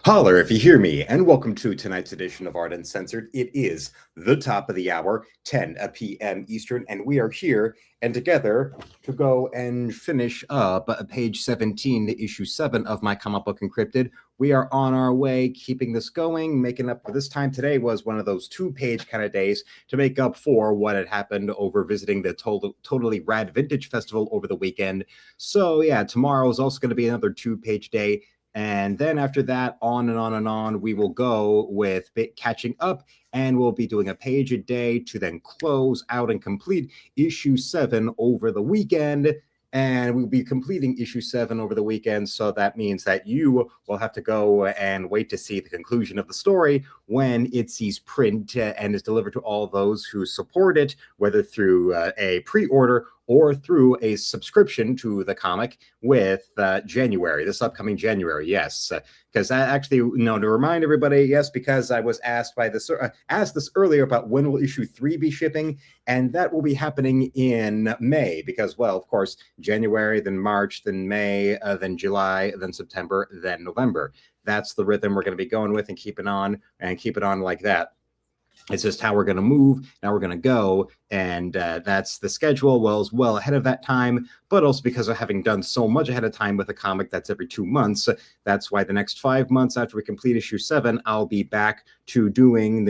Holler if you hear me, and welcome to tonight's edition of Art Uncensored. It is the top of the hour, 10 p.m. Eastern, and we are here and together to go and finish up page 17 to issue 7 of my comic book Encrypted. We are on our way, keeping this going, making up for this time. Today was one of those two-page kind of days to make up for what had happened over visiting the Totally Rad Vintage Festival over the weekend. So yeah, tomorrow is also going to be another two-page day. And then after that, on and on and on, we will go with catching up, and we'll be doing a page a day to then close out and complete issue 7 over the weekend. And we'll be completing issue 7 over the weekend. So that means that you will have to go and wait to see the conclusion of the story when it sees print and is delivered to all those who support it, whether through a pre-order or through a subscription to the comic with January, this upcoming January, yes. Because actually, to remind everybody, yes, because I was asked this earlier about when will issue 3 be shipping, and that will be happening in May, because, well, of course, January, then March, then May, then July, then September, then November. That's the rhythm we're going to be going with and keep it on like that. It's just how we're going to move. Now we're going to go, and that's the schedule. Well ahead of that time, but also because of having done so much ahead of time with a comic that's every 2 months. That's why the next 5 months after we complete issue 7, I'll be back to doing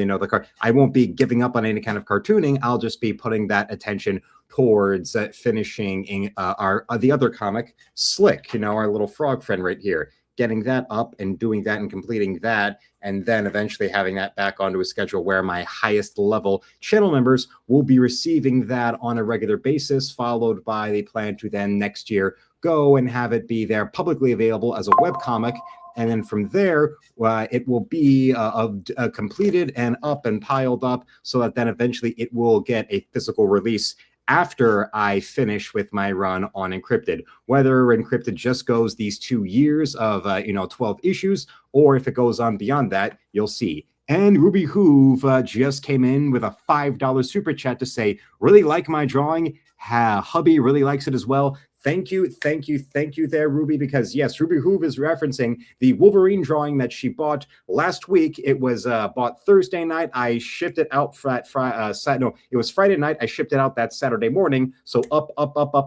I won't be giving up on any kind of cartooning. I'll just be putting that attention towards finishing the other comic, Slick. Our little frog friend right here. Getting that up and doing that and completing that, and then eventually having that back onto a schedule where my highest level channel members will be receiving that on a regular basis, followed by the plan to then next year go and have it be there publicly available as a webcomic. And then from there, it will be completed and up and piled up so that then eventually it will get a physical release after I finish with my run on Encrypted. Whether Encrypted just goes these 2 years of 12 issues, or if it goes on beyond that, you'll see. And Ruby Hoove just came in with a $5 super chat to say, really like my drawing. Hubby really likes it as well. Thank you there, Ruby, because yes, Ruby Hoove is referencing the Wolverine drawing that she bought last week. It was bought Thursday night. I shipped it out it was Friday night. I shipped it out that Saturday morning. So up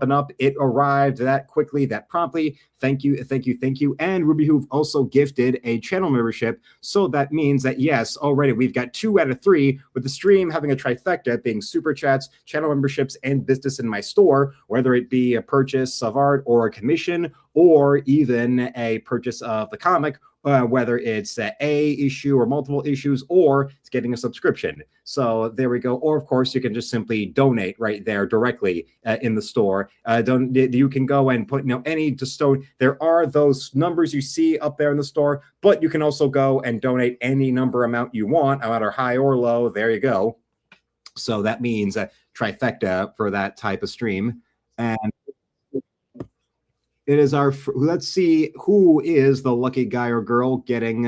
and up. It arrived that quickly, that promptly. Thank you. And Ruby Hoove also gifted a channel membership. So that means that, yes, already we've got 2 out of 3, with the stream having a trifecta being super chats, channel memberships, and business in my store, whether it be a purchase of art or a commission, or even a purchase of the comic, whether it's a issue or multiple issues, or it's getting a subscription. So there we go. Or of course, you can just simply donate right there directly in the store. You can go and put any to store. There are those numbers you see up there in the store, but you can also go and donate any number amount you want, no matter high or low. There you go. So that means a trifecta for that type of stream. And it is let's see who is the lucky guy or girl getting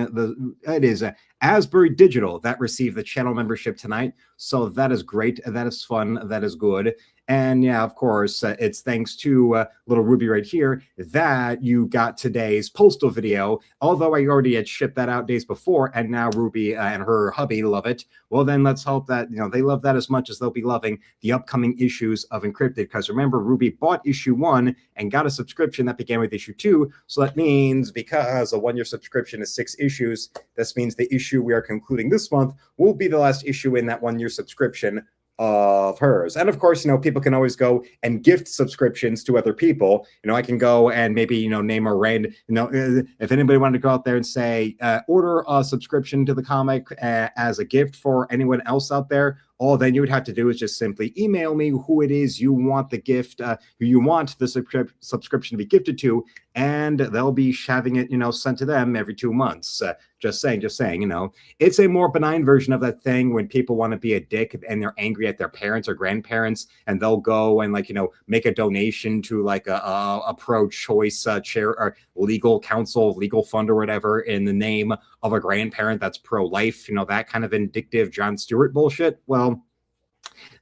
it is Asbury Digital that received the channel membership tonight. So that is great. That is fun. That is good. And yeah, of course, it's thanks to little Ruby right here that you got today's postal video. Although I already had shipped that out days before, and now Ruby and her hubby love it. Well, then let's hope that they love that as much as they'll be loving the upcoming issues of Encrypted. Because remember, Ruby bought issue 1 and got a subscription that began with issue 2. So that means because a 1-year subscription is 6 issues, this means the issue we are concluding this month will be the last issue in that 1-year subscription of hers. And of course, people can always go and gift subscriptions to other people. I can go and maybe name a random, if anybody wanted to go out there and say order a subscription to the comic as a gift for anyone else out there, all then you would have to do is just simply email me who it is you want the gift, who you want the subscription to be gifted to, and they'll be having it, sent to them every 2 months. Just saying, it's a more benign version of that thing when people want to be a dick and they're angry at their parents or grandparents, and they'll go and make a donation to a pro-choice chair or legal counsel, legal fund or whatever in the name of a grandparent that's pro-life, that kind of vindictive Jon Stewart bullshit. Well,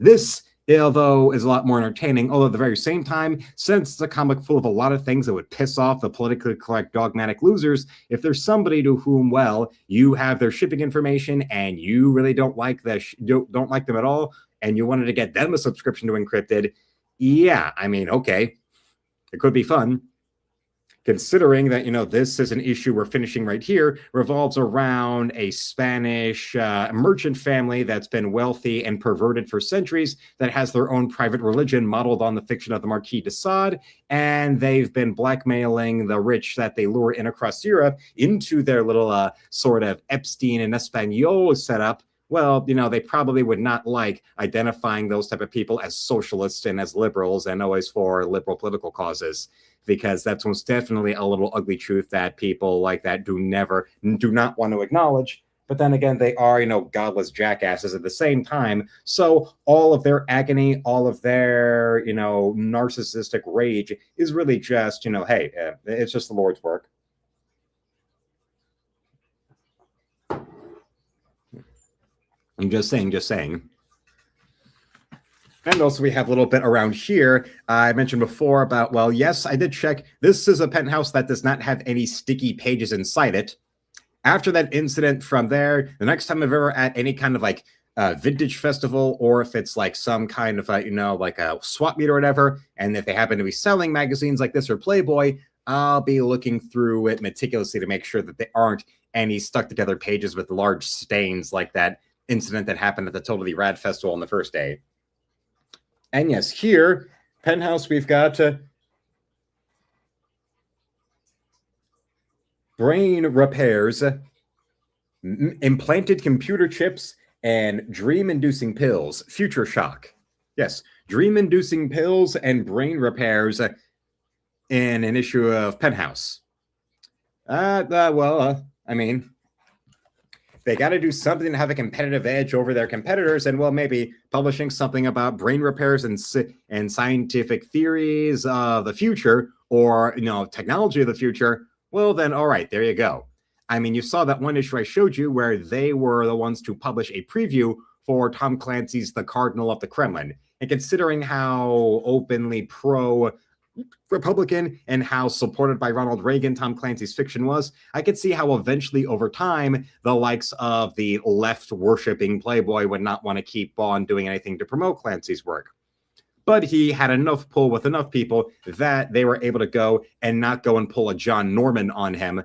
this although is a lot more entertaining. Although at the very same time, since it's a comic full of a lot of things that would piss off the politically correct dogmatic losers, if there's somebody to whom, well, you have their shipping information and you really don't like don't like them at all, and you wanted to get them a subscription to Encrypted, yeah, I mean, okay, it could be fun. Considering that, this is an issue we're finishing right here, revolves around a Spanish merchant family that's been wealthy and perverted for centuries, that has their own private religion modeled on the fiction of the Marquis de Sade, and they've been blackmailing the rich that they lure in across Europe into their little sort of Epstein and Espanol setup. Well, they probably would not like identifying those type of people as socialists and as liberals and always for liberal political causes, because that's most definitely a little ugly truth that people like that do not want to acknowledge. But then again, they are, godless jackasses at the same time. So all of their agony, all of their, narcissistic rage is really just, hey, it's just the Lord's work. I'm just saying. And also we have a little bit around here. I mentioned before about, well, yes, I did check. This is a penthouse that does not have any sticky pages inside it. After that incident from there, the next time I've ever at any kind of like vintage festival, or if it's like some kind of, like a swap meet or whatever, and if they happen to be selling magazines like this or Playboy, I'll be looking through it meticulously to make sure that there aren't any stuck together pages with large stains like that incident that happened at the Totally Rad Festival on the first day. And yes, here, penthouse, we've got brain repairs, implanted computer chips, and dream-inducing pills. Future shock. Yes, dream-inducing pills and brain repairs in an issue of Penthouse. I mean, they got to do something to have a competitive edge over their competitors, and well, maybe publishing something about brain repairs and scientific theories of the future, or technology of the future. Well, then, all right, there you go. I mean, you saw that one issue I showed you where they were the ones to publish a preview for Tom Clancy's The Cardinal of the Kremlin, and considering how openly pro-Republican and how supported by Ronald Reagan Tom Clancy's fiction was, I could see how eventually over time the likes of the left-worshipping Playboy would not want to keep on doing anything to promote Clancy's work. But he had enough pull with enough people that they were able to go and not go and pull a John Norman on him.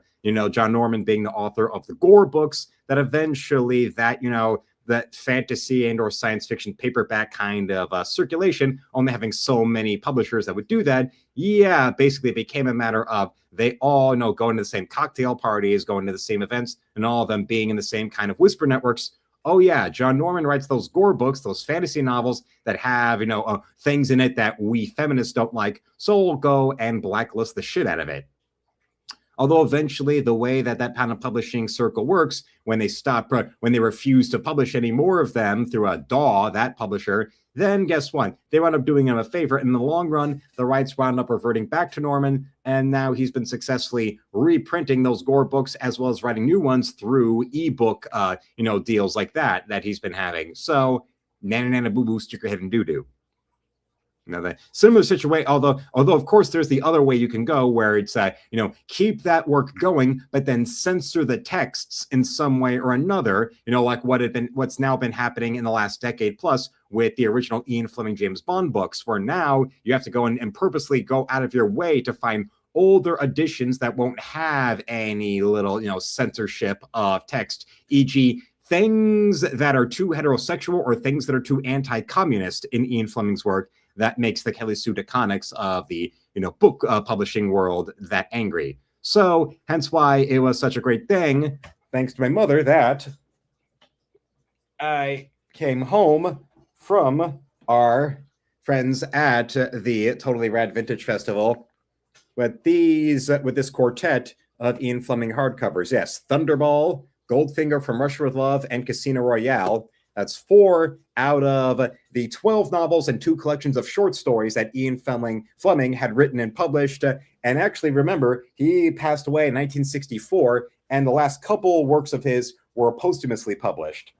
John Norman being the author of the Gore books that eventually that fantasy and or science fiction paperback kind of circulation, only having so many publishers that would do that. Yeah, basically it became a matter of they all going to the same cocktail parties, going to the same events, and all of them being in the same kind of whisper networks. Oh yeah, John Norman writes those Gore books, those fantasy novels that have, things in it that we feminists don't like, so we'll go and blacklist the shit out of it. Although eventually the way that kind of publishing circle works, when they refuse to publish any more of them through a DAW, that publisher, then guess what? They wound up doing him a favor. In the long run, the rights wound up reverting back to Norman, and now he's been successfully reprinting those Gore books as well as writing new ones through ebook, deals like that he's been having. So, nana nana boo boo, stick your head in doo doo. The similar situation, although of course there's the other way you can go where it's keep that work going, but then censor the texts in some way or another, like what's now been happening in the last decade plus with the original Ian Fleming James Bond books, where now you have to go and purposely go out of your way to find older editions that won't have any little censorship of text, e.g. things that are too heterosexual or things that are too anti-communist in Ian Fleming's work. That makes the Kelly Sue DeConnick's of the book publishing world that angry. So hence why it was such a great thing, thanks to my mother, that I came home from our friends at the Totally Rad Vintage Festival with this quartet of Ian Fleming hardcovers. Yes, Thunderball, Goldfinger from Russia with Love, and Casino Royale. That's 4 out of the 12 novels and 2 collections of short stories that Ian Fleming had written and published. And actually, remember, he passed away in 1964, and the last couple works of his were posthumously published.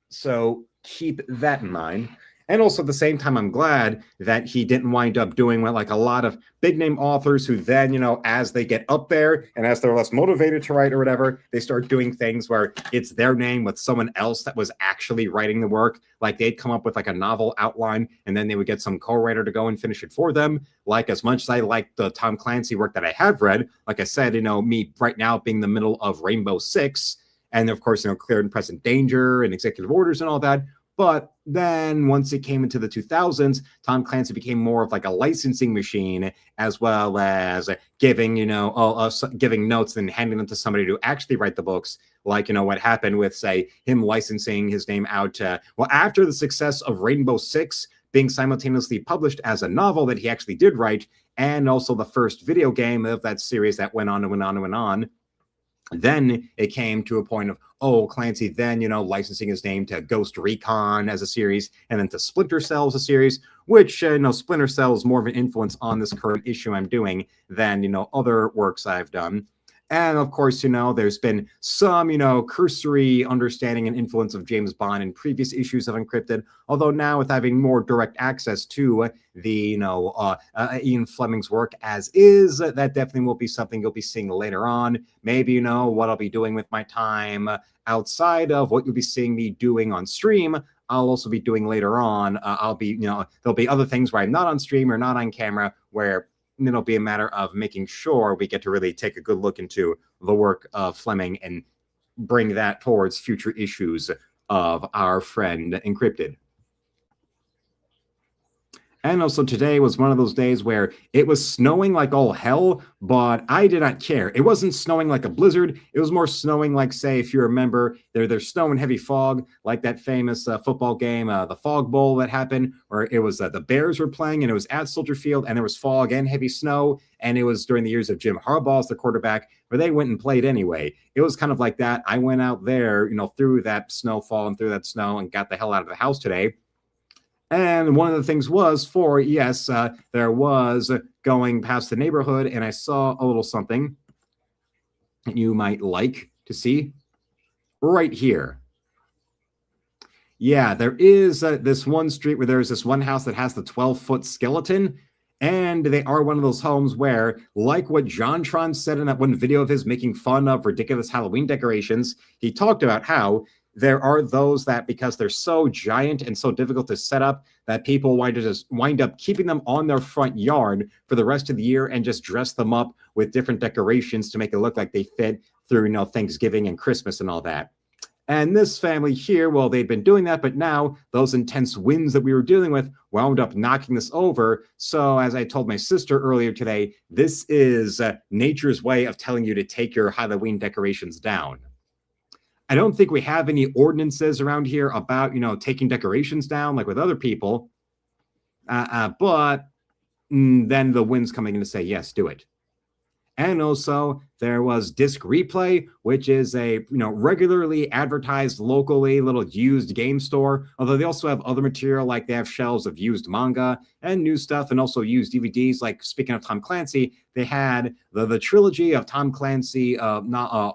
So keep that in mind. And also at the same time, I'm glad that he didn't wind up doing what like a lot of big name authors who then, as they get up there and as they're less motivated to write or whatever, they start doing things where it's their name with someone else that was actually writing the work. Like they'd come up with like a novel outline and then they would get some co-writer to go and finish it for them. Like as much as I like the Tom Clancy work that I have read, like I said, me right now being the middle of Rainbow Six, and of course, Clear and Present Danger and Executive Orders and all that. But then once it came into the 2000s, Tom Clancy became more of like a licensing machine, as well as giving, giving notes and handing them to somebody to actually write the books. Like, what happened with, say, him licensing his name out to, after the success of Rainbow Six being simultaneously published as a novel that he actually did write, and also the first video game of that series that went on and went on and went on. Then it came to a point of, Clancy then, licensing his name to Ghost Recon as a series, and then to Splinter Cell as a series, which, Splinter Cell is more of an influence on this current issue I'm doing than, other works I've done. And of course, there's been some, cursory understanding and influence of James Bond in previous issues of Encrypted. Although now with having more direct access to the, Ian Fleming's work as is, that definitely will be something you'll be seeing later on. Maybe, what I'll be doing with my time outside of what you'll be seeing me doing on stream. I'll also be doing later on. I'll be, there'll be other things where I'm not on stream or not on camera where it'll be a matter of making sure we get to really take a good look into the work of Fleming and bring that towards future issues of our friend Encrypted. And also today was one of those days where it was snowing like all hell, but I did not care. It wasn't snowing like a blizzard. It was more snowing like, say, if you remember, there's snow and heavy fog, like that famous football game, the Fog Bowl that happened, where it was the Bears were playing, and it was at Soldier Field, and there was fog and heavy snow, and it was during the years of Jim Harbaugh as the quarterback, where they went and played anyway. It was kind of like that. I went out there, through that snowfall and through that snow and got the hell out of the house today. And one of the things was there was going past the neighborhood, and I saw a little something you might like to see right here. Yeah, there is this one street where there's this one house that has the 12-foot skeleton, and they are one of those homes where, like what JonTron said in that one video of his making fun of ridiculous Halloween decorations, he talked about how there are those that, because they're so giant and so difficult to set up, that people wind up keeping them on their front yard for the rest of the year and just dress them up with different decorations to make it look like they fit through, Thanksgiving and Christmas and all that. And this family here, well, they'd been doing that, but now those intense winds that we were dealing with wound up knocking this over. So as I told my sister earlier today, this is nature's way of telling you to take your Halloween decorations down. I don't think we have any ordinances around here about, taking decorations down like with other people. But then the wind's coming in to say, yes, do it. And also there was Disc Replay, which is a, regularly advertised locally little used game store. Although they also have other material, like they have shelves of used manga and new stuff, and also used DVDs. Like, speaking of Tom Clancy, they had the trilogy of Tom Clancy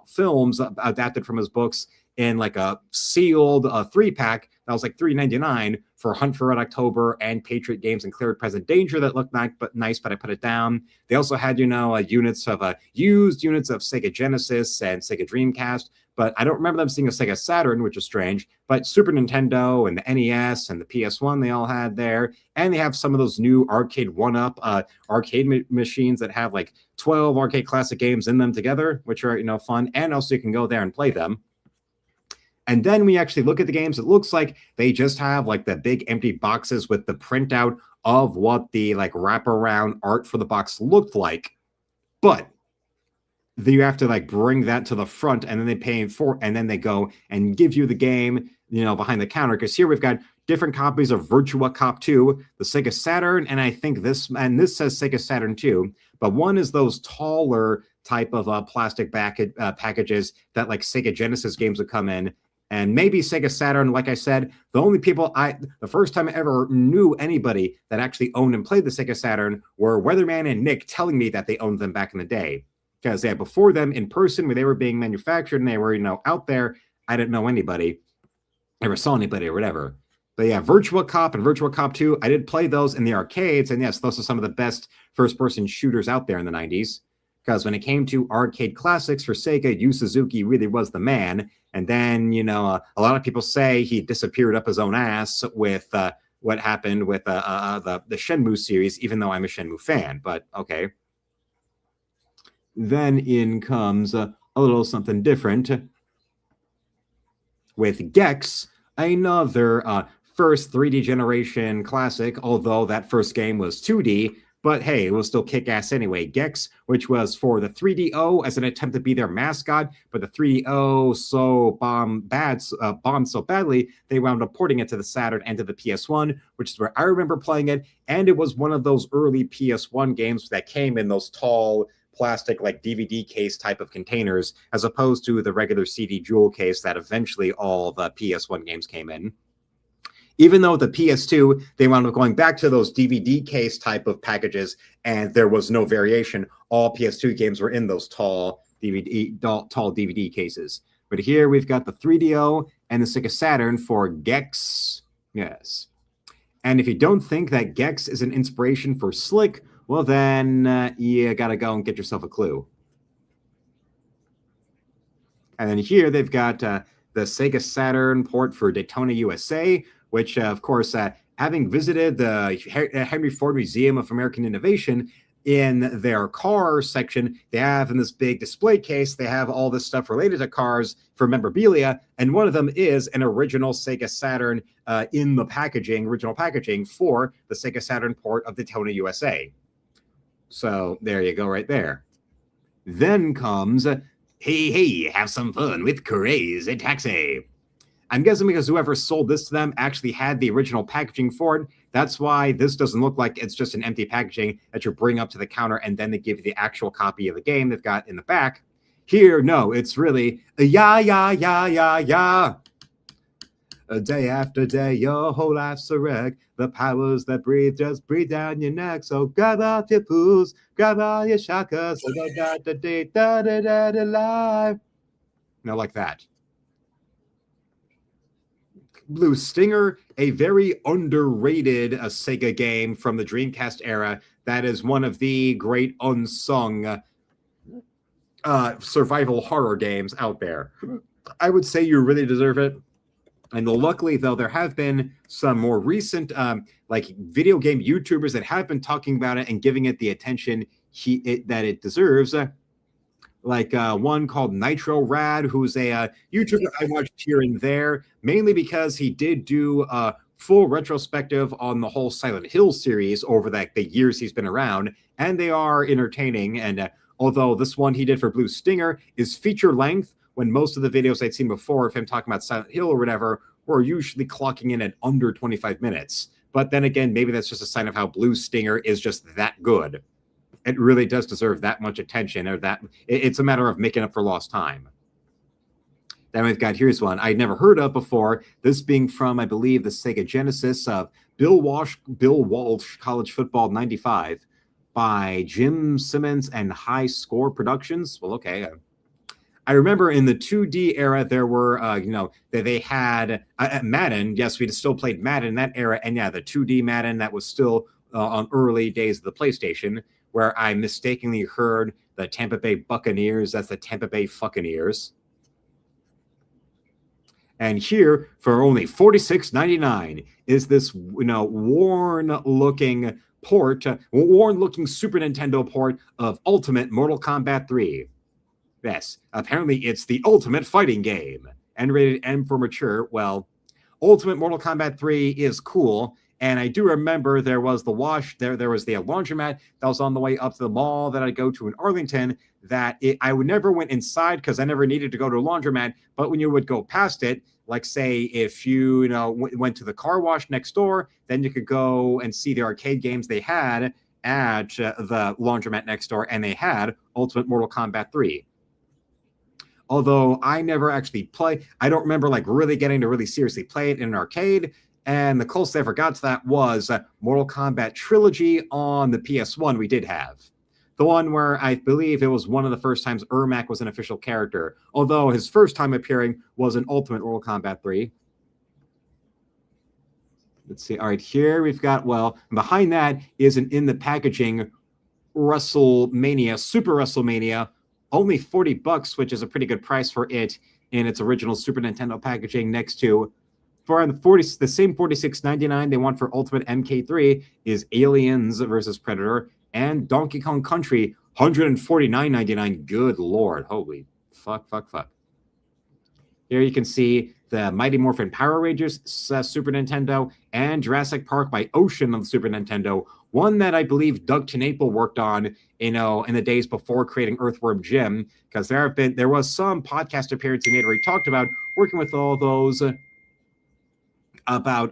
films adapted from his books in like a sealed 3-pack that was like $3.99 for Hunt for Red October and Patriot Games and Clear Present Danger that looked nice, but I put it down. They also had, units of used units of Sega Genesis and Sega Dreamcast, but I don't remember them seeing a Sega Saturn, which is strange. But Super Nintendo and the NES and the PS1 they all had there, and they have some of those new Arcade 1-Up arcade machines that have like 12 arcade classic games in them together, which are fun, and also you can go there and play them. And then we actually look at the games. It looks like they just have like the big empty boxes with the printout of what the like wraparound art for the box looked like. But you have to like bring that to the front, and then they pay for, and then they go and give you the game, behind the counter. Because here we've got different copies of Virtua Cop 2, the Sega Saturn, and I think this says Sega Saturn 2. But one is those taller type of plastic packages that like Sega Genesis games would come in. And maybe Sega Saturn, like I said, the first time I ever knew anybody that actually owned and played the Sega Saturn were Weatherman and Nick telling me that they owned them back in the day. Because before them in person, when they were being manufactured and they were, out there, I didn't know anybody, never saw anybody or whatever. But yeah, Virtua Cop and Virtua Cop 2, I did play those in the arcades. And yes, those are some of the best first-person shooters out there in the 90s. Because when it came to arcade classics for Sega, Yu Suzuki really was the man. And then, a lot of people say he disappeared up his own ass with what happened with the Shenmue series, even though I'm a Shenmue fan. But okay. Then in comes a little something different with Gex, another first 3D generation classic, although that first game was 2D, but hey, it was still kick-ass anyway. Gex, which was for the 3DO as an attempt to be their mascot, but the 3DO bombed so badly, they wound up porting it to the Saturn and to the PS1, which is where I remember playing it, and it was one of those early PS1 games that came in those tall plastic like DVD case type of containers, as opposed to the regular CD jewel case that eventually all the PS1 games came in. Even though the PS2, they wound up going back to those DVD case type of packages, and there was no variation. All PS2 games were in those tall DVD cases. But here we've got the 3DO and the Sega Saturn for Gex. Yes. And if you don't think that Gex is an inspiration for Slick, well then you gotta go and get yourself a clue. And then here they've got the Sega Saturn port for Daytona, USA, which, of course, having visited the Henry Ford Museum of American Innovation, in their car section, they have in this big display case, they have all this stuff related to cars for memorabilia, and one of them is an original Sega Saturn in the original packaging for the Sega Saturn port of Daytona, USA. So there you go right there. Then comes, hey, have some fun with Crazy Taxi. I'm guessing because whoever sold this to them actually had the original packaging for it. That's why this doesn't look like it's just an empty packaging that you bring up to the counter and then they give you the actual copy of the game they've got in the back. Here, no, it's really yeah. Day after day, your whole life's a wreck. The powers that breathe just breathe down your neck. So grab out your poos, grab out your shakas, like that. Blue Stinger, a very underrated Sega game from the Dreamcast era that is one of the great unsung survival horror games out there. I would say you really deserve it. And luckily, though, there have been some more recent video game YouTubers that have been talking about it and giving it the attention that it deserves. One called Nitro Rad, who's a YouTuber I watched here and there, mainly because he did do a full retrospective on the whole Silent Hill series over the years he's been around, and they are entertaining. And although this one he did for Blue Stinger is feature length, when most of the videos I'd seen before of him talking about Silent Hill or whatever were usually clocking in at under 25 minutes. But then again, maybe that's just a sign of how Blue Stinger is just that good. It really does deserve that much attention, or that it's a matter of making up for lost time. Then we've got, here's one I'd never heard of before, this being from, I believe, the Sega Genesis of Bill Walsh College Football 95 by Jim Simmons and High Score Productions. Well, okay. I remember in the 2D era, there were, they had Madden. Yes, we still played Madden in that era. And yeah, the 2D Madden that was still on early days of the PlayStation, where I mistakenly heard the Tampa Bay Buccaneers. That's the Tampa Bay Fuccaneers. And here, for only $46.99, is this worn-looking Super Nintendo port of Ultimate Mortal Kombat 3. Yes, apparently it's the ultimate fighting game. And rated M for mature. Well, Ultimate Mortal Kombat 3 is cool. And I do remember there was the there was the laundromat that was on the way up to the mall that I go to in Arlington, that I would never went inside because I never needed to go to a laundromat. But when you would go past it, like say if you went to the car wash next door, then you could go and see the arcade games they had at the laundromat next door, and they had Ultimate Mortal Kombat 3. Although I never actually played, I don't remember really getting to really seriously play it in an arcade. And the closest I ever got to that was Mortal Kombat Trilogy on the PS1 we did have. The one where I believe it was one of the first times Ermac was an official character, although his first time appearing was in Ultimate Mortal Kombat 3. let's see. All right, here we've got, well, behind that is an in the packaging WrestleMania, Super WrestleMania, only $40, which is a pretty good price for it in its original Super Nintendo packaging. Next to, for the same $46.99 they want for Ultimate MK3 is Aliens versus Predator and Donkey Kong Country, $149.99. Good Lord, holy fuck. Here you can see the Mighty Morphin Power Rangers Super Nintendo and Jurassic Park by Ocean on the Super Nintendo. One that I believe Doug TenNapel worked on, in the days before creating Earthworm Jim, because there was some podcast appearance he made where he talked about working with all those. About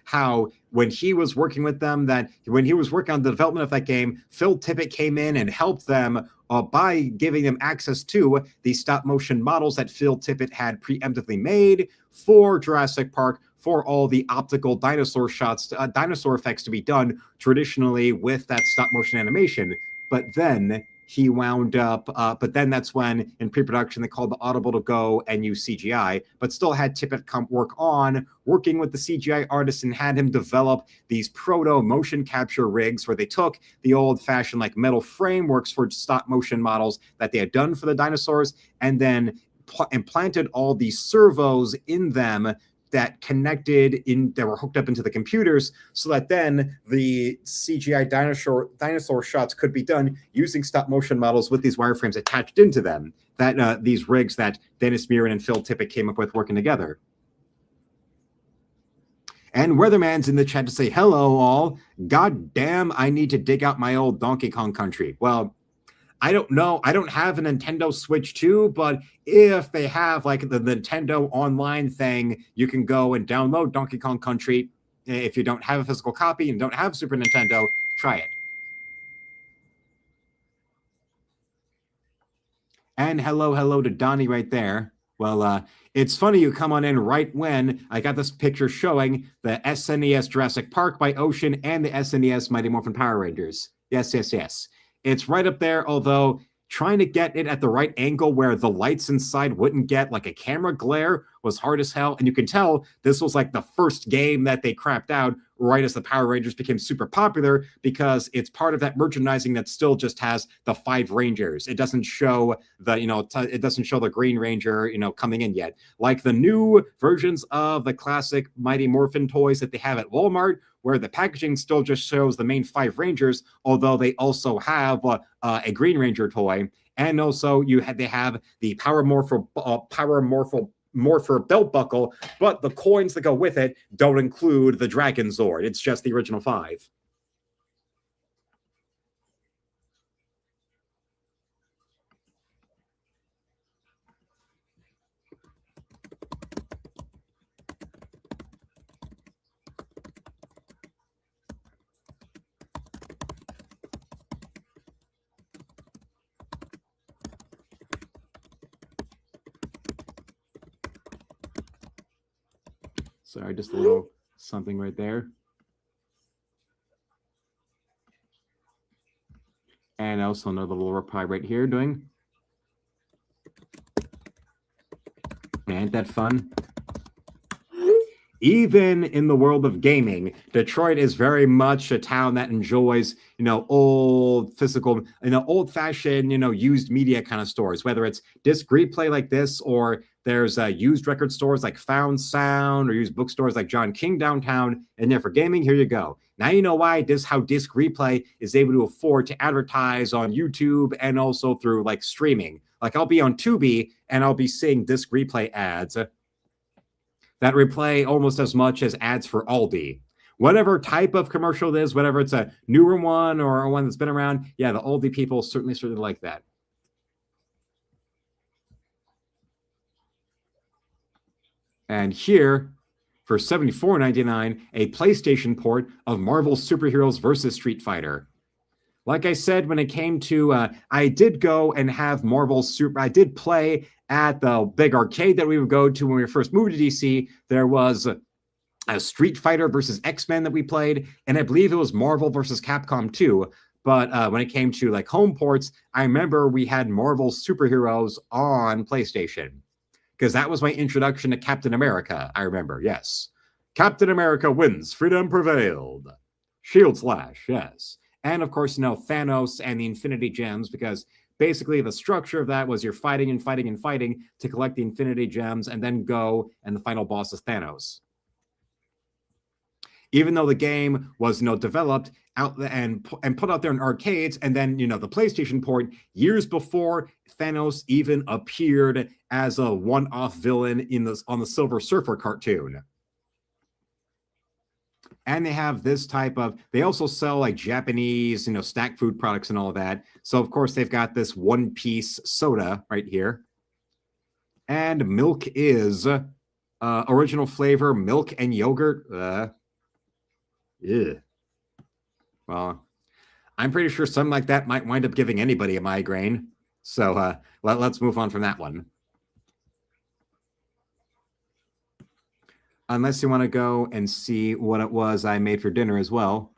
how when he was working with them, that when he was working on the development of that game, Phil Tippett came in and helped them by giving them access to the stop motion models that Phil Tippett had preemptively made for Jurassic Park, for all the optical dinosaur shots, dinosaur effects to be done traditionally with that stop motion animation. But then he wound up, but then that's when in pre-production they called the audible to go and use CGI, but still had Tippett working with the CGI artist and had him develop these proto motion capture rigs where they took the old-fashioned like metal frameworks for stop motion models that they had done for the dinosaurs and then implanted all these servos in them that were hooked up into the computers, so that then the CGI dinosaur shots could be done using stop motion models with these wireframes attached into them. That these rigs that Dennis Muren and Phil Tippett came up with working together. And Weatherman's in the chat to say, hello all. God damn, I need to dig out my old Donkey Kong Country. Well, I don't know. I don't have a Nintendo Switch 2, but if they have like the Nintendo online thing, you can go and download Donkey Kong Country. If you don't have a physical copy and don't have Super Nintendo, try it. And hello to Donnie right there. Well, it's funny you come on in right when I got this picture showing the SNES Jurassic Park by Ocean and the SNES Mighty Morphin Power Rangers. Yes. It's right up there, although trying to get it at the right angle where the lights inside wouldn't get like a camera glare was hard as hell. And you can tell this was like the first game that they crapped out right as the Power Rangers became super popular, because it's part of that merchandising that still just has the 5 Rangers. It doesn't show it doesn't show the Green Ranger, coming in yet. Like the new versions of the classic Mighty Morphin toys that they have at Walmart, where the packaging still just shows the main 5 Rangers, although they also have a Green Ranger toy. And also they have the Power Morpher belt buckle, but the coins that go with it don't include the Dragon Zord. It's just the original 5. Sorry, just a little something right there. And also another little reply right here doing. Ain't that fun? Even in the world of gaming, Detroit is very much a town that enjoys, old physical, old-fashioned, used media kind of stores, whether it's disc replay like this, or there's used record stores like Found Sound, or used bookstores like John King downtown. And then for gaming, here you go. Now you know why how disc replay is able to afford to advertise on YouTube and also through like streaming. Like I'll be on Tubi and I'll be seeing disc replay ads that replay almost as much as ads for Aldi. Whatever type of commercial it is, whether it's a newer one or one that's been around, yeah, the Aldi people certainly like that. And here, for $74.99, a PlayStation port of Marvel's Superheroes vs. Street Fighter. Like I said, when it came to, I did go and have I did play at the big arcade that we would go to when we first moved to DC. There was a Street Fighter versus X-Men that we played, and I believe it was Marvel versus Capcom 2. But when it came to like home ports, I remember we had Marvel's Superheroes on PlayStation, because that was my introduction to Captain America, I remember, yes. Captain America wins. Freedom prevailed. Shield slash, yes. And of course, Thanos and the Infinity Gems, because basically the structure of that was you're fighting and fighting and fighting to collect the Infinity Gems and then go, and the final boss is Thanos. Even though the game was, developed out and put out there in arcades, and then, the PlayStation port years before Thanos even appeared as a one-off villain on the Silver Surfer cartoon. And they have this type of, they also sell like Japanese, snack food products and all of that. So of course they've got this One Piece soda right here. And milk is original flavor, milk and yogurt. Yeah. Well, I'm pretty sure something like that might wind up giving anybody a migraine. So let's move on from that one. Unless you want to go and see what it was I made for dinner as well.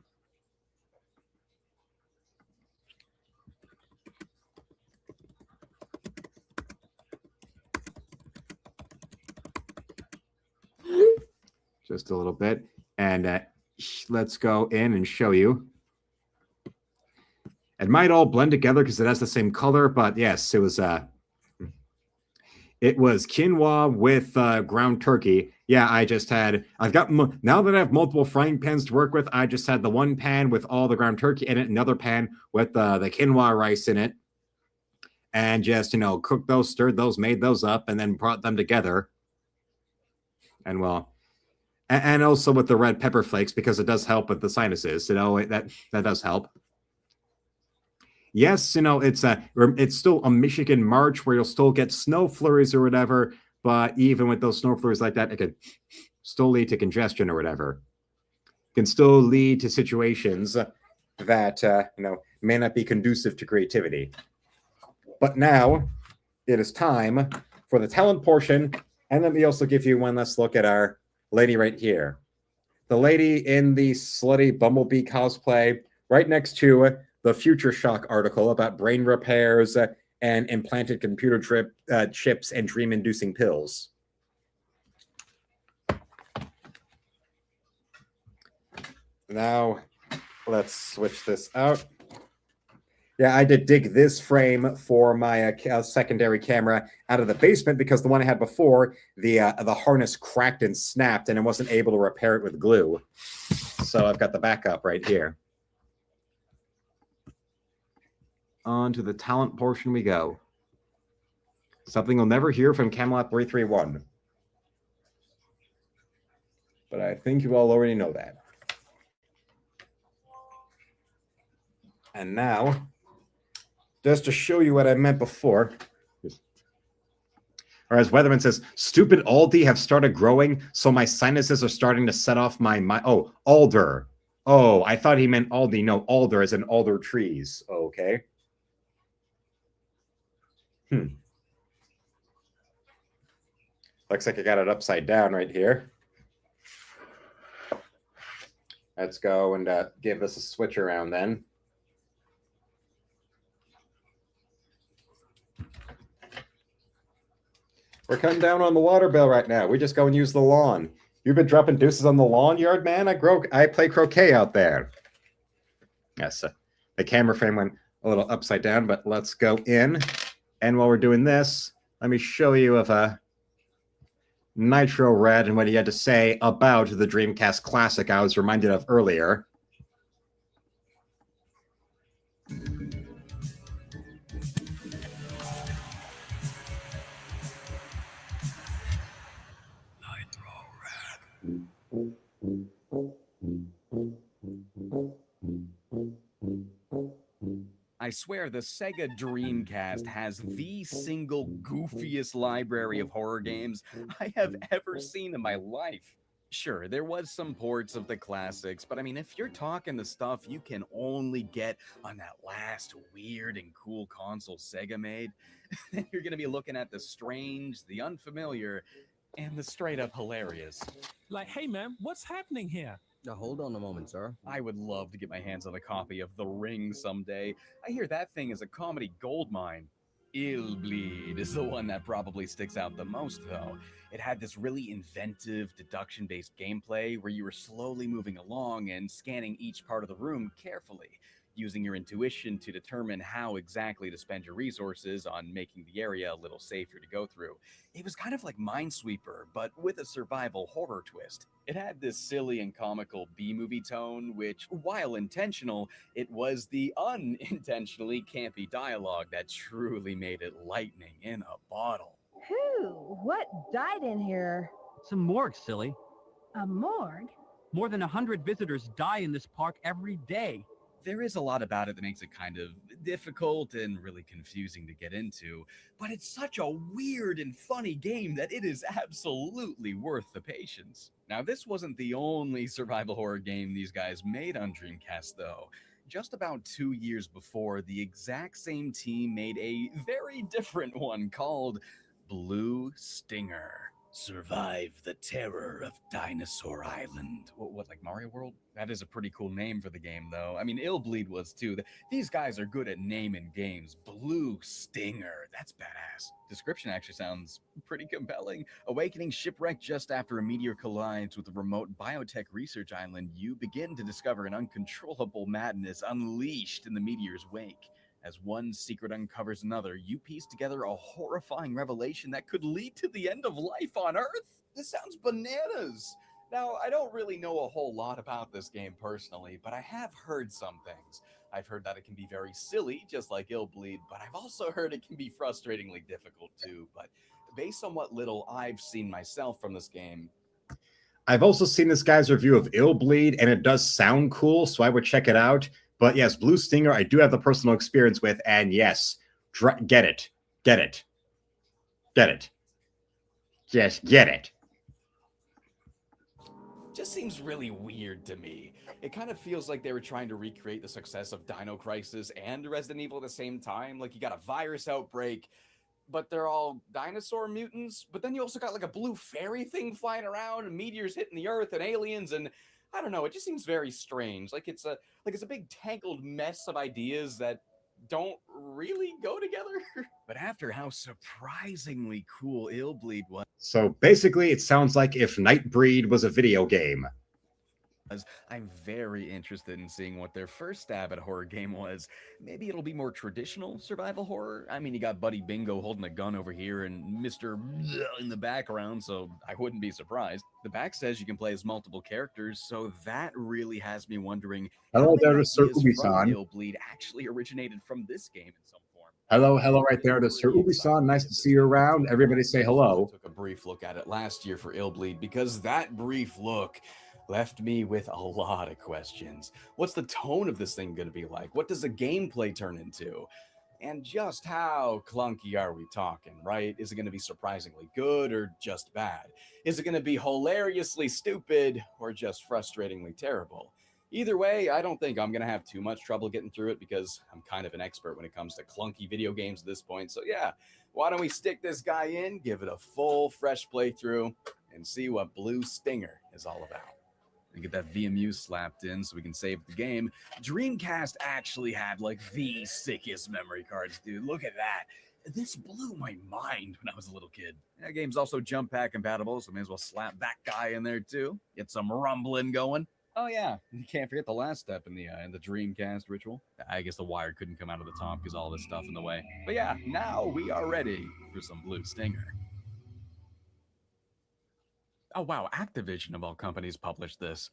Just a little bit. And let's go in and show you. It might all blend together because it has the same color, but yes, it was quinoa with ground turkey. Yeah, now that I have multiple frying pans to work with, I just had the one pan with all the ground turkey in it, another pan with the quinoa rice in it, and just, cooked those, stirred those, made those up, and then brought them together. And well, and also with the red pepper flakes, because it does help with the sinuses, that does help. Yes, it's still a Michigan March where you'll still get snow flurries or whatever, but even with those snow flurries like that, it could still lead to congestion or whatever. It can still lead to situations that, may not be conducive to creativity. But now it is time for the talent portion, and let me also give you one last look at our lady right here. The lady in the slutty Bumblebee cosplay right next to the Future Shock article about brain repairs and implanted computer chips and dream-inducing pills. Now, let's switch this out. Yeah, I did dig this frame for my secondary camera out of the basement because the one I had before, the harness cracked and snapped, and I wasn't able to repair it with glue. So I've got the backup right here. On to the talent portion we go. Something you'll never hear from Camelot 331. But I think you all already know that. And now, just to show you what I meant before, or as Weatherman says, stupid Aldi have started growing, so my sinuses are starting to set off oh, alder. Oh, I thought he meant Aldi. No, alder as in alder trees. Okay. Looks like I got it upside down right here. Let's go and give this a switch around then. We're cutting down on the water bill right now. We just go and use the lawn. You've been dropping deuces on the lawn, yard man? I play croquet out there. Yes, the camera frame went a little upside down, but let's go in. And while we're doing this, let me show you of a Nitro Red and what he had to say about the Dreamcast Classic I was reminded of earlier. I swear the Sega Dreamcast has the single goofiest library of horror games I have ever seen in my life. Sure, there was some ports of the classics, but I mean, if you're talking the stuff you can only get on that last weird and cool console Sega made, then you're gonna be looking at the strange, the unfamiliar, and the straight up hilarious. Like, hey man, what's happening here? Now, hold on a moment, sir. I would love to get my hands on a copy of The Ring someday. I hear that thing is a comedy goldmine. Bleed is the one that probably sticks out the most, though. It had this really inventive deduction based gameplay where you were slowly moving along and scanning each part of the room carefully, using your intuition to determine how exactly to spend your resources on making the area a little safer to go through. It was kind of like Minesweeper, but with a survival horror twist. It had this silly and comical B movie tone, which, while intentional, it was the unintentionally campy dialogue that truly made it lightning in a bottle. Whew, what died in here? It's a morgue, silly. A morgue? More than 100 visitors die in this park every day. There is a lot about it that makes it kind of difficult and really confusing to get into, but it's such a weird and funny game that it is absolutely worth the patience. Now, this wasn't the only survival horror game these guys made on Dreamcast, though. Just about 2 years before, the exact same team made a very different one called Blue Stinger. Survive the terror of Dinosaur Island. What, like Mario World? That is a pretty cool name for the game, though. I mean, Bleed was too. These guys are good at naming games. Blue Stinger. That's badass. Description actually sounds pretty compelling. Awakening shipwreck just after a meteor collides with a remote biotech research island, you begin to discover an uncontrollable madness unleashed in the meteor's wake. As one secret uncovers another, you piece together a horrifying revelation that could lead to the end of life on Earth. This sounds bananas. Now, I don't really know a whole lot about this game personally, but I have heard some things. I've heard that it can be very silly, just like Bleed, but I've also heard it can be frustratingly difficult too. But based on what little I've seen myself from this game, I've also seen this guy's review of Bleed, and it does sound cool, so I would check it out. But yes, Blue Stinger, I do have the personal experience with, and yes, get it. Yes, get it. Just seems really weird to me. It kind of feels like they were trying to recreate the success of Dino Crisis and Resident Evil at the same time. Like, you got a virus outbreak, but they're all dinosaur mutants. But then you also got like a blue fairy thing flying around, and meteors hitting the Earth, and aliens, and I don't know. It just seems very strange. Like it's a big tangled mess of ideas that don't really go together. But after how surprisingly cool Bleed was, So basically, it sounds like if Nightbreed was a video game. I'm very interested in seeing what their first stab at a horror game was. Maybe it'll be more traditional survival horror. I mean, you got Buddy Bingo holding a gun over here and Mr. in the background, so I wouldn't be surprised. The back says you can play as multiple characters, so that really has me wondering Hello how there many to Sir ideas Ubi-san. from Bleed actually originated from this game in some form. Hello right there to Sir Ubi-san. Nice to see you around. Everybody say hello. I took a brief look at it last year for Bleed because that brief look left me with a lot of questions. What's the tone of this thing going to be like? What does the gameplay turn into? And just how clunky are we talking, right? Is it going to be surprisingly good or just bad? Is it going to be hilariously stupid or just frustratingly terrible? Either way, I don't think I'm going to have too much trouble getting through it because I'm kind of an expert when it comes to clunky video games at this point. So yeah, why don't we stick this guy in, give it a full, fresh playthrough, and see what Blue Stinger is all about. And get that VMU slapped in so we can save the game. Dreamcast actually had like the sickest memory cards, dude. Look at that. This blew my mind when I was a little kid. That game's also jump pack compatible, so may as well slap that guy in there too. Get some rumbling going. Oh yeah, you can't forget the last step in the Dreamcast ritual. I guess the wire couldn't come out of the top because all this stuff in the way. But yeah, now we are ready for some Blue Stinger. Oh wow, Activision of all companies published this.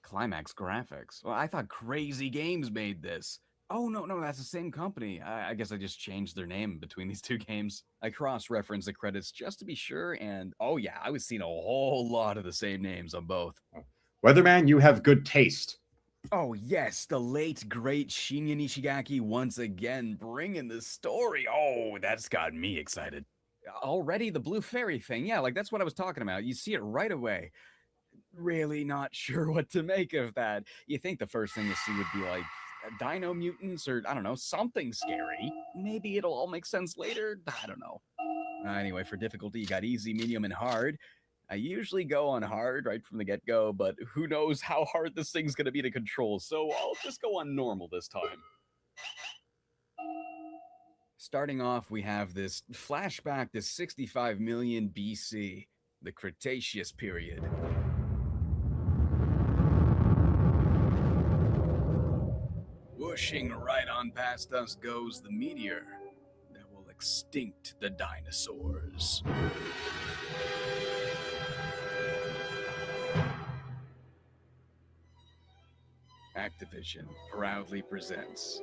Climax Graphics. Well, I thought Crazy Games made this. Oh, no, that's the same company. I guess I just changed their name between these two games. I cross-referenced the credits just to be sure, and oh yeah, I was seeing a whole lot of the same names on both. Weatherman, you have good taste. Oh yes, the late, great Shinya Nishigaki once again bringing the story. Oh, that's got me excited. Already the Blue Fairy thing. Yeah, like that's what I was talking about. You see it right away. Really not sure what to make of that. You think the first thing to see would be like dino mutants or I don't know, something scary. Maybe it'll all make sense later. I don't know. Anyway, for difficulty, you got easy, medium, and hard. I usually go on hard right from the get-go, but who knows how hard this thing's going to be to control, so I'll just go on normal this time. Starting off, we have this flashback to 65 million BC, the Cretaceous period. Whooshing right on past us goes the meteor that will extinct the dinosaurs. Activision proudly presents.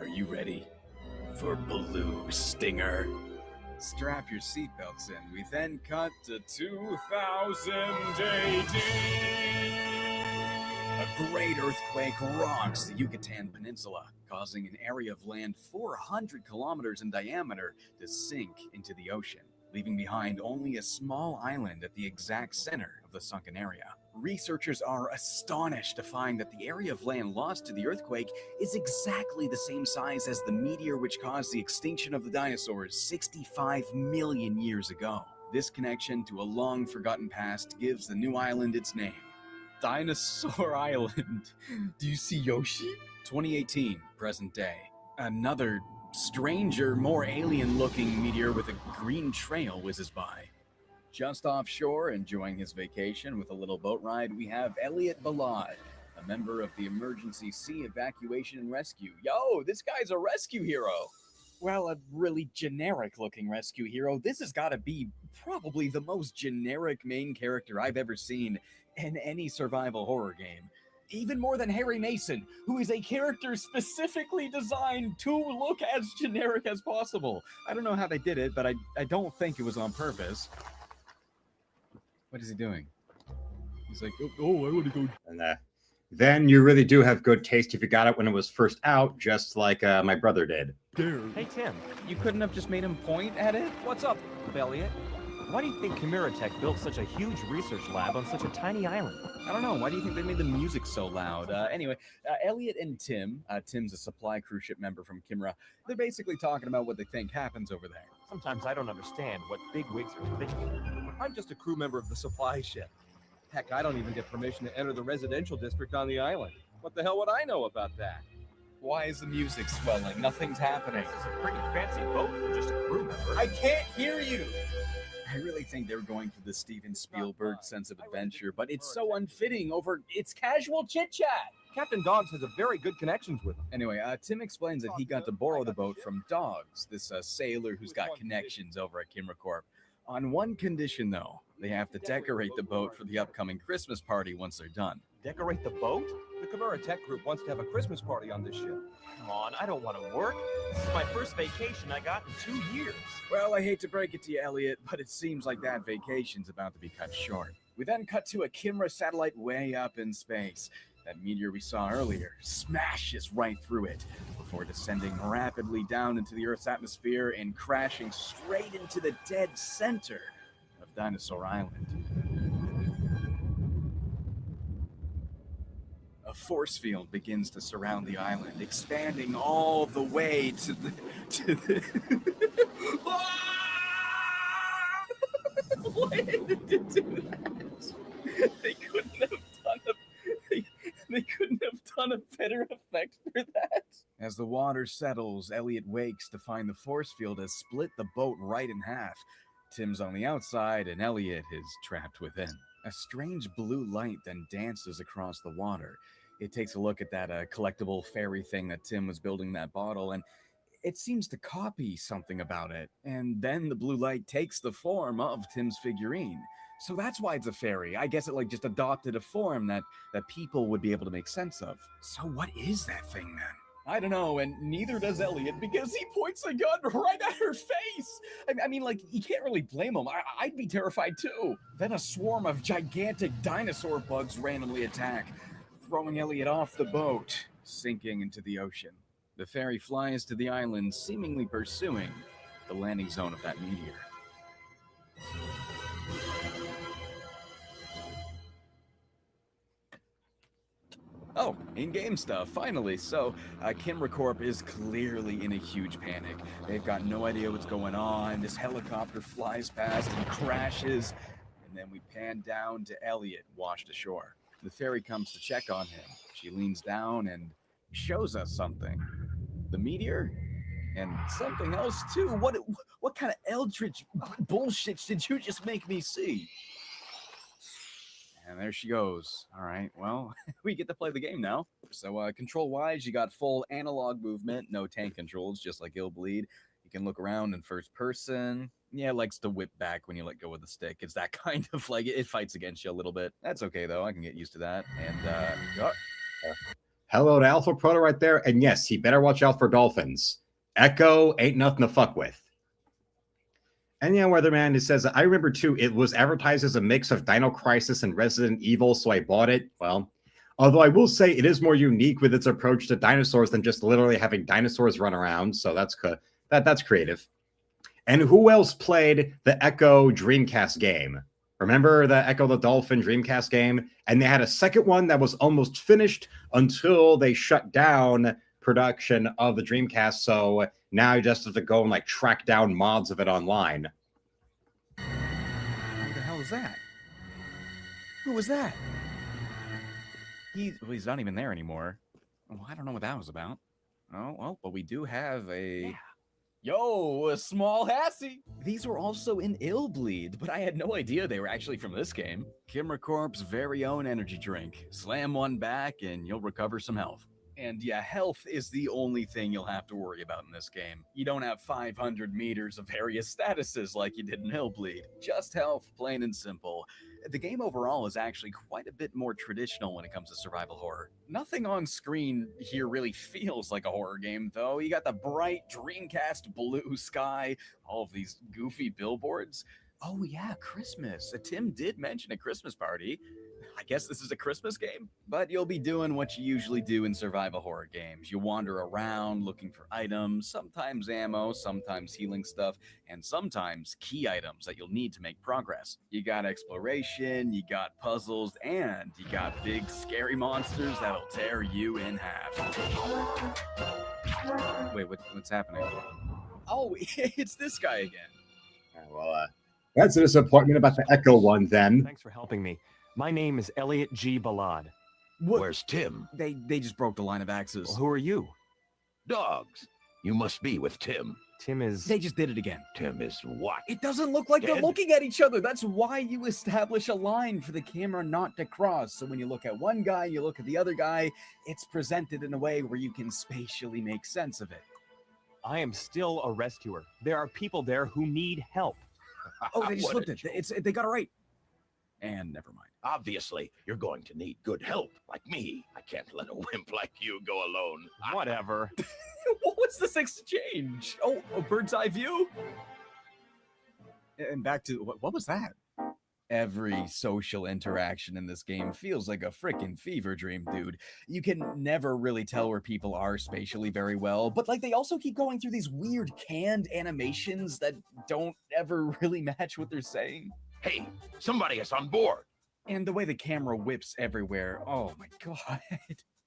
Are you ready for Blue Stinger? Strap your seatbelts in. We then cut to 2000 AD. A great earthquake rocks the Yucatan Peninsula, causing an area of land 400 kilometers in diameter to sink into the ocean, leaving behind only a small island at the exact center of the sunken area. Researchers are astonished to find that the area of land lost to the earthquake is exactly the same size as the meteor which caused the extinction of the dinosaurs 65 million years ago. This connection to a long-forgotten past gives the new island its name, Dinosaur Island. Do you see Yoshi? 2018, present day. Another stranger, more alien-looking meteor with a green trail whizzes by. Just offshore, enjoying his vacation with a little boat ride, we have Elliot Balad, a member of the Emergency Sea Evacuation and Rescue. Yo, this guy's a rescue hero. Well, a really generic-looking rescue hero. This has got to be probably the most generic main character I've ever seen in any survival horror game. Even more than Harry Mason, who is a character specifically designed to look as generic as possible. I don't know how they did it, but I don't think it was on purpose. What is he doing? He's like, oh, I want to go. And then you really do have good taste if you got it when it was first out, just like my brother did. Hey, Tim, You couldn't have just made him point at it? what's up, Elliot? Why do you think Chimera Tech built such a huge research lab on such a tiny island? I don't know. Why do you think they made the music so loud? Anyway, Elliot and Tim, Tim's a supply cruise ship member from Kimra, they're basically talking about what they think happens over there. Sometimes I don't understand what big wigs are thinking. I'm just a crew member of the supply ship. Heck, I don't even get permission to enter the residential district on the island. What the hell would I know about that? Why is the music swelling? Nothing's happening. This is a pretty fancy boat for just a crew member. I can't hear you! I really think they were going for the Steven Spielberg sense of adventure, but it's so unfitting over its casual chit-chat. Captain Dogs has a very good connections with him. Anyway, Tim explains that he got to borrow the boat from Dogs, this sailor who's got connections over at Kimra Corp. On one condition, though, they have to decorate the boat for the upcoming Christmas party once they're done. Decorate the boat? The Chimera Tech group wants to have a Christmas party on this ship. Come on, I don't want to work. This is my first vacation I got in 2 years. Well, I hate to break it to you, Elliot, but it seems like that vacation's about to be cut short. We then cut to a Kimra satellite way up in space. That meteor we saw earlier smashes right through it before descending rapidly down into the Earth's atmosphere and crashing straight into the dead center of Dinosaur Island. A force field begins to surround the island, expanding all the way to the Why did it do that? They couldn't have done a better effect for that. As the water settles, Elliot wakes to find the force field has split the boat right in half. Tim's on the outside and Elliot is trapped within. A strange blue light then dances across the water. It takes a look at that collectible fairy thing that Tim was building in that bottle, and it seems to copy something about it. And then the blue light takes the form of Tim's figurine. So that's why it's a fairy. I guess it just adopted a form that people would be able to make sense of. So what is that thing then? I don't know, and neither does Elliot, because he points a gun right at her face. I mean, you can't really blame him. I'd be terrified too. Then a swarm of gigantic dinosaur bugs randomly attack, throwing Elliot off the boat, sinking into the ocean. The fairy flies to the island, seemingly pursuing the landing zone of that meteor. Oh, in-game stuff, finally. So, Kimra Corp is clearly in a huge panic. They've got no idea what's going on. This helicopter flies past and crashes. And then we pan down to Elliot, washed ashore. The fairy comes to check on him. She leans down and shows us something. The meteor And something else too. What kind of eldritch bullshit did you just make me see? And there she goes. All right, well, we get to play the game now. So control-wise, you got full analog movement, no tank controls, just like Bleed. You can look around in first person. Yeah, it likes to whip back when you let go of the stick. It's that kind of like, it fights against you a little bit. That's okay, though. I can get used to that. And, Hello to Alpha Proto right there. And yes, he better watch out for dolphins. Echo ain't nothing to fuck with. And yeah, Weatherman, it says, I remember too, it was advertised as a mix of Dino Crisis and Resident Evil, so I bought it. Well, although I will say it is more unique with its approach to dinosaurs than just literally having dinosaurs run around, so that's creative. And who else played the Echo Dreamcast game? Remember the Echo the Dolphin Dreamcast game? And they had a second one that was almost finished until they shut down production of the Dreamcast, so now you just have to go and like track down mods of it online. Who the hell is that? Who was that? He's not even there anymore. Well, I don't know what that was about. Oh, well, but we do have a... Yeah. Yo, a small Hassie! These were also in Bleed, but I had no idea they were actually from this game. Kimra Corp's very own energy drink. Slam one back and you'll recover some health. And yeah, health is the only thing you'll have to worry about in this game. You don't have 500 meters of various statuses like you did in Bleed. Just health, plain and simple. The game overall is actually quite a bit more traditional when it comes to survival horror. Nothing on screen here really feels like a horror game, though. You got the bright Dreamcast blue sky, all of these goofy billboards. Oh yeah, Christmas. Tim did mention a Christmas party. I guess this is a Christmas game, but you'll be doing what you usually do in survival horror games. You wander around looking for items, sometimes ammo, sometimes healing stuff, and sometimes key items that you'll need to make progress. You got exploration, you got puzzles, and you got big scary monsters that'll tear you in half. Wait, what's happening? Oh, it's this guy again. Well, that's a disappointment about the Echo one then. Thanks for helping me. My name is Elliot G. Ballad. Where's Tim? They just broke the line of axes. Well, who are you? Dogs. You must be with Tim. Tim is... They just did it again. Tim is what? It doesn't look like Dead? they're looking at each other. That's why you establish a line for the camera not to cross. So when you look at one guy, you look at the other guy, it's presented in a way where you can spatially make sense of it. I am still a rescuer. There are people there who need help. Oh, they just flipped it. They got it right. And never mind. Obviously, you're going to need good help, like me. I can't let a wimp like you go alone. Whatever. What was this exchange? Oh, a bird's eye view? And back to, what was that? Every social interaction in this game feels like a freaking fever dream, dude. You can never really tell where people are spatially very well, but like they also keep going through these weird canned animations that don't ever really match what they're saying. Hey, somebody is on board. And the way the camera whips everywhere, oh my god.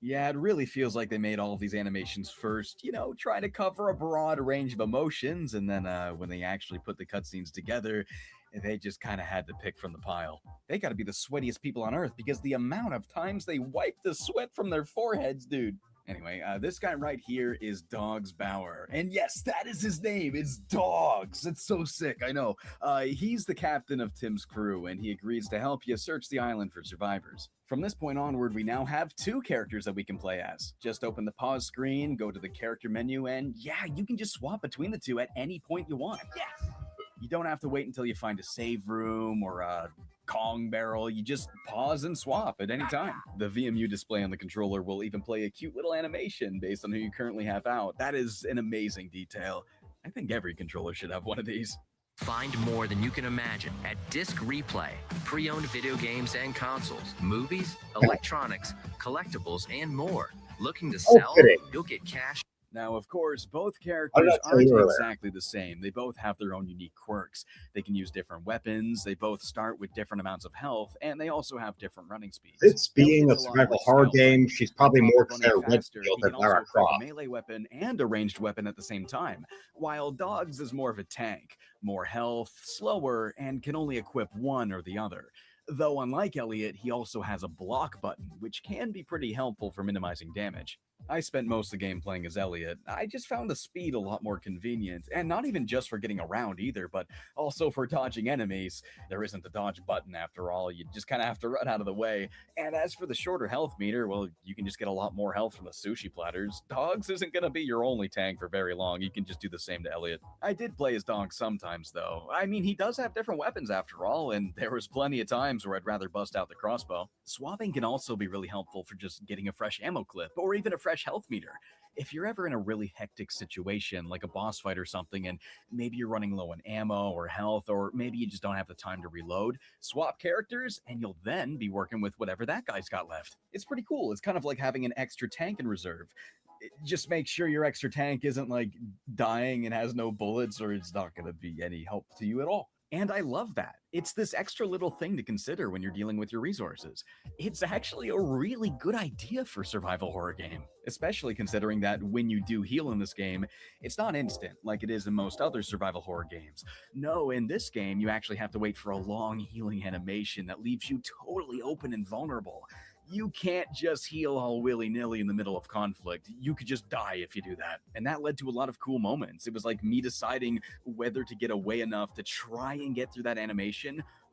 Yeah, it really feels like they made all of these animations first, you know, trying to cover a broad range of emotions, and then when they actually put the cutscenes together, they just kind of had to pick from the pile. They got to be the sweatiest people on Earth because the amount of times they wipe the sweat from their foreheads, dude. Anyway, this guy right here is Dogs Bauer. And yes, that is his name. It's Dogs. It's so sick, I know. He's the captain of Tim's crew, and he agrees to help you search the island for survivors. From this point onward, we now have 2 characters that we can play as. Just open the pause screen, go to the character menu, and yeah, you can just swap between the 2 at any point you want. Yes! You don't have to wait until you find a save room or a Kong barrel. You just pause and swap at any time. The VMU display on the controller will even play a cute little animation based on who you currently have out. That is an amazing detail. I think every controller should have one of these. Find more than you can imagine at Disc Replay. Pre-owned video games and consoles, movies, electronics, collectibles, and more. Looking to sell? You'll get cash. Now, of course, both characters aren't exactly the same. They both have their own unique quirks. They can use different weapons, they both start with different amounts of health, and they also have different running speeds. This being a survival horror game, she's probably more Claire Redfield than Lara Croft. A melee weapon and a ranged weapon at the same time, while Dogs is more of a tank, more health, slower, and can only equip one or the other. Though unlike Elliot, he also has a block button, which can be pretty helpful for minimizing damage. I spent most of the game playing as Elliot. I just found the speed a lot more convenient, and not even just for getting around either, but also for dodging enemies. There isn't a dodge button after all, you just kind of have to run out of the way. And as for the shorter health meter, well, you can just get a lot more health from the sushi platters. Dogs isn't going to be your only tank for very long, you can just do the same to Elliot. I did play as Dogs sometimes, though. I mean, he does have different weapons after all, and there was plenty of times where I'd rather bust out the crossbow. Swapping can also be really helpful for just getting a fresh ammo clip, or even a fresh health meter. If you're ever in a really hectic situation, like a boss fight or something, and maybe you're running low on ammo or health, or maybe you just don't have the time to reload, swap characters, and you'll then be working with whatever that guy's got left. It's pretty cool. It's kind of like having an extra tank in reserve. Just make sure your extra tank isn't like dying and has no bullets, or it's not going to be any help to you at all. And I love that. It's this extra little thing to consider when you're dealing with your resources. It's actually a really good idea for a survival horror game, especially considering that when you do heal in this game, it's not instant like it is in most other survival horror games. No, in this game, you actually have to wait for a long healing animation that leaves you totally open and vulnerable. You can't just heal all willy-nilly in the middle of conflict. You could just die if you do that. And that led to a lot of cool moments. It was like me deciding whether to get away enough to try and get through that animation,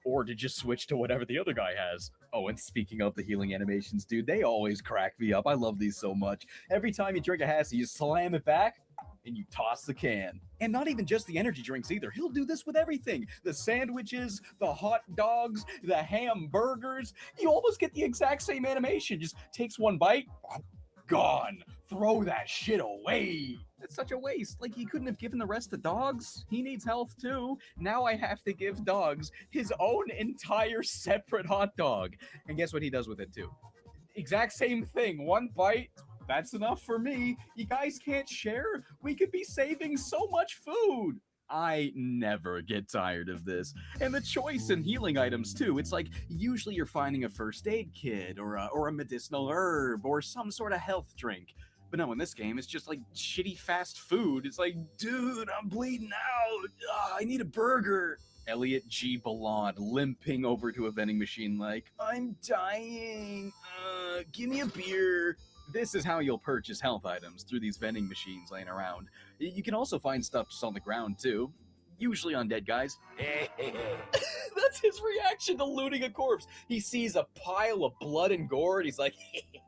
or to just switch to whatever the other guy has. Oh, and speaking of the healing animations, dude, they always crack me up. I love these so much. Every time you drink a Hassie, you slam it back, and you toss the can. And not even just the energy drinks either. He'll do this with everything. The sandwiches, the hot dogs, the hamburgers. You almost get the exact same animation. Just takes one bite, gone. Throw that shit away. It's such a waste. Like, he couldn't have given the rest to Dogs. He needs health too. Now I have to give Dogs his own entire separate hot dog. And guess what he does with it too? Exact same thing. One bite. That's enough for me. You guys can't share? We could be saving so much food. I never get tired of this. And the choice in healing items too. It's like usually you're finding a first aid kit or a medicinal herb or some sort of health drink. But no, in this game, it's just like shitty fast food. It's like, dude, I'm bleeding out. I need a burger. Elliot G. Ballad limping over to a vending machine like, I'm dying. Give me a beer. This is how you'll purchase health items, through these vending machines laying around. You can also find stuff just on the ground too, usually on dead guys. That's his reaction to looting a corpse. He sees a pile of blood and gore and he's like,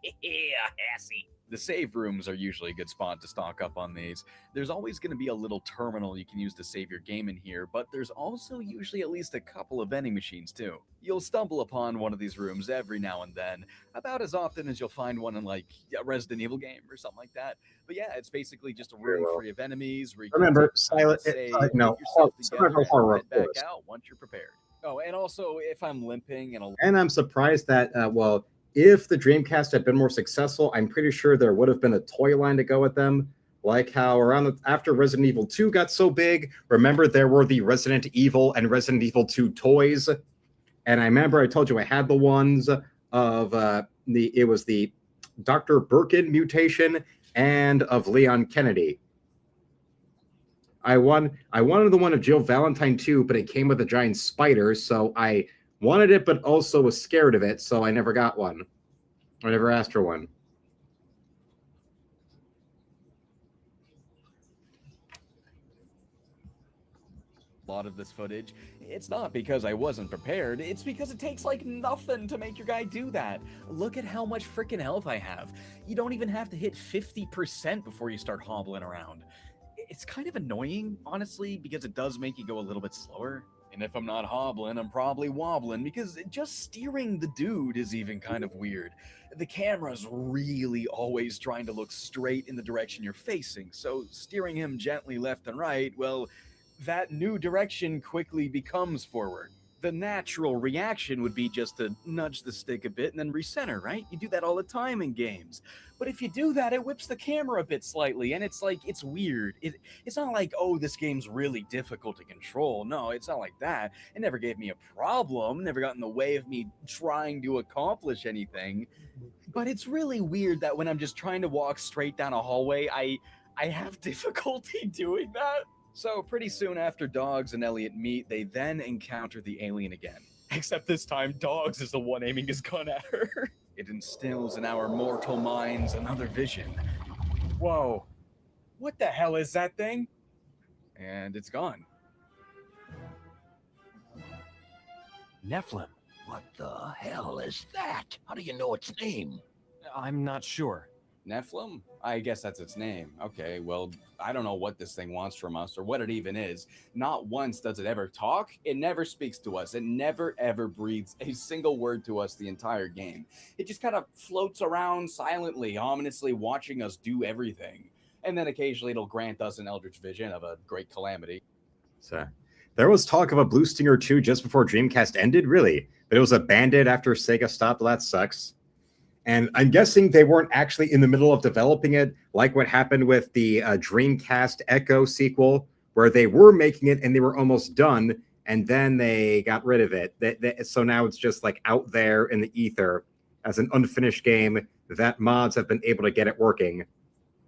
Hassie. The save rooms are usually a good spot to stock up on these. There's always going to be a little terminal you can use to save your game in here, but there's also usually at least a couple of vending machines too. You'll stumble upon one of these rooms every now and then, about as often as you'll find one in like a Resident Evil game or something like that. But yeah, it's basically just a room free of enemies. Where you Remember, survival horror, of course. Back out once you're prepared. Oh, and also if I'm limping and I'm surprised that if the Dreamcast had been more successful, I'm pretty sure there would have been a toy line to go with them. Like how after Resident Evil 2 got so big, remember there were the Resident Evil and Resident Evil 2 toys. And I remember I told you I had the ones of it was the Dr. Birkin mutation and of Leon Kennedy. I wanted the one of Jill Valentine too, but it came with a giant spider, so I wanted it, but also was scared of it, so I never got one. I never asked for one. A lot of this footage. It's not because I wasn't prepared, it's because it takes like nothing to make your guy do that. Look at how much freaking health I have. You don't even have to hit 50% before you start hobbling around. It's kind of annoying, honestly, because it does make you go a little bit slower. And if I'm not hobbling, I'm probably wobbling, because just steering the dude is even kind of weird. The camera's really always trying to look straight in the direction you're facing, so steering him gently left and right, well, that new direction quickly becomes forward. The natural reaction would be just to nudge the stick a bit and then recenter, right? You do that all the time in games. But if you do that, it whips the camera a bit slightly, and it's like, it's weird. It's not like, oh, this game's really difficult to control. No, it's not like that. It never gave me a problem, never got in the way of me trying to accomplish anything. But it's really weird that when I'm just trying to walk straight down a hallway, I have difficulty doing that. So pretty soon after Dogs and Elliot meet, they then encounter the alien again. Except this time, Dogs is the one aiming his gun at her. It instills in our mortal minds another vision. Whoa. What the hell is that thing? And it's gone. Nephilim. What the hell is that? How do you know its name? I'm not sure. Nephilim? I guess that's its name. Okay, well, I don't know what this thing wants from us or what it even is. Not once does it ever talk. It never speaks to us. It never, ever breathes a single word to us the entire game. It just kind of floats around silently, ominously watching us do everything. And then occasionally it'll grant us an eldritch vision of a great calamity. So there was talk of a Blue Stinger 2 just before Dreamcast ended, really, but it was abandoned after Sega stopped. Well, that sucks. And I'm guessing they weren't actually in the middle of developing it, like what happened with the Dreamcast Echo sequel, where they were making it and they were almost done, and then they got rid of it. So now it's just like out there in the ether as an unfinished game that mods have been able to get it working.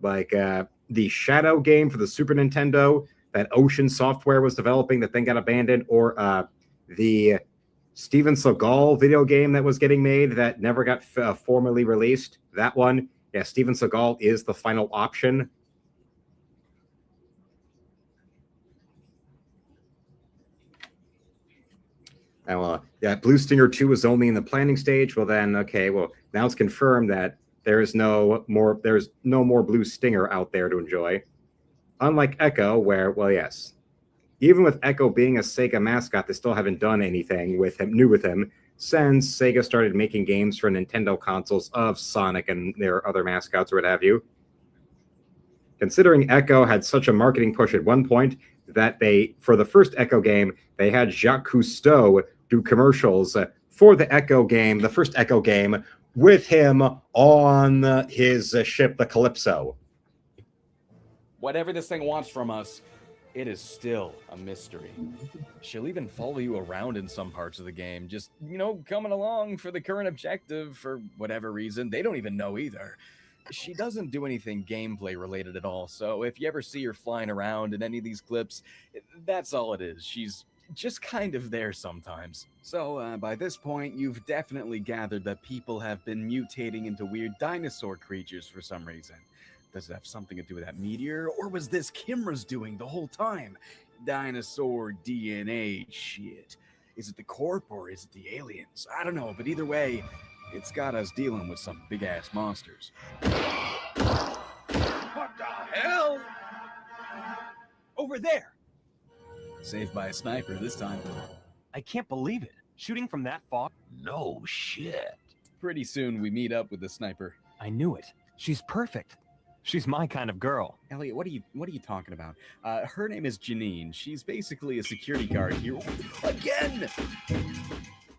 Like the Shadow game for the Super Nintendo that Ocean Software was developing that then got abandoned, or the Steven Seagal video game that was getting made that never got formally released. That one, yeah, Steven Seagal is the final option. And yeah, Blue Stinger 2 is only in the planning stage. Well, then, okay, well, now it's confirmed that there's no more Blue Stinger out there to enjoy. Unlike Echo, where, well, yes, even with Echo being a Sega mascot, they still haven't done anything new with him since Sega started making games for Nintendo consoles of Sonic and their other mascots or what have you. Considering Echo had such a marketing push at one point that for the first Echo game, they had Jacques Cousteau do commercials for the first Echo game, with him on his ship, the Calypso. Whatever this thing wants from us, it is still a mystery. She'll even follow you around in some parts of the game, just, coming along for the current objective for whatever reason. They don't even know either. She doesn't do anything gameplay related at all, so if you ever see her flying around in any of these clips, that's all it is. She's just kind of there sometimes. So by this point, you've definitely gathered that people have been mutating into weird dinosaur creatures for some reason. Does it have something to do with that meteor, or was this Kimra's doing the whole time? Dinosaur DNA shit. Is it the corp or is it the aliens? I don't know, but either way, it's got us dealing with some big-ass monsters. What the hell? Over there! Saved by a sniper this time. I can't believe it. Shooting from that far? No shit. Pretty soon we meet up with the sniper. I knew it. She's perfect. She's my kind of girl. Elliot, what are you talking about? Her name is Janine. She's basically a security guard here. Again!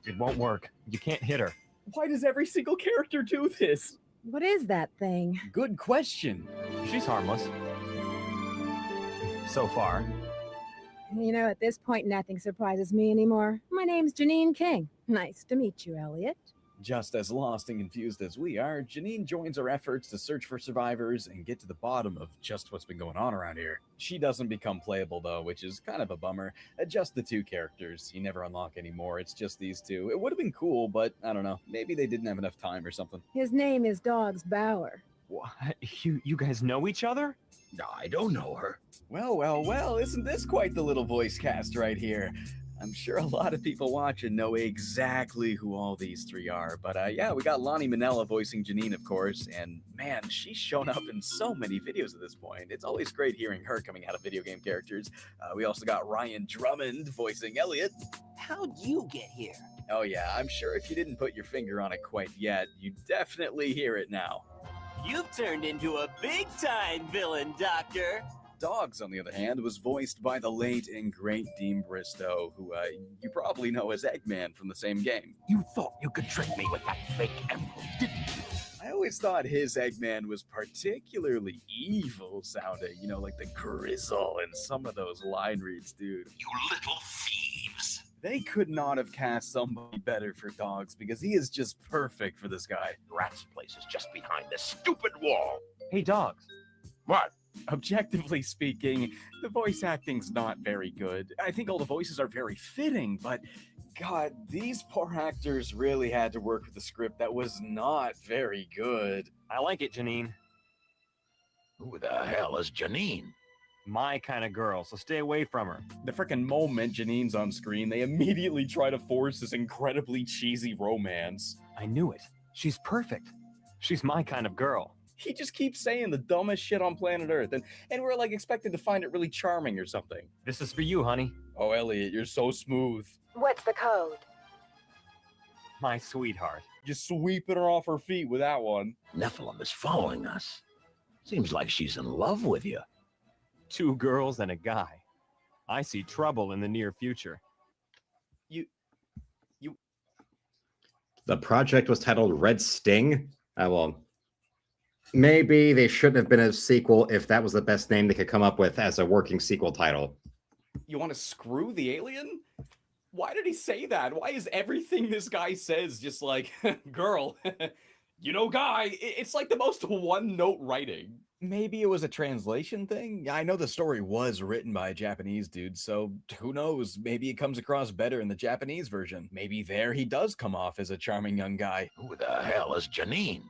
It won't work. You can't hit her. Why does every single character do this? What is that thing? Good question. She's harmless. So far. At this point, nothing surprises me anymore. My name's Janine King. Nice to meet you, Elliot. Just as lost and confused as we are, Janine joins our efforts to search for survivors and get to the bottom of just what's been going on around here. She doesn't become playable, though, which is kind of a bummer. Just the two characters. You never unlock anymore. It's just these two. It would have been cool, but I don't know. Maybe they didn't have enough time or something. His name is Dogs Bauer. What? You guys know each other? I don't know her. Well, isn't this quite the little voice cast right here? I'm sure a lot of people watching know exactly who all these three are. But yeah, we got Lonnie Minella voicing Janine, of course. And man, she's shown up in so many videos at this point. It's always great hearing her coming out of video game characters. We also got Ryan Drummond voicing Elliot. How'd you get here? Oh yeah, I'm sure if you didn't put your finger on it quite yet, you definitely hear it now. You've turned into a big-time villain, Doctor. Dogs, on the other hand, was voiced by the late and great Dean Bristow, who you probably know as Eggman from the same game. You thought you could trick me with that fake emerald, didn't you? I always thought his Eggman was particularly evil sounding, like the grizzle and some of those line reads, dude. You little thieves. They could not have cast somebody better for Dogs because he is just perfect for this guy. Rat's place is just behind this stupid wall. Hey, Dogs. What? Objectively speaking, the voice acting's not very good. I think all the voices are very fitting, but God, these poor actors really had to work with a script that was not very good. I like it, Janine. Who the hell is Janine? My kind of girl, so stay away from her. The frickin' moment Janine's on screen, they immediately try to force this incredibly cheesy romance. I knew it. She's perfect. She's my kind of girl. He just keeps saying the dumbest shit on planet Earth, and we're like expected to find it really charming or something. This is for you, honey. Oh, Elliot, you're so smooth. What's the code? My sweetheart. Just sweeping her off her feet with that one. Nephilim is following us. Seems like she's in love with you. 2 girls and a guy. I see trouble in the near future. The project was titled Red Sting. Well, maybe they shouldn't have been a sequel if that was the best name they could come up with as a working sequel title. You want to screw the alien? Why did he say that? Why is everything this guy says just like, girl, you know, guy? It's like the most one-note writing. Maybe it was a translation thing? I know the story was written by a Japanese dude, so who knows? Maybe it comes across better in the Japanese version. Maybe there he does come off as a charming young guy. Who the hell is Janine?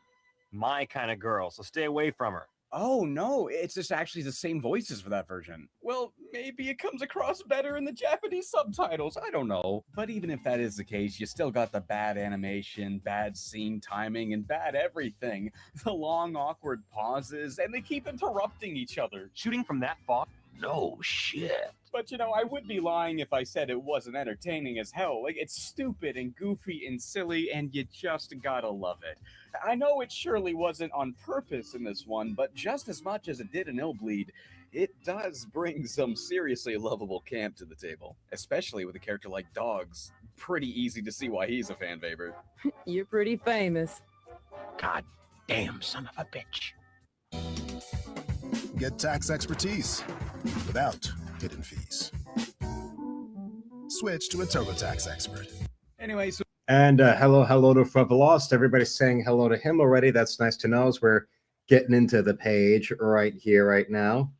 My kind of girl, so stay away from her. Oh, no, it's just actually the same voices for that version. Well, maybe it comes across better in the Japanese subtitles. I don't know. But even if that is the case, you still got the bad animation, bad scene timing, and bad everything. The long, awkward pauses, and they keep interrupting each other. Shooting from that far? No shit. But, you know, I would be lying if I said it wasn't entertaining as hell. Like, it's stupid and goofy and silly, and you just gotta love it. I know it surely wasn't on purpose in this one, but just as much as it did in Illbleed, it does bring some seriously lovable camp to the table, especially with a character like Dogs. Pretty easy to see why he's a fan favorite. You're pretty famous. God damn son of a bitch. Get tax expertise without hidden fees. Switch to a TurboTax expert. Anyway, so And hello to Forever Lost. Everybody's saying hello to him already. That's nice to know as we're getting into the page right here, right now.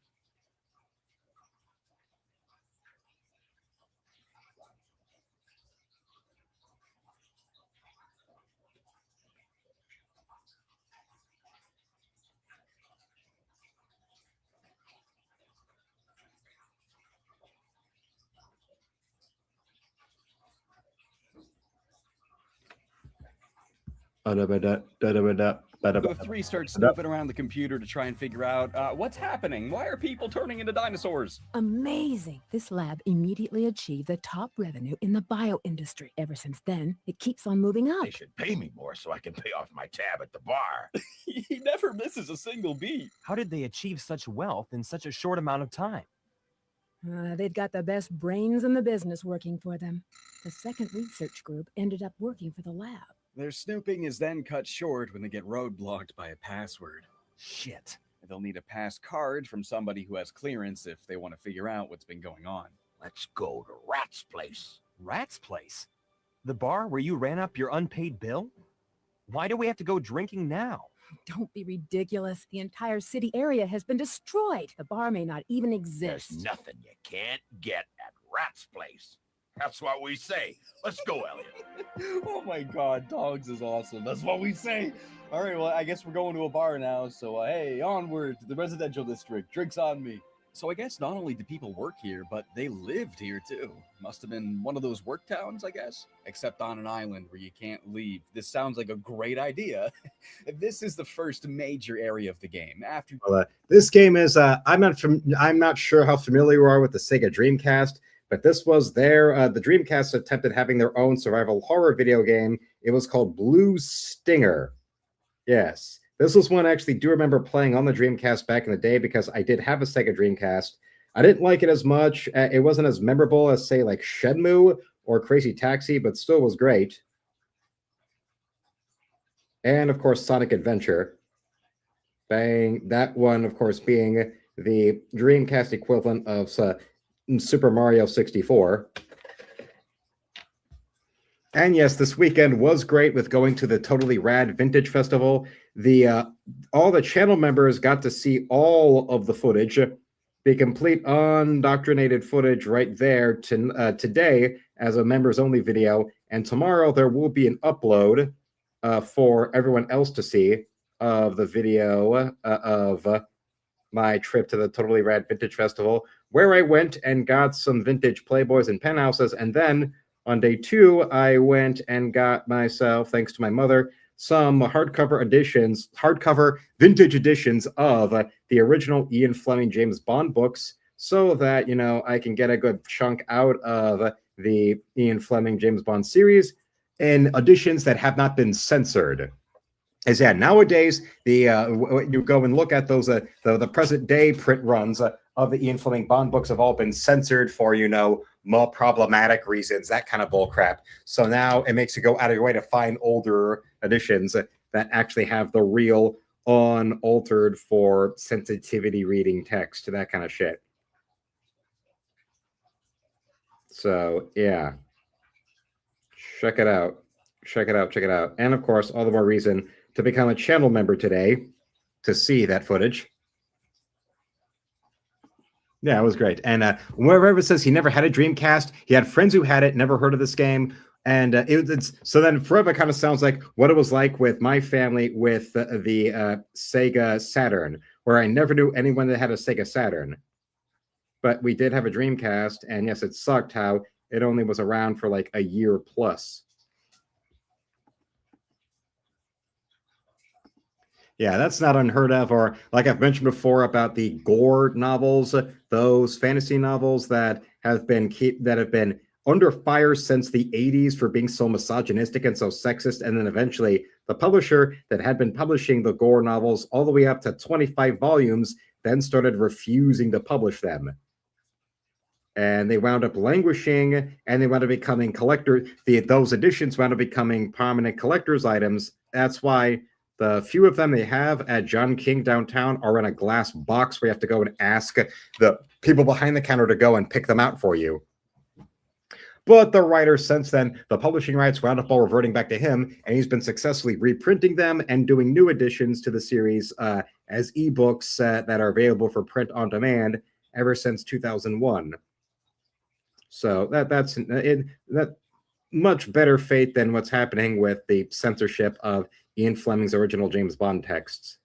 the three start snooping around the computer to try and figure out what's happening. Why are people turning into dinosaurs? Amazing. This lab immediately achieved the top revenue in the bio industry. Ever since then, it keeps on moving up. They should pay me more so I can pay off my tab at the bar. He never misses a single beat. How did they achieve such wealth in such a short amount of time? They've got the best brains in the business working for them. The second research group ended up working for the lab. Their snooping is then cut short when they get roadblocked by a password. Shit. They'll need a pass card from somebody who has clearance if they want to figure out what's been going on. Let's go to Rat's place. Rat's place? The bar where you ran up your unpaid bill? Why do we have to go drinking now? Don't be ridiculous. The entire city area has been destroyed. The bar may not even There's exist. nothing you can't get at Rat's place. That's what we say. Let's go, Elliot. Oh my god, Dogs is awesome. That's what we say. All right, well, I guess we're going to a bar now. So, hey, onward to the residential district. Drinks on me. So I guess not only do people work here, but they lived here too. Must have been one of those work towns, I guess. Except on an island where you can't leave. This sounds like a great idea. This is the first major area of the game. After this game is I'm not sure how familiar you are with the Sega Dreamcast, but this was their the Dreamcast attempted having their own survival horror video game. It was called Blue Stinger. Yes. This was one I actually do remember playing on the Dreamcast back in the day because I did have a Sega Dreamcast. I didn't like it as much. It wasn't as memorable as, say, like Shenmue or Crazy Taxi, but still was great. And, of course, Sonic Adventure. Bang. That one, of course, being the Dreamcast equivalent of Super Mario 64. And yes, this weekend was great with going to the Totally Rad Vintage Festival. All the channel members got to see all of the footage, the complete undoctrinated footage right there today as a members-only video, and tomorrow there will be an upload for everyone else to see of the video of my trip to the Totally Rad Vintage Festival, where I went and got some vintage Playboys and penthouses, and then on day 2, I went and got myself, thanks to my mother, some hardcover vintage editions of the original Ian Fleming James Bond books, so that, you know, I can get a good chunk out of the Ian Fleming James Bond series in editions that have not been censored. Is that nowadays you go and look at those the present day print runs of the Ian Fleming Bond books have all been censored for, you know, more problematic reasons, that kind of bull crap. So now it makes you go out of your way to find older editions that actually have the real unaltered for sensitivity reading text, that kind of shit. So yeah, check it out. Check it out. Check it out. And of course, all the more reason to become a channel member today to see that footage. Yeah, it was great. And wherever it says he never had a Dreamcast, he had friends who had it, never heard of this game. And it's so then forever kind of sounds like what it was like with my family with the Sega Saturn, where I never knew anyone that had a Sega Saturn. But we did have a Dreamcast, and yes, it sucked how it only was around for like a year plus. Yeah, that's not unheard of. Or like I've mentioned before about the gore novels, those fantasy novels that have been under fire since the 80s for being so misogynistic and so sexist. And then eventually the publisher that had been publishing the gore novels all the way up to 25 volumes then started refusing to publish them. And they wound up languishing, and they wound up becoming those editions wound up becoming prominent collector's items. That's why the few of them they have at John King downtown are in a glass box where you have to go and ask the people behind the counter to go and pick them out for you. But the writer, since then, the publishing rights wound up all reverting back to him, and he's been successfully reprinting them and doing new additions to the series as ebooks that are available for print on demand ever since 2001. So that's much better fate than what's happening with the censorship of Ian Fleming's original James Bond texts.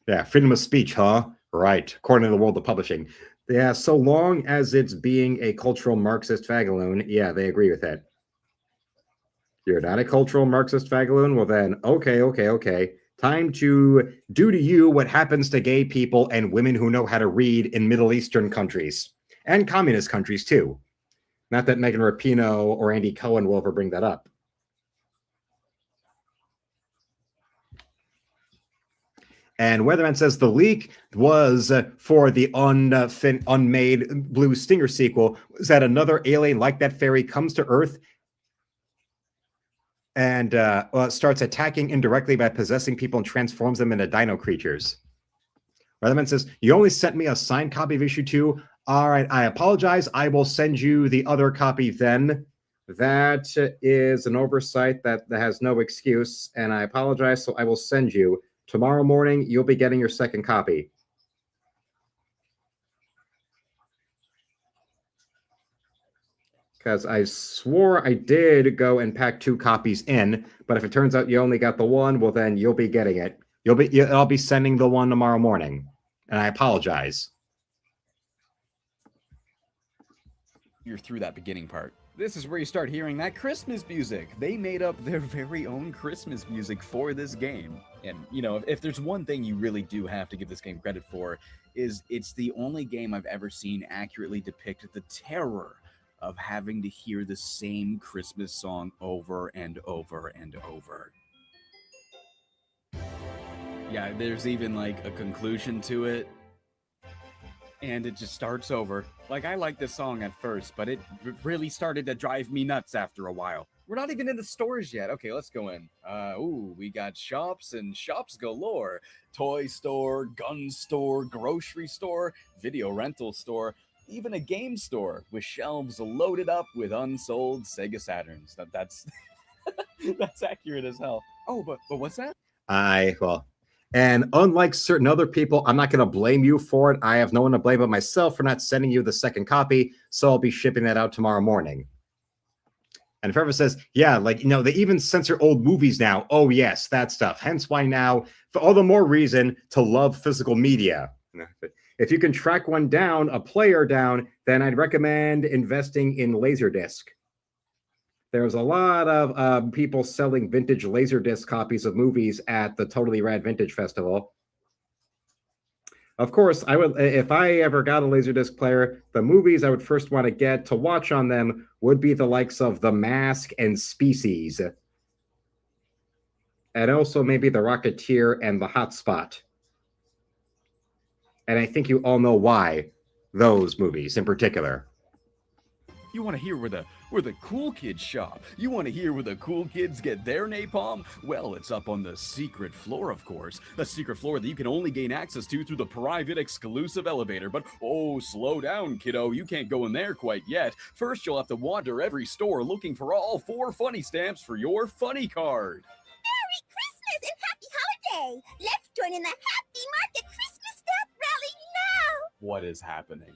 Yeah, freedom of speech, huh? Right, according to the world of publishing. Yeah, so long as it's being a cultural Marxist fagaloon, yeah, they agree with it. You're not a cultural Marxist fagaloon? Well then, okay. Time to do to you what happens to gay people and women who know how to read in Middle Eastern countries. And communist countries, too. Not that Megan Rapinoe or Andy Cohen will ever bring that up. And Weatherman says the leak was for the unmade Blue Stinger sequel. Was that another alien like that fairy comes to Earth and starts attacking indirectly by possessing people and transforms them into dino creatures. Weatherman says, you only sent me a signed copy of issue 2. All right, I apologize. I will send you the other copy then. That is an oversight that has no excuse, and I apologize, so I will send you. Tomorrow morning, you'll be getting your second copy. Because I swore I did go and pack 2 copies in, but if it turns out you only got the one, well then you'll be getting it. I'll be sending the one tomorrow morning, and I apologize. You're through that beginning part. This is where you start hearing that Christmas music. They made up their very own Christmas music for this game. And, you know, if there's one thing you really do have to give this game credit for, is it's the only game I've ever seen accurately depict the terror of having to hear the same Christmas song over and over and over. Yeah, there's even like a conclusion to it. And it just starts over. Like, I liked this song at first, but it really started to drive me nuts after a while. We're not even in the stores yet. Okay, let's go in. We got shops and shops galore. Toy store, gun store, grocery store, video rental store, even a game store with shelves loaded up with unsold Sega Saturns. That's that's accurate as hell. Oh, but what's that? Well, And unlike certain other people, I'm not going to blame you for it. I have no one to blame but myself for not sending you the second copy, so I'll be shipping that out tomorrow morning. And Trevor says, yeah, like, you know, they even censor old movies now. Oh, yes, that stuff. Hence why now, for all the more reason to love physical media. If you can track one down, a player down, then I'd recommend investing in Laserdisc. There's a lot of people selling vintage Laserdisc copies of movies at the Totally Rad Vintage Festival. Of course, I would, if I ever got a Laserdisc player, the movies I would first want to get to watch on them would be the likes of The Mask and Species. And also maybe The Rocketeer and The Hotspot. And I think you all know why those movies in particular. You want to hear where the cool kids shop? You want to hear where the cool kids get their napalm? Well, it's up on the secret floor, of course. A secret floor that you can only gain access to through the private exclusive elevator. But oh, slow down, kiddo. You can't go in there quite yet. First, you'll have to wander every store looking for all 4 funny stamps for your funny card. Merry Christmas and Happy Holiday! Let's join in the Happy Market Christmas Stamp Rally now! What is happening?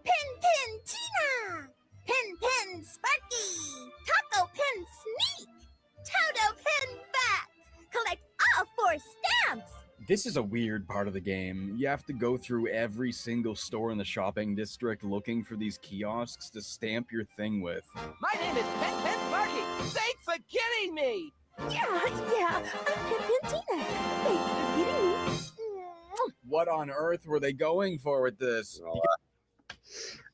Pin Tina! Pin Sparky! Taco Pin Sneak! Toto Pin Back! Collect all 4 stamps! This is a weird part of the game. You have to go through every single store in the shopping district looking for these kiosks to stamp your thing with. My name is Pin Sparky. Thanks for getting me. Yeah, I'm Pin Tina. Thanks for getting me. What on earth were they going for with this?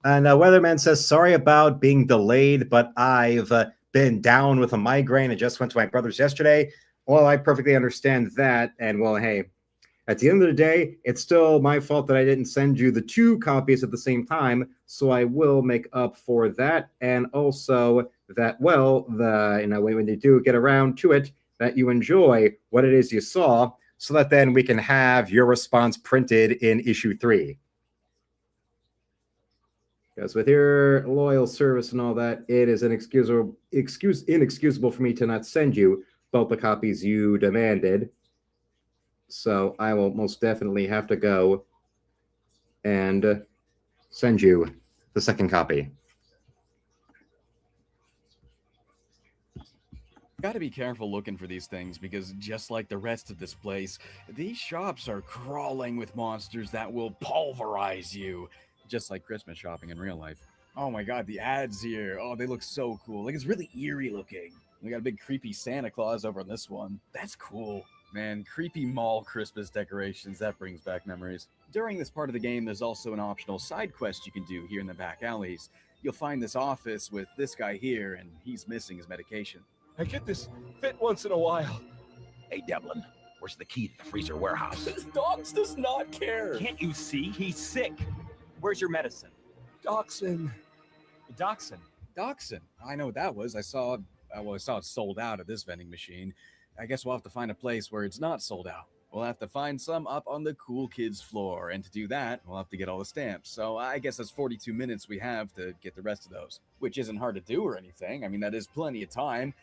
And Weatherman says, sorry about being delayed, but I've been down with a migraine. I just went to my brother's yesterday. Well, I perfectly understand that. And well, hey, at the end of the day, it's still my fault that I didn't send you the 2 copies at the same time. So I will make up for that. And also that, well, when you do get around to it, that you enjoy what it is you saw, so that then we can have your response printed in issue 3. Because with your loyal service and all that, it is inexcusable for me to not send you both the copies you demanded. So I will most definitely have to go and send you the second copy. Gotta be careful looking for these things, because just like the rest of this place, these shops are crawling with monsters that will pulverize you. Just like Christmas shopping in real life. Oh my god, the ads here. Oh, they look so cool. Like, it's really eerie looking. We got a big creepy Santa Claus over on this one. That's cool. Man, creepy mall Christmas decorations, that brings back memories. During this part of the game, there's also an optional side quest you can do here in the back alleys. You'll find this office with this guy here, and he's missing his medication. I get this fit once in a while. Hey, Devlin, where's the key to the freezer warehouse? This dogs does not care. Can't you see? He's sick. Where's your medicine? Dachshund. Dachshund. Dachshund. I know what that was. I saw it sold out at this vending machine. I guess we'll have to find a place where it's not sold out. We'll have to find some up on the cool kids floor, and to do that, we'll have to get all the stamps. So I guess that's 42 minutes we have to get the rest of those, which isn't hard to do or anything. I mean, that is plenty of time.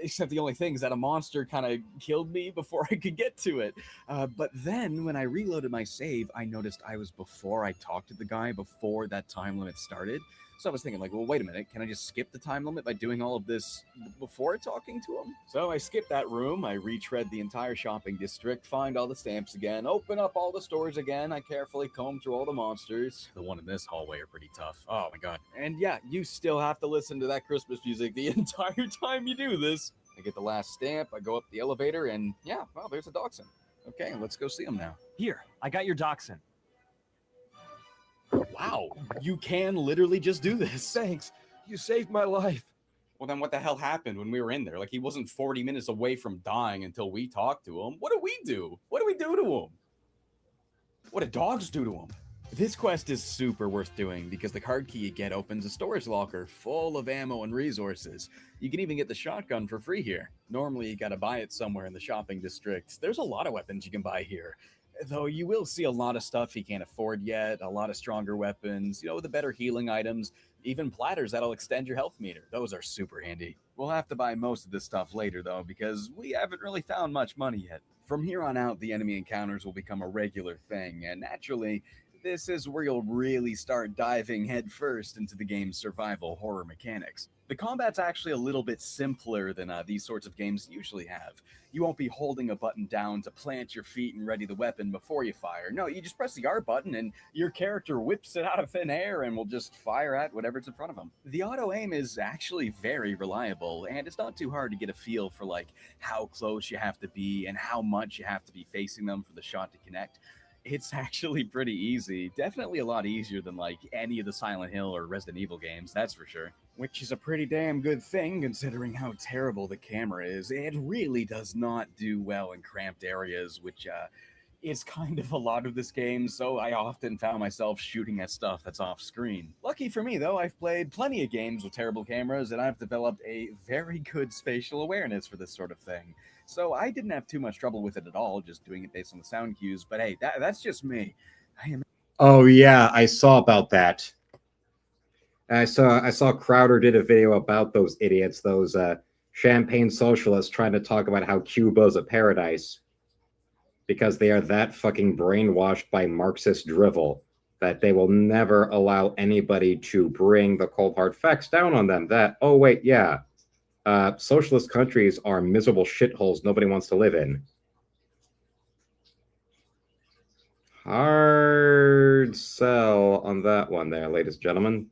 Except the only thing is that a monster kind of killed me before I could get to it. But then when I reloaded my save, I noticed I was before I talked to the guy, before that time limit started. So I was thinking, like, well, wait a minute. Can I just skip the time limit by doing all of this before talking to him? So I skipped that room. I retread the entire shopping district, find all the stamps again, open up all the stores again. I carefully comb through all the monsters. The one in this hallway are pretty tough. Oh, my God. And yeah, you still have to listen to that Christmas music the entire time you do this. I get the last stamp. I go up the elevator, and yeah, well, there's a dachshund. Okay, let's go see him now. Here, I got your dachshund. Wow, you can literally just do this. Thanks. You saved my life. Well, then what the hell happened when we were in there? Like, he wasn't 40 minutes away from dying until we talked to him. What do we do? What do we do to him? What do dogs do to him? This quest is super worth doing because the card key you get opens a storage locker full of ammo and resources. You can even get the shotgun for free here. Normally, you gotta buy it somewhere in the shopping district. There's a lot of weapons you can buy here. Though you will see a lot of stuff you can't afford yet, a lot of stronger weapons, you know, the better healing items, even platters that'll extend your health meter. Those are super handy. We'll have to buy most of this stuff later, though, because we haven't really found much money yet. From here on out, the enemy encounters will become a regular thing, and naturally, this is where you'll really start diving headfirst into the game's survival horror mechanics. The combat's actually a little bit simpler than these sorts of games usually have. You won't be holding a button down to plant your feet and ready the weapon before you fire. No, you just press the R button and your character whips it out of thin air and will just fire at whatever's in front of them. The auto aim is actually very reliable, and it's not too hard to get a feel for like how close you have to be and how much you have to be facing them for the shot to connect. It's actually pretty easy. Definitely a lot easier than like any of the Silent Hill or Resident Evil games, that's for sure. Which is a pretty damn good thing considering how terrible the camera is. It really does not do well in cramped areas, which is kind of a lot of this game, so I often found myself shooting at stuff that's off screen. Lucky for me though, I've played plenty of games with terrible cameras and I've developed a very good spatial awareness for this sort of thing. So I didn't have too much trouble with it at all, just doing it based on the sound cues, but hey, that's just me. Oh yeah, I saw about that. I saw Crowder did a video about those idiots, those champagne socialists trying to talk about how Cuba's a paradise because they are that fucking brainwashed by Marxist drivel that they will never allow anybody to bring the cold hard facts down on them. That, oh wait, yeah, socialist countries are miserable shitholes nobody wants to live in. Hard sell on that one there, ladies and gentlemen.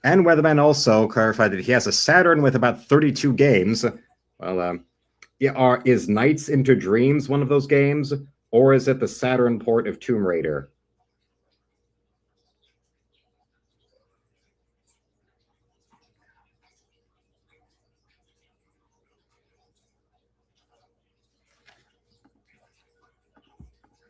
And Weatherman also clarified that he has a Saturn with about 32 games. Well, yeah, is Nights into Dreams one of those games? Or is it the Saturn port of Tomb Raider?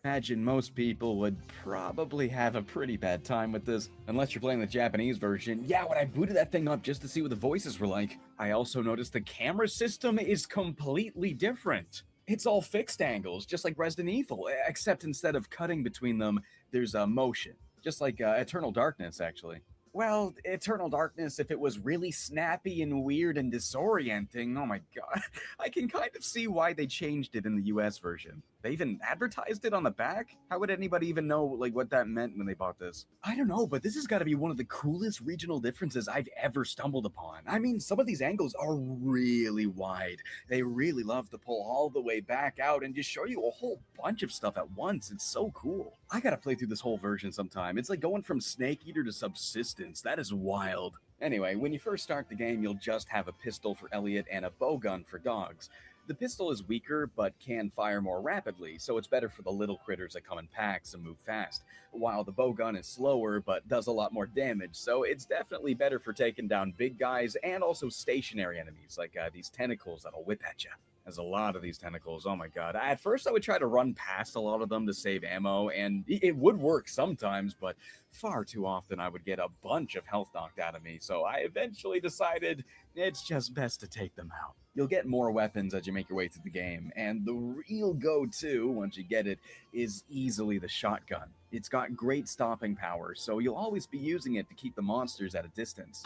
Imagine most people would probably have a pretty bad time with this, unless you're playing the Japanese version. Yeah, when I booted that thing up just to see what the voices were like, I also noticed the camera system is completely different. It's all fixed angles, just like Resident Evil, except instead of cutting between them, there's a motion. Just like Eternal Darkness, actually. Well, Eternal Darkness, if it was really snappy and weird and disorienting, oh my god, I can kind of see why they changed it in the US version. They even advertised it on the back? How would anybody even know like what that meant when they bought this? I don't know, but this has got to be one of the coolest regional differences I've ever stumbled upon. I mean, some of these angles are really wide. They really love to pull all the way back out and just show you a whole bunch of stuff at once. It's so cool. I gotta play through this whole version sometime. It's like going from Snake Eater to Subsistence. That is wild. Anyway, when you first start the game, you'll just have a pistol for Elliot and a bowgun for dogs. The pistol is weaker, but can fire more rapidly, so it's better for the little critters that come in packs and move fast, while the bowgun is slower, but does a lot more damage, so it's definitely better for taking down big guys and also stationary enemies, like these tentacles that'll whip at you. There's a lot of these tentacles, oh my god. At first, I would try to run past a lot of them to save ammo, and it would work sometimes, but far too often I would get a bunch of health knocked out of me, so I eventually decided it's just best to take them out. You'll get more weapons as you make your way through the game, and the real go-to, once you get it, is easily the shotgun. It's got great stopping power, so you'll always be using it to keep the monsters at a distance.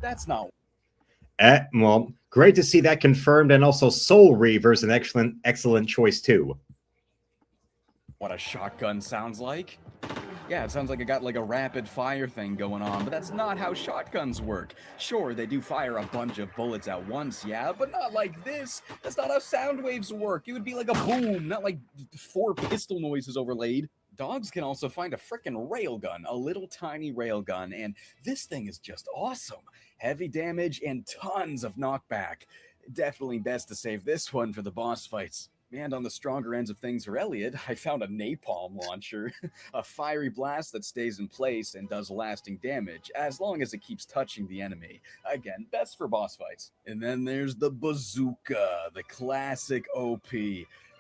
That's not... Well, great to see that confirmed, and also Soul Reaver's an excellent choice too. What a shotgun sounds like? Yeah, it sounds like it got like a rapid fire thing going on, but that's not how shotguns work. Sure, they do fire a bunch of bullets at once, yeah, but not like this. That's not how sound waves work. It would be like a boom, not like 4 pistol noises overlaid. Dogs can also find a frickin' railgun, a little tiny railgun, and this thing is just awesome. Heavy damage and tons of knockback. Definitely best to save this one for the boss fights. And on the stronger ends of things for Elliot, I found a napalm launcher, a fiery blast that stays in place and does lasting damage, as long as it keeps touching the enemy. Again, best for boss fights. And then there's the bazooka, the classic OP.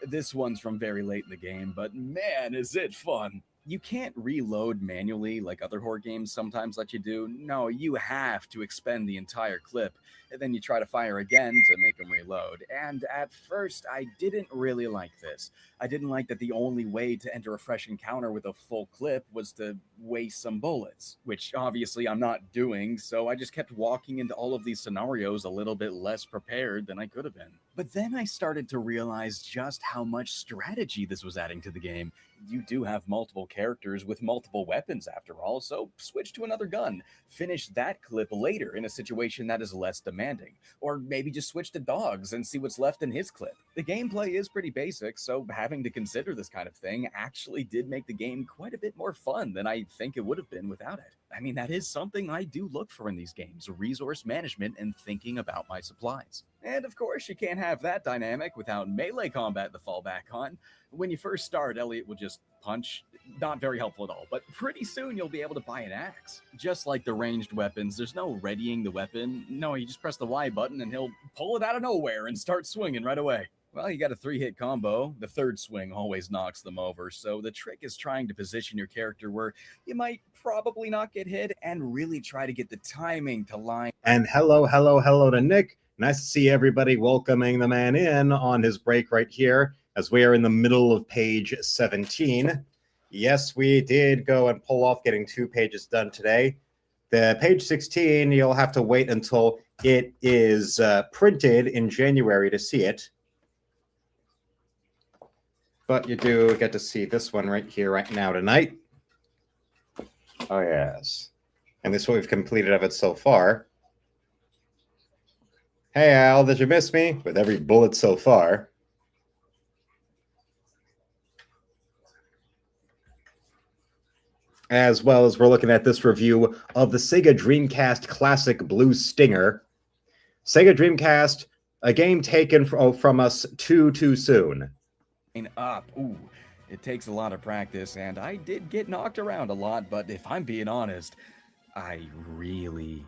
This one's from very late in the game, but man, is it fun. You can't reload manually like other horror games sometimes let you do. No, you have to expend the entire clip, and then you try to fire again to make them reload. And at first, I didn't really like this. I didn't like that the only way to enter a fresh encounter with a full clip was to waste some bullets, which obviously I'm not doing, so I just kept walking into all of these scenarios a little bit less prepared than I could have been. But then I started to realize just how much strategy this was adding to the game. You do have multiple characters with multiple weapons after all, so switch to another gun. Finish that clip later in a situation that is less demanding. Or maybe just switch to dogs and see what's left in his clip. The gameplay is pretty basic, so having to consider this kind of thing actually did make the game quite a bit more fun than I think it would have been without it. I mean, that is something I do look for in these games, resource management and thinking about my supplies. And of course, you can't have that dynamic without melee combat to fall back on. When you first start, Elliot will just punch. Not very helpful at all, but pretty soon you'll be able to buy an axe. Just like the ranged weapons, there's no readying the weapon. No, you just press the Y button and he'll pull it out of nowhere and start swinging right away. Well, you got a 3-hit combo. The third swing always knocks them over, so the trick is trying to position your character where you might probably not get hit and really try to get the timing to line. And hello to Nick. Nice to see everybody welcoming the man in on his break right here as we are in the middle of page 17. Yes, we did go and pull off getting 2 pages done today. The page 16, you'll have to wait until it is printed in January to see it. But you do get to see this one right here, right now, tonight. Oh, yes. And this is what we've completed of it so far. Hey, Al, did you miss me? With every bullet so far. As well as we're looking at this review of the Sega Dreamcast Classic Blue Stinger. Sega Dreamcast, a game taken from us too soon. Up. Ooh, it takes a lot of practice, and I did get knocked around a lot, but if I'm being honest, I really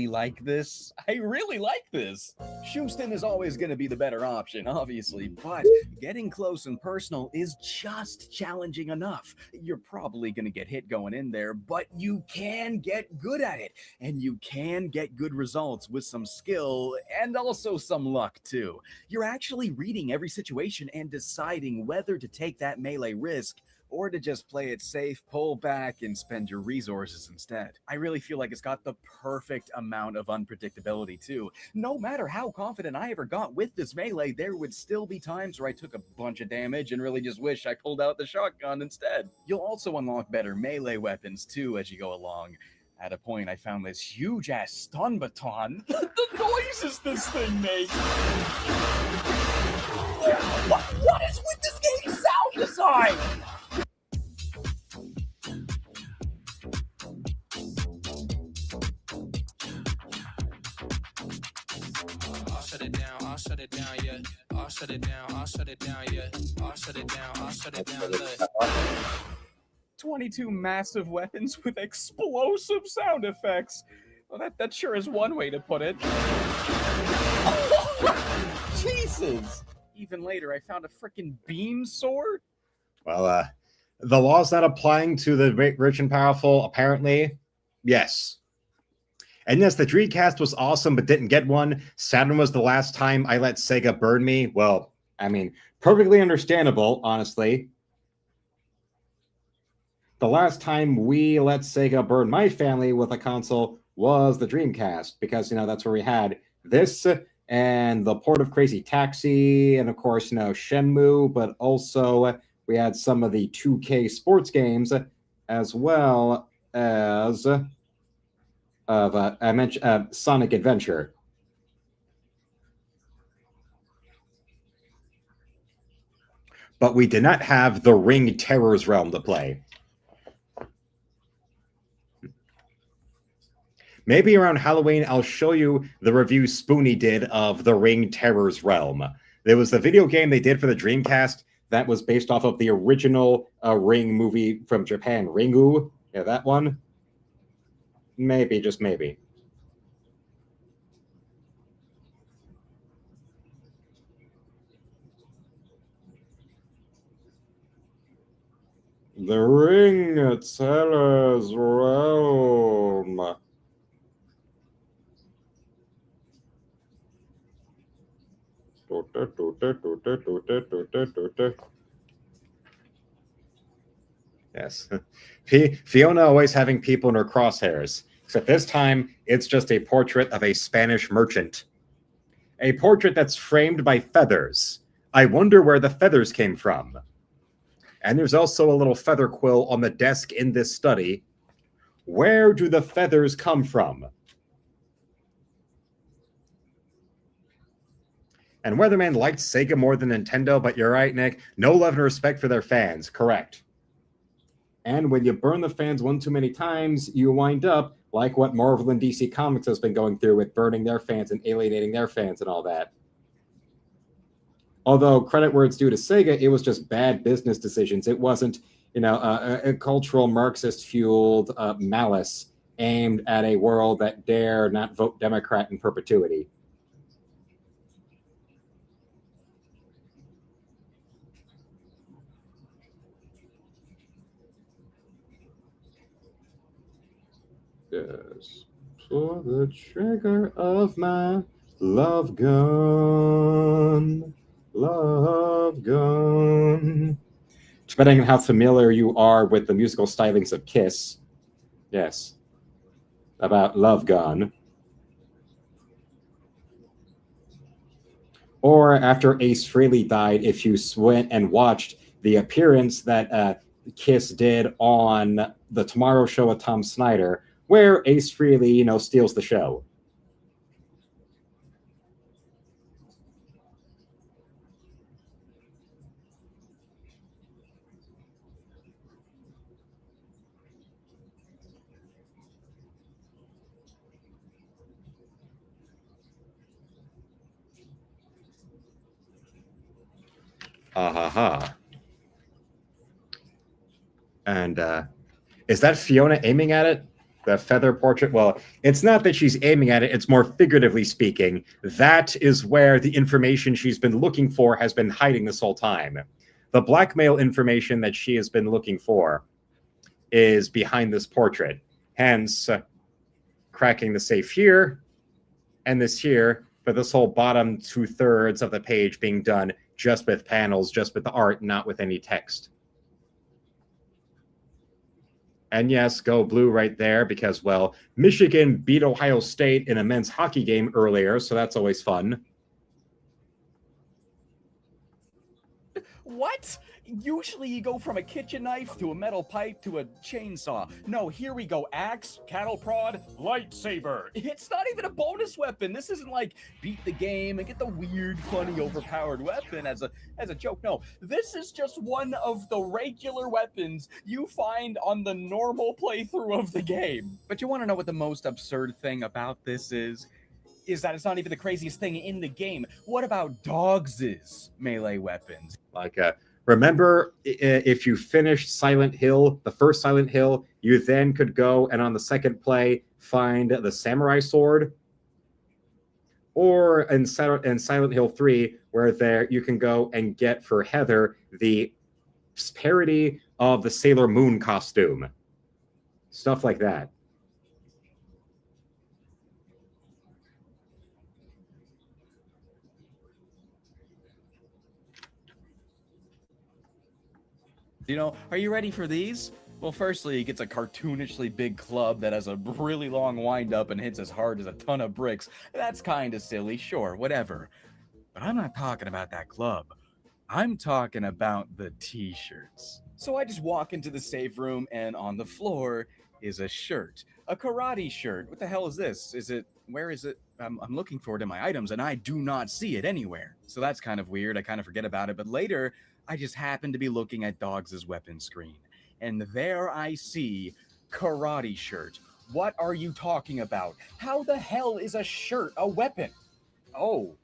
like this. I really like this. Shoostin is always going to be the better option, obviously, but getting close and personal is just challenging enough. You're probably going to get hit going in there, but you can get good at it, and you can get good results with some skill and also some luck, too. You're actually reading every situation and deciding whether to take that melee risk or to just play it safe, pull back, and spend your resources instead. I really feel like it's got the perfect amount of unpredictability, too. No matter how confident I ever got with this melee, there would still be times where I took a bunch of damage and really just wish I pulled out the shotgun instead. You'll also unlock better melee weapons, too, as you go along. At a point, I found this huge-ass stun baton. The noises this thing makes! What is with this game's sound design? I'll shut it down, yeah. I'll shut it down, yeah. I'll shut it down, look. 22 massive weapons with explosive sound effects. Well, that sure is one way to put it. Jesus! Even later, I found a freaking beam sword. Well, the law's not applying to the rich and powerful, apparently. Yes. And yes, the Dreamcast was awesome, but didn't get one. Saturn was the last time I let Sega burn me. Well, I mean, perfectly understandable, honestly. The last time we let Sega burn my family with a console was the Dreamcast, because, that's where we had this and the port of Crazy Taxi, and of course, Shenmue, but also we had some of the 2K sports games, as well as I mentioned Sonic Adventure. But we did not have the Ring Terrors Realm to play. Maybe around Halloween, I'll show you the review Spoonie did of the Ring Terrors Realm. There was the video game they did for the Dreamcast that was based off of the original Ring movie from Japan, Ringu. Yeah, that one. Maybe, just maybe. The Ring Terrors Realm. Yes. Fiona always having people in her crosshairs. Except this time, it's just a portrait of a Spanish merchant. A portrait that's framed by feathers. I wonder where the feathers came from. And there's also a little feather quill on the desk in this study. Where do the feathers come from? And Weatherman liked Sega more than Nintendo, but you're right, Nick. No love and respect for their fans. Correct. And when you burn the fans one too many times, you wind up like what Marvel and DC Comics has been going through with burning their fans and alienating their fans and all that. Although credit where it's due to Sega, it was just bad business decisions. It wasn't, a cultural Marxist-fueled malice aimed at a world that dare not vote Democrat in perpetuity. Yes, pull the trigger of my love gun. Love gun. Depending on how familiar you are with the musical stylings of Kiss. Yes. About Love Gun. Or after Ace Frehley died, if you went and watched the appearance that Kiss did on The Tomorrow Show with Tom Snyder, where Ace Frehley, steals the show. And is that Fiona aiming at it? The feather portrait? Well, it's not that she's aiming at it. It's more figuratively speaking. That is where the information she's been looking for has been hiding this whole time. The blackmail information that she has been looking for is behind this portrait. Hence, cracking the safe here and this here, but this whole bottom 2/3 of the page being done just with panels, just with the art, not with any text. And yes, go blue right there because, well, Michigan beat Ohio State in a men's hockey game earlier, so that's always fun. What? Usually you go from a kitchen knife to a metal pipe to a chainsaw. No, here we go. Axe, cattle prod, lightsaber. It's not even a bonus weapon. This isn't like beat the game and get the weird, funny, overpowered weapon as a joke. No, this is just one of the regular weapons you find on the normal playthrough of the game. But you want to know what the most absurd thing about this is that it's not even the craziest thing in the game. What about Dogs' melee weapons? Like, remember, if you finished Silent Hill, the first Silent Hill, you then could go and on the second play find the samurai sword. Or in Silent Hill 3, where there you can go and get for Heather the parody of the Sailor Moon costume. Stuff like that. Are you ready for these? Well, firstly, he gets a cartoonishly big club that has a really long wind-up and hits as hard as a ton of bricks. That's kind of silly, sure, whatever. But I'm not talking about that club. I'm talking about the t-shirts. So I just walk into the safe room, and on the floor is a shirt. A karate shirt. What the hell is this? Where is it? I'm looking for it in my items, and I do not see it anywhere. So that's kind of weird. I kind of forget about it. But later, I just happen to be looking at Dogs' weapon screen. And there I see karate shirt. What are you talking about? How the hell is a shirt a weapon? Oh,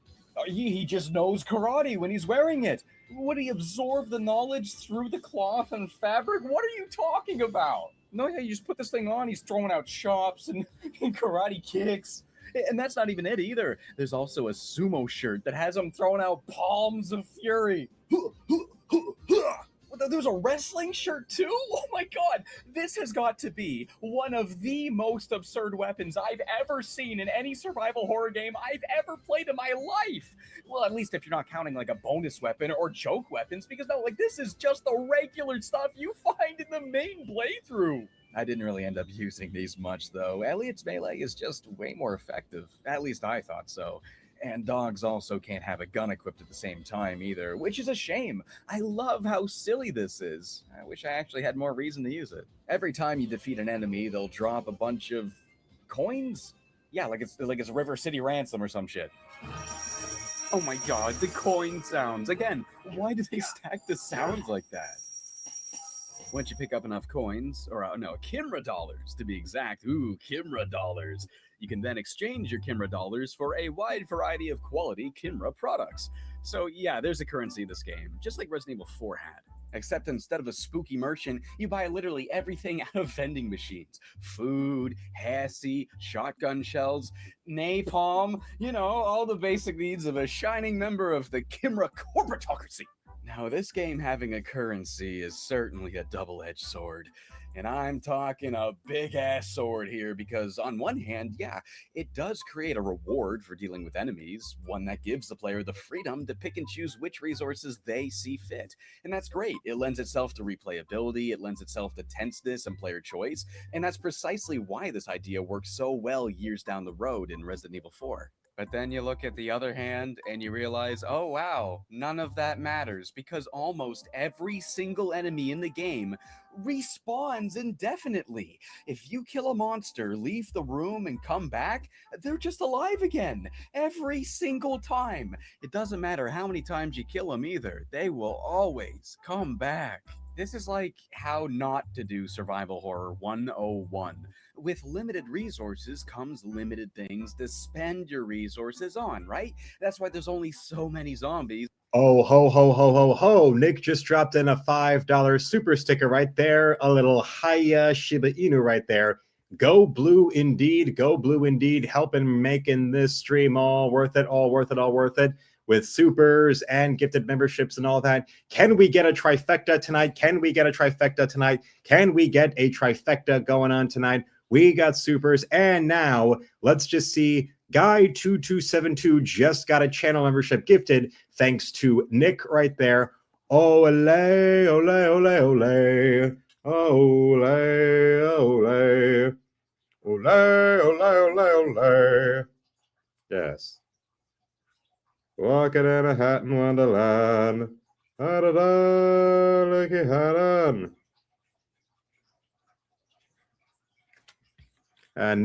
he just knows karate when he's wearing it. Would he absorb the knowledge through the cloth and fabric? What are you talking about? No, yeah, you just put this thing on, he's throwing out chops and karate kicks. And that's not even it either. There's also a sumo shirt that has him throwing out palms of fury. What There's a wrestling shirt too? Oh my god, this has got to be one of the most absurd weapons I've ever seen in any survival horror game I've ever played in my life. Well, at least if you're not counting like a bonus weapon or joke weapons, because no, like this is just the regular stuff you find in the main playthrough. I didn't really end up using these much though. Elliot's melee is just way more effective. At least I thought so. And dogs also can't have a gun equipped at the same time either, which is a shame. I love how silly this is. I wish I actually had more reason to use it. Every time you defeat an enemy, they'll drop a bunch of coins. Yeah, like it's River City Ransom or some shit. Oh my god, the coin sounds. Again, why do they stack the sounds like that? Once you pick up enough coins, or Kimra dollars to be exact. Ooh, Kimra dollars. You can then exchange your Kimra dollars for a wide variety of quality Kimra products. So yeah, there's a currency in this game, just like Resident Evil 4 had. Except instead of a spooky merchant, you buy literally everything out of vending machines. Food, Hassie, shotgun shells, napalm, all the basic needs of a shining member of the Kimra corporatocracy. Now, this game having a currency is certainly a double-edged sword. And I'm talking a big-ass sword here because on one hand, yeah, it does create a reward for dealing with enemies, one that gives the player the freedom to pick and choose which resources they see fit. And that's great. It lends itself to replayability, it lends itself to tenseness and player choice, and that's precisely why this idea works so well years down the road in Resident Evil 4. But then you look at the other hand and you realize, oh wow, none of that matters because almost every single enemy in the game respawns indefinitely. If you kill a monster, leave the room and come back, they're just alive again. Every single time. It doesn't matter how many times you kill them either. They will always come back. This is like how not to do survival horror 101. With limited resources comes limited things to spend your resources on, right? That's why there's only so many zombies. Oh, ho, ho, ho, ho, ho. Nick just dropped in a $5 super sticker right there. A little Hiya Shiba Inu right there. Go blue indeed. Go blue indeed. Helping making this stream all worth it, all worth it, all worth it. With supers and gifted memberships and all that. Can we get a trifecta tonight? Can we get a trifecta tonight? Can we get a trifecta going on tonight? We got supers. And now let's just see. Guy2272 just got a channel membership gifted thanks to Nick right there. Ole, ole, ole, ole. Ole, ole. Ole, ole, ole, ole. Yes. Walking in a hat in Wonderland. Ha-da-da, looky hat-on.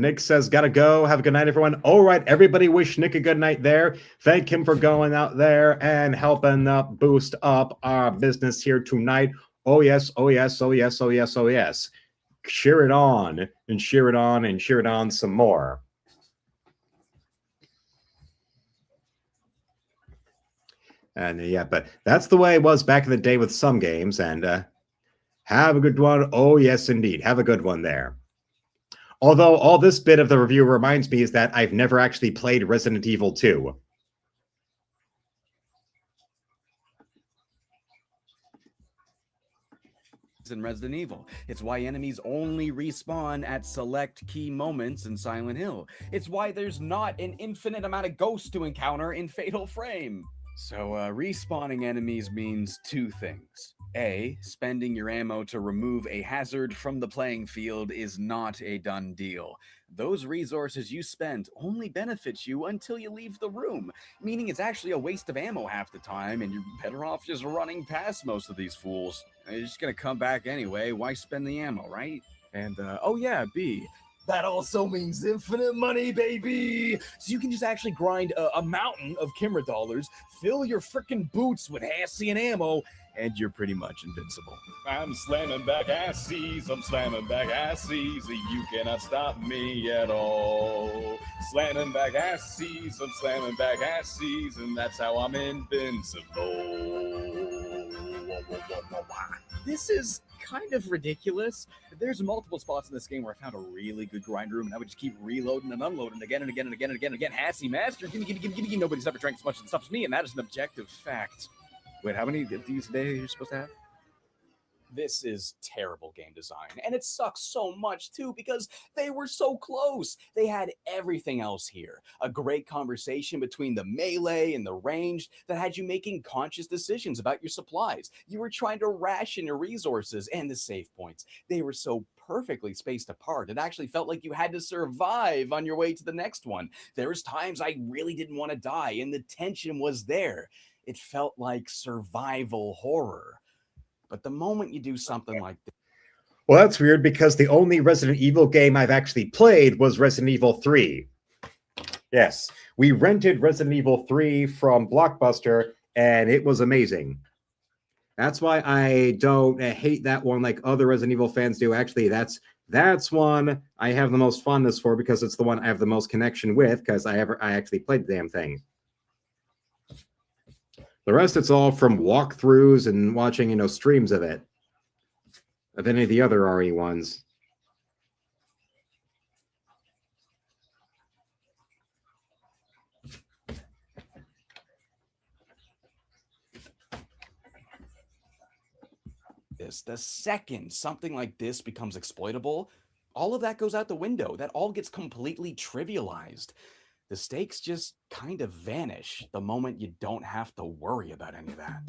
Nick says, gotta go. Have a good night, everyone. All right, everybody wish Nick a good night there. Thank him for going out there and helping boost up our business here tonight. Oh, yes, oh, yes, oh, yes, oh, yes, oh, yes. Cheer it on and cheer it on and cheer it on some more. And yeah, but that's the way it was back in the day with some games. And have a good one. Oh, yes, indeed. Have a good one there. Although all this bit of the review reminds me is that I've never actually played Resident Evil 2. In Resident Evil. It's why enemies only respawn at select key moments in Silent Hill. It's why there's not an infinite amount of ghosts to encounter in Fatal Frame. So respawning enemies means two things. A, spending your ammo to remove a hazard from the playing field is not a done deal. Those resources you spent only benefit you until you leave the room, meaning it's actually a waste of ammo half the time, and you're better off just running past most of these fools. You're just gonna come back anyway, why spend the ammo, right? And, oh yeah, B, that also means infinite money, baby! So you can just actually grind a mountain of Kimra dollars, fill your frickin' boots with Hassie and ammo, and you're pretty much invincible. I'm slamming back assies, I'm slamming back assies, you cannot stop me at all. Slamming back assies, I'm slamming back assies, and that's how I'm invincible. This is kind of ridiculous. There's multiple spots in this game where I found a really good grind room, and I would just keep reloading and unloading again and again and again and again and again. Hassie Master, gimme. Nobody's ever drank as much stuff as me, and that is an objective fact. Wait, how many of these a day are you supposed to have? This is terrible game design, and it sucks so much too because they were so close. They had everything else here. A great conversation between the melee and the ranged that had you making conscious decisions about your supplies. You were trying to ration your resources and the save points. They were so perfectly spaced apart. It actually felt like you had to survive on your way to the next one. There was times I really didn't want to die, and the tension was there. It felt like survival horror. But the moment you do something like this, Well, that's weird because the only Resident Evil game I've actually played was Resident Evil 3. Yes, we rented Resident Evil 3 from Blockbuster, and it was amazing. That's why I don't hate that one like other Resident Evil fans do. Actually, that's one I have the most fondness for because it's the one I have the most connection with because I actually played the damn thing. The rest, it's all from walkthroughs and watching, streams of it. Of any of the other RE ones. the second something like this becomes exploitable, all of that goes out the window. That all gets completely trivialized. The stakes just kind of vanish the moment you don't have to worry about any of that.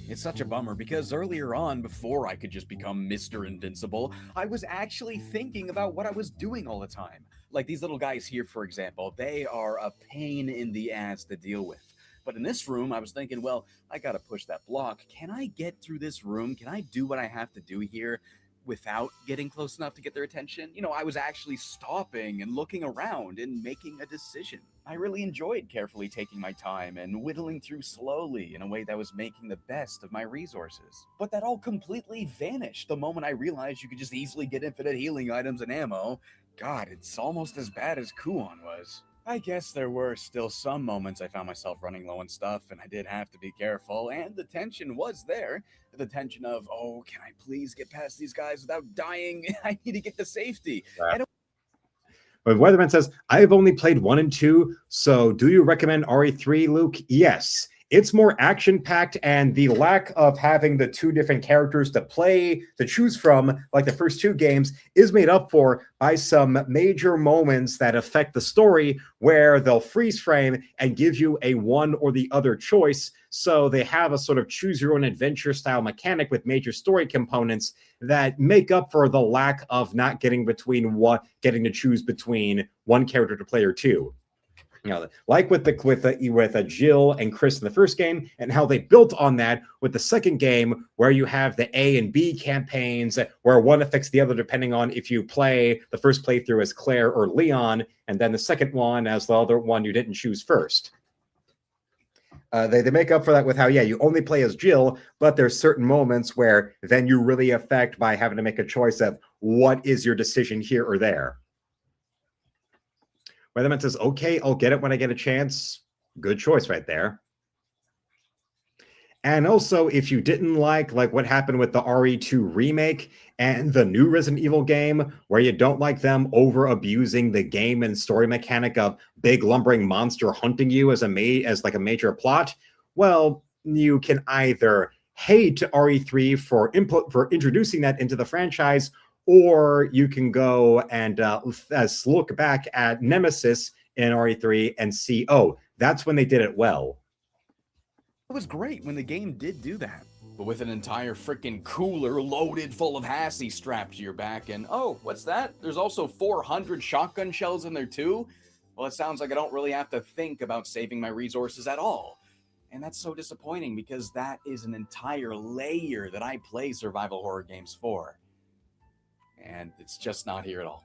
It's such a bummer because earlier on, before I could just become Mr. Invincible, I was actually thinking about what I was doing all the time. Like these little guys here, for example, they are a pain in the ass to deal with. But in this room, I was thinking, well, I gotta push that block. Can I get through this room? Can I do what I have to do here without getting close enough to get their attention? I was actually stopping and looking around and making a decision. I really enjoyed carefully taking my time and whittling through slowly in a way that was making the best of my resources. But that all completely vanished the moment I realized you could just easily get infinite healing items and ammo. God, it's almost as bad as Kuon was. I guess there were still some moments I found myself running low on stuff, and I did have to be careful, and the tension was there. The tension of, oh, can I please get past these guys without dying? I need to get to safety. Wow. But Weatherman says, I've only played 1 and 2, so do you recommend RE3, Luke? Yes. It's more action-packed, and the lack of having the 2 different characters to choose from, like the first 2 games, is made up for by some major moments that affect the story, where they'll freeze frame and give you a one or the other choice. So they have a sort of choose-your-own-adventure style mechanic with major story components that make up for the lack of not getting to choose between one character to play or 2. Like with Jill and Chris in the first game, and how they built on that with the second game, where you have the A and B campaigns, where one affects the other depending on if you play the first playthrough as Claire or Leon, and then the second one as the other one you didn't choose first. They make up for that with how, you only play as Jill, but there's certain moments where then you really affect by having to make a choice of what is your decision here or there. Weatherman says, okay, I'll get it when I get a chance. Good choice right there. And also, if you didn't like what happened with the RE2 remake and the new Resident Evil game, where you don't like them over-abusing the game and story mechanic of big lumbering monster hunting you as a major plot, well, you can either hate RE3 for introducing that into the franchise, or you can go and look back at Nemesis in RE3 and see, oh, that's when they did it well. It was great when the game did do that. But with an entire freaking cooler loaded full of Hassie strapped to your back and, oh, what's that? There's also 400 shotgun shells in there too? Well, it sounds like I don't really have to think about saving my resources at all. And that's so disappointing because that is an entire layer that I play survival horror games for. And it's just not here at all.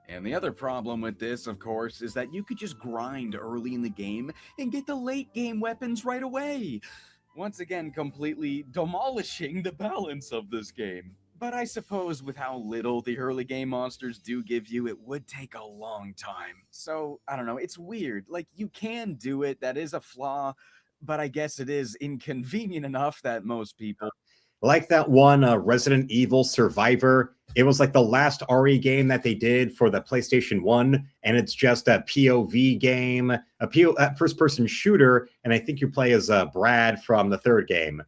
And the other problem with this, of course, is that you could just grind early in the game and get the late game weapons right away. Once again, completely demolishing the balance of this game. But I suppose with how little the early game monsters do give you, it would take a long time. So, I don't know, it's weird. Like, you can do it, that is a flaw, but I guess it is inconvenient enough that most people... Like that one Resident Evil Survivor. It was like the last RE game that they did for the PlayStation 1, and it's just a POV game, a first-person shooter, and I think you play as Brad from the third game.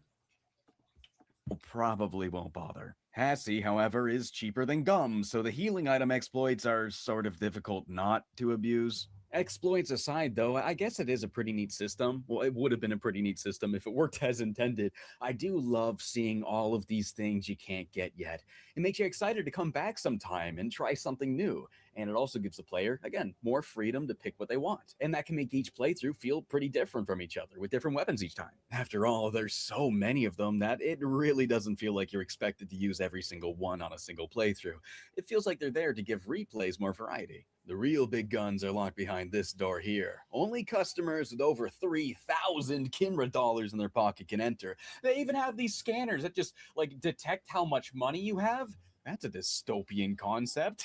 Probably won't bother. Hassie, however, is cheaper than gum, so the healing item exploits are sort of difficult not to abuse. Exploits aside, though, I guess it is a pretty neat system. Well, it would have been a pretty neat system if it worked as intended. I do love seeing all of these things you can't get yet. It makes you excited to come back sometime and try something new. And it also gives the player, again, more freedom to pick what they want. And that can make each playthrough feel pretty different from each other, with different weapons each time. After all, there's so many of them that it really doesn't feel like you're expected to use every single one on a single playthrough. It feels like they're there to give replays more variety. The real big guns are locked behind this door here. Only customers with over 3,000 Kimra dollars in their pocket can enter. They even have these scanners that just detect how much money you have. That's a dystopian concept.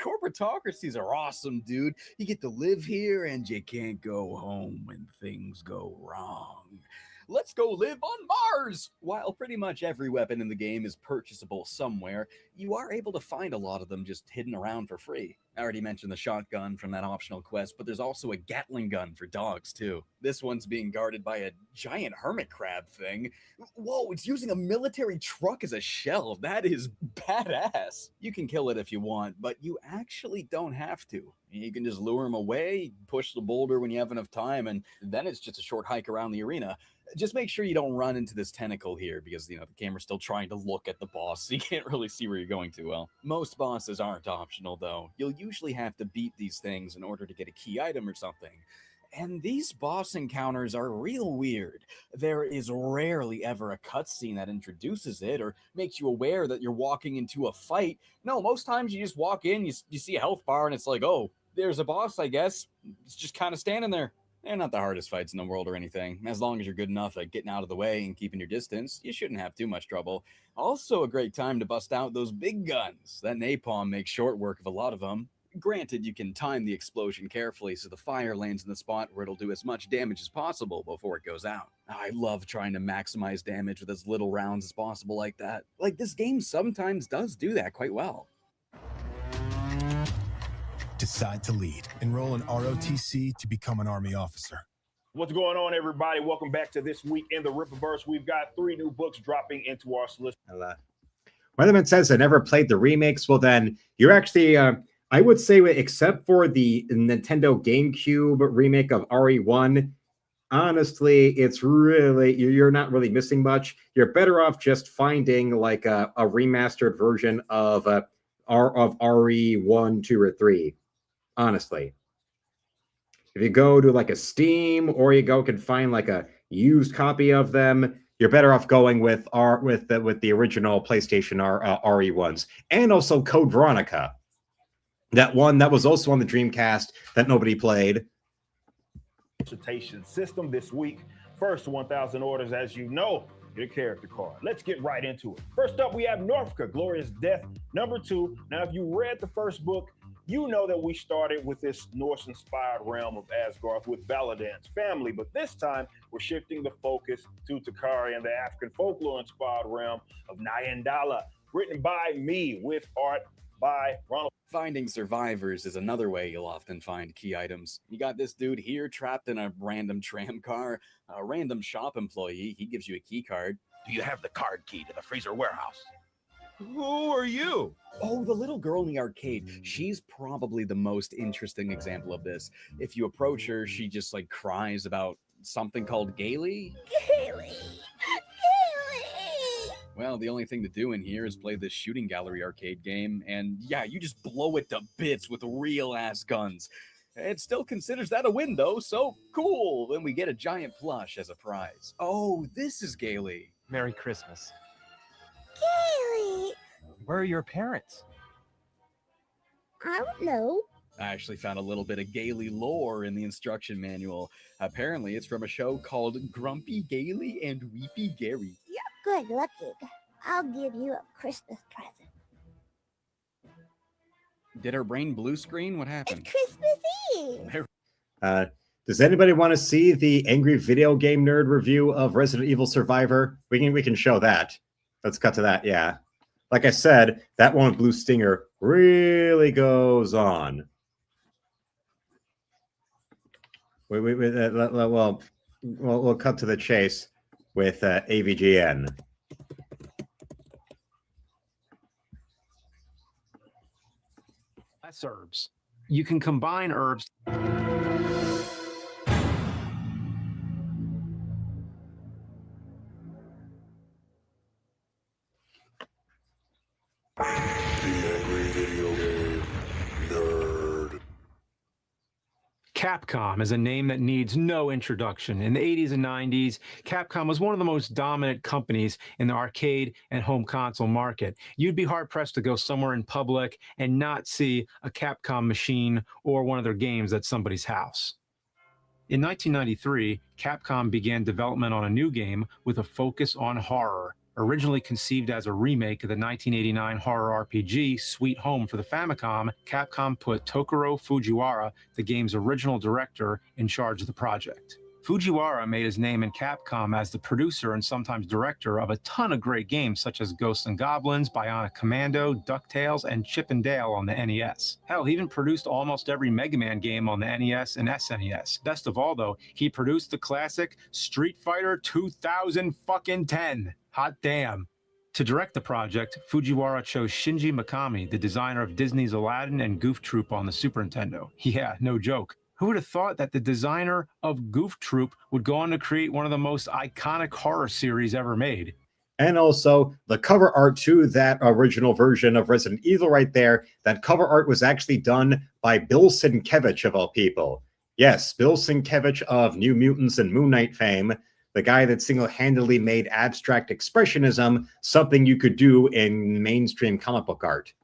Corporatocracies are awesome, dude. You get to live here and you can't go home when things go wrong. Let's go live on Mars! While pretty much every weapon in the game is purchasable somewhere, you are able to find a lot of them just hidden around for free. I already mentioned the shotgun from that optional quest, but there's also a Gatling gun for dogs, too. This one's being guarded by a giant hermit crab thing. Whoa, it's using a military truck as a shell. That is badass. You can kill it if you want, but you actually don't have to. You can just lure him away, push the boulder when you have enough time, and then it's just a short hike around the arena. Just make sure you don't run into this tentacle here because, the camera's still trying to look at the boss, so you can't really see where you're going too well. Most bosses aren't optional, though. You'll usually have to beat these things in order to get a key item or something. And these boss encounters are real weird. There is rarely ever a cutscene that introduces it or makes you aware that you're walking into a fight. No, most times you just walk in, you see a health bar, and it's like, oh, there's a boss, I guess. It's just kind of standing there. They're not the hardest fights in the world or anything. As long as you're good enough at getting out of the way and keeping your distance, you shouldn't have too much trouble. Also a great time to bust out those big guns. That napalm makes short work of a lot of them. Granted, you can time the explosion carefully so the fire lands in the spot where it'll do as much damage as possible before it goes out. I love trying to maximize damage with as little rounds as possible like that. Like, this game sometimes does do that quite well. Decide to lead. Enroll in ROTC to become an Army officer. What's going on, everybody? Welcome back to This Week in the Rippaverse. We've got 3 new books dropping into our list. Weatherman says I never played the remakes. Well, then you're actually, I would say, except for the Nintendo GameCube remake of RE1, honestly, it's really, you're not really missing much. You're better off just finding like a remastered version of RE1, 2, or 3. Honestly, if you go to like a Steam or you can find like a used copy of them, you're better off going with the original PlayStation RE1s, and also Code Veronica, that one that was also on the Dreamcast that nobody played. System this week. First 1,000 orders, as you know, your character card. Let's get right into it. First up, we have Northka, Glorious Death, number 2. Now, if you read the first book, you know that we started with this Norse-inspired realm of Asgard with Valadan's family, but this time we're shifting the focus to Takari and the African folklore-inspired realm of Nyandala, written by me with art by Ronald. Finding survivors is another way you'll often find key items. You got this dude here trapped in a random tram car, a random shop employee, he gives you a key card. Do you have the card key to the freezer warehouse? Who are you? Oh, the little girl in the arcade. She's probably the most interesting example of this. If you approach her, she just cries about something called Gaily. Gaily! Well, the only thing to do in here is play this shooting gallery arcade game, and yeah, you just blow it to bits with real-ass guns. It still considers that a win, though, so cool! Then we get a giant plush as a prize. Oh, this is Gaily. Merry Christmas. Gaily! Where are your parents? I don't know. I actually found a little bit of Gaily lore in the instruction manual. Apparently, it's from a show called Grumpy Gaily and Weepy Gary. You're good looking. I'll give you a Christmas present. Did her brain blue screen? What happened? It's Christmas Eve. Does anybody want to see the Angry Video Game Nerd review of Resident Evil Survivor? We can show that. Let's cut to that. Yeah, like I said, that one with Blue Stinger really goes on. We'll cut to the chase with AVGN. house herbs. You can combine herbs. Capcom is a name that needs no introduction. In the 80s and 90s, Capcom was one of the most dominant companies in the arcade and home console market. You'd be hard-pressed to go somewhere in public and not see a Capcom machine or one of their games at somebody's house. In 1993, Capcom began development on a new game with a focus on horror. Originally conceived as a remake of the 1989 horror RPG Sweet Home for the Famicom, Capcom put Tokuro Fujiwara, the game's original director, in charge of the project. Fujiwara made his name in Capcom as the producer and sometimes director of a ton of great games such as Ghosts and Goblins, Bionic Commando, DuckTales, and Chip and Dale on the NES. Hell, he even produced almost every Mega Man game on the NES and SNES. Best of all, though, he produced the classic Street Fighter 2010. Hot damn. To direct the project, Fujiwara chose Shinji Mikami, the designer of Disney's Aladdin and Goof Troop on the Super Nintendo. Yeah, no joke. Who would have thought that the designer of Goof Troop would go on to create one of the most iconic horror series ever made? And also the cover art to that original version of Resident Evil right there. That cover art was actually done by Bill Sienkiewicz, of all people. Yes, Bill Sienkiewicz of New Mutants and Moon Knight fame. The guy that single-handedly made abstract expressionism something you could do in mainstream comic book art.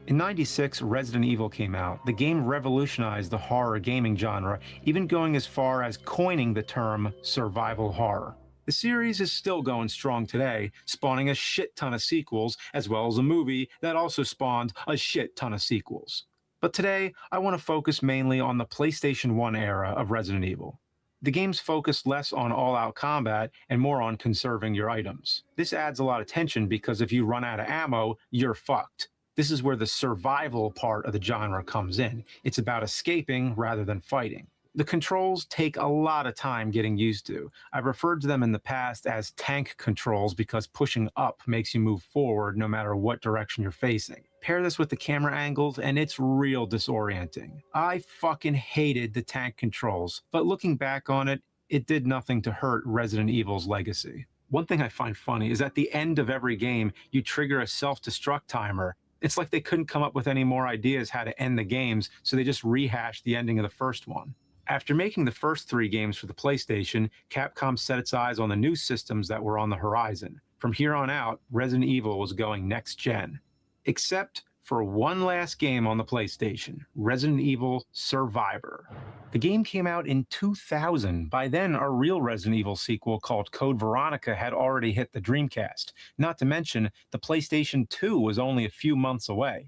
In '96, Resident Evil came out. The game revolutionized the horror gaming genre, even going as far as coining the term survival horror. The series is still going strong today, spawning a shit ton of sequels, as well as a movie that also spawned a shit ton of sequels. But today, I want to focus mainly on the PlayStation 1 era of Resident Evil. The game's focused less on all-out combat and more on conserving your items. This adds a lot of tension because if you run out of ammo, you're fucked. This is where the survival part of the genre comes in. It's about escaping rather than fighting. The controls take a lot of time getting used to. I've referred to them in the past as tank controls because pushing up makes you move forward no matter what direction you're facing. Pair this with the camera angles and it's real disorienting. I fucking hated the tank controls, but looking back on it, it did nothing to hurt Resident Evil's legacy. One thing I find funny is at the end of every game, you trigger a self-destruct timer. It's like they couldn't come up with any more ideas how to end the games, so they just rehashed the ending of the first one. After making the first 3 games for the PlayStation, Capcom set its eyes on the new systems that were on the horizon. From here on out, Resident Evil was going next gen. Except for one last game on the PlayStation, Resident Evil Survivor. The game came out in 2000. By then, a real Resident Evil sequel called Code Veronica had already hit the Dreamcast. Not to mention, the PlayStation 2 was only a few months away.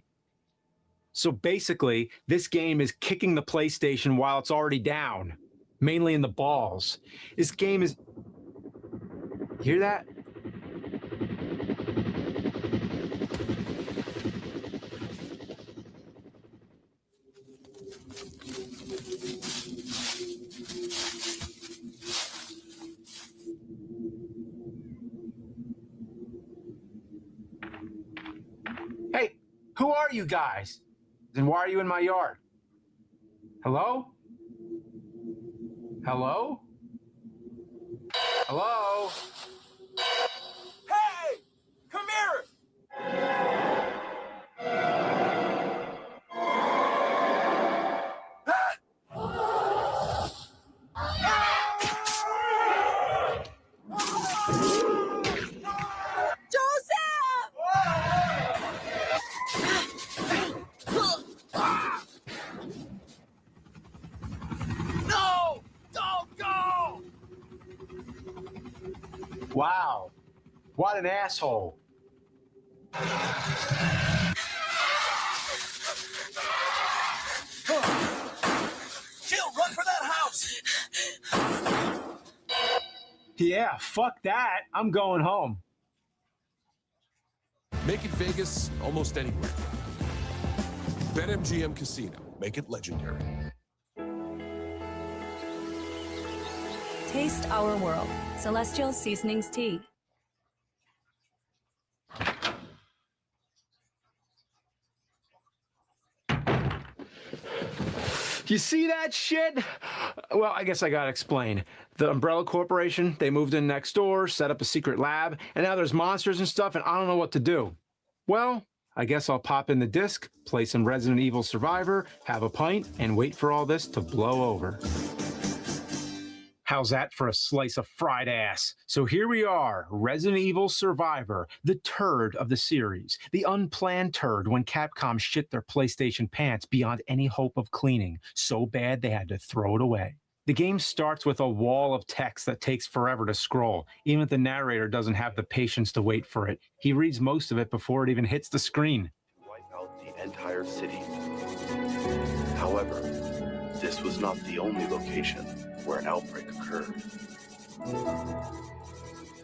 So basically, this game is kicking the PlayStation while it's already down, mainly in the balls. This game is... You hear that? Hey, who are you guys? And why are you in my yard? Hello? Hello? Hello? Hey! Come here! No! Don't go! Wow. What an asshole. Jill, run for that house! Yeah, fuck that. I'm going home. Make it Vegas almost anywhere. BetMGM Casino. Make it legendary. Taste our world. Celestial Seasonings Tea. You see that shit? Well, I guess I gotta explain. The Umbrella Corporation, they moved in next door, set up a secret lab, and now there's monsters and stuff, and I don't know what to do. Well, I guess I'll pop in the disc, play some Resident Evil Survivor, have a pint, and wait for all this to blow over. How's that for a slice of fried ass? So here we are, Resident Evil Survivor, the turd of the series, the unplanned turd when Capcom shit their PlayStation pants beyond any hope of cleaning, so bad they had to throw it away. The game starts with a wall of text that takes forever to scroll. Even if the narrator doesn't have the patience to wait for it, he reads most of it before it even hits the screen. Wipe out the entire city. However, this was not the only location where an outbreak occurred.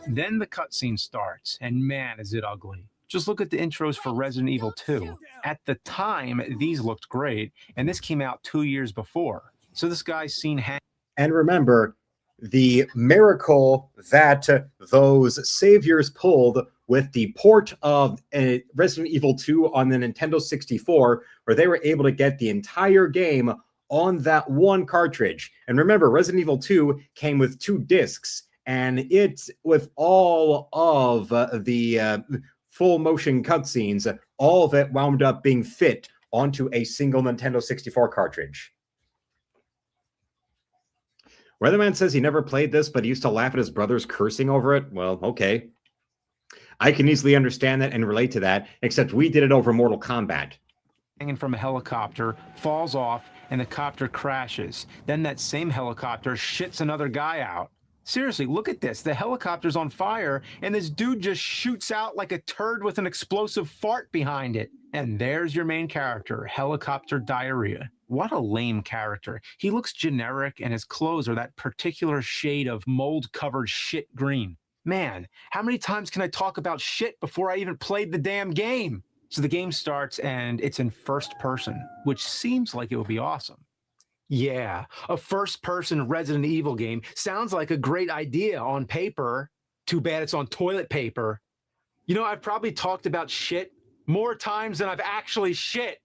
Then the cutscene starts, and man, is it ugly. Just look at the intros for Resident Evil 2. At the time, these looked great, and this came out 2 years before. So this guy's seen... And remember, the miracle that those saviors pulled with the port of Resident Evil 2 on the Nintendo 64, where they were able to get the entire game on that one cartridge. And remember, Resident Evil 2 came with 2 discs, and it, with all of the full motion cutscenes, all of it wound up being fit onto a single Nintendo 64 cartridge. Weatherman says he never played this, but he used to laugh at his brothers cursing over it. Well, okay. I can easily understand that and relate to that, except we did it over Mortal Kombat. Hanging from a helicopter, falls off, and the copter crashes. Then that same helicopter shits another guy out. Seriously, look at this. The helicopter's on fire, and this dude just shoots out like a turd with an explosive fart behind it. And there's your main character, Helicopter Diarrhea. What a lame character. He looks generic, and his clothes are that particular shade of mold-covered shit green. Man, how many times can I talk about shit before I even played the damn game? So the game starts, and it's in first person, which seems like it would be awesome. Yeah, a first-person Resident Evil game sounds like a great idea on paper. Too bad it's on toilet paper. You know, I've probably talked about shit more times than I've actually shit.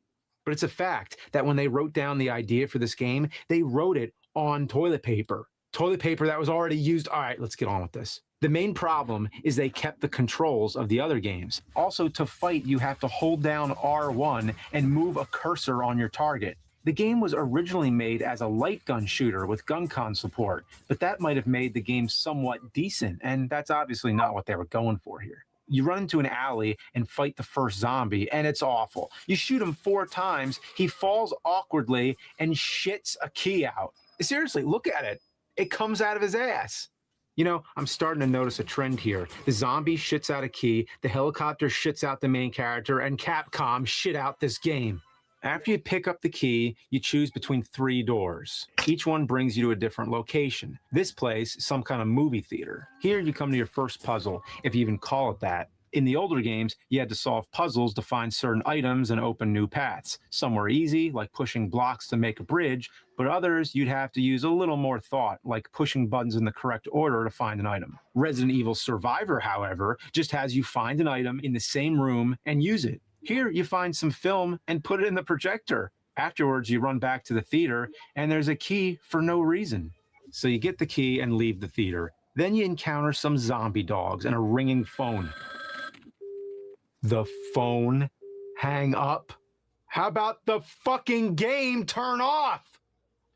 But it's a fact that when they wrote down the idea for this game, they wrote it on toilet paper. Toilet paper that was already used. All right, let's get on with this. The main problem is they kept the controls of the other games. Also, to fight, you have to hold down R1 and move a cursor on your target. The game was originally made as a light gun shooter with GunCon support, but that might have made the game somewhat decent, and that's obviously not what they were going for here. You run into an alley and fight the first zombie, and it's awful. You shoot him 4 times, he falls awkwardly and shits a key out. Seriously, look at it. It comes out of his ass. You know, I'm starting to notice a trend here. The zombie shits out a key, the helicopter shits out the main character, and Capcom shit out this game. After you pick up the key, you choose between 3 doors. Each one brings you to a different location. This place, some kind of movie theater. Here you come to your first puzzle, if you even call it that. In the older games, you had to solve puzzles to find certain items and open new paths. Some were easy, like pushing blocks to make a bridge, but others you'd have to use a little more thought, like pushing buttons in the correct order to find an item. Resident Evil Survivor, however, just has you find an item in the same room and use it. Here, you find some film and put it in the projector. Afterwards, you run back to the theater, and there's a key for no reason. So you get the key and leave the theater. Then you encounter some zombie dogs and a ringing phone. The phone hang up? How about the fucking game turn off?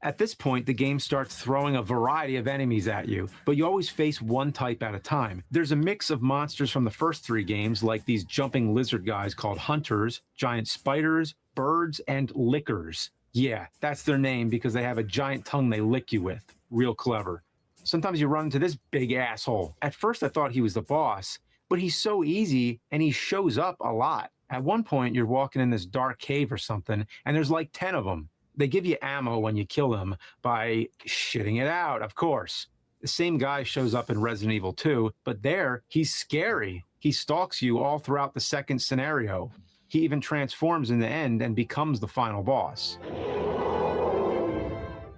At this point, the game starts throwing a variety of enemies at you, but you always face one type at a time. There's a mix of monsters from the first 3 games, like these jumping lizard guys called hunters, giant spiders, birds, and lickers. Yeah, that's their name because they have a giant tongue they lick you with. Real clever. Sometimes you run into this big asshole. At first, I thought he was the boss, but he's so easy and he shows up a lot. At one point, you're walking in this dark cave or something, and there's like 10 of them. They give you ammo when you kill them by shitting it out, of course. The same guy shows up in Resident Evil 2, but there, he's scary. He stalks you all throughout the second scenario. He even transforms in the end and becomes the final boss.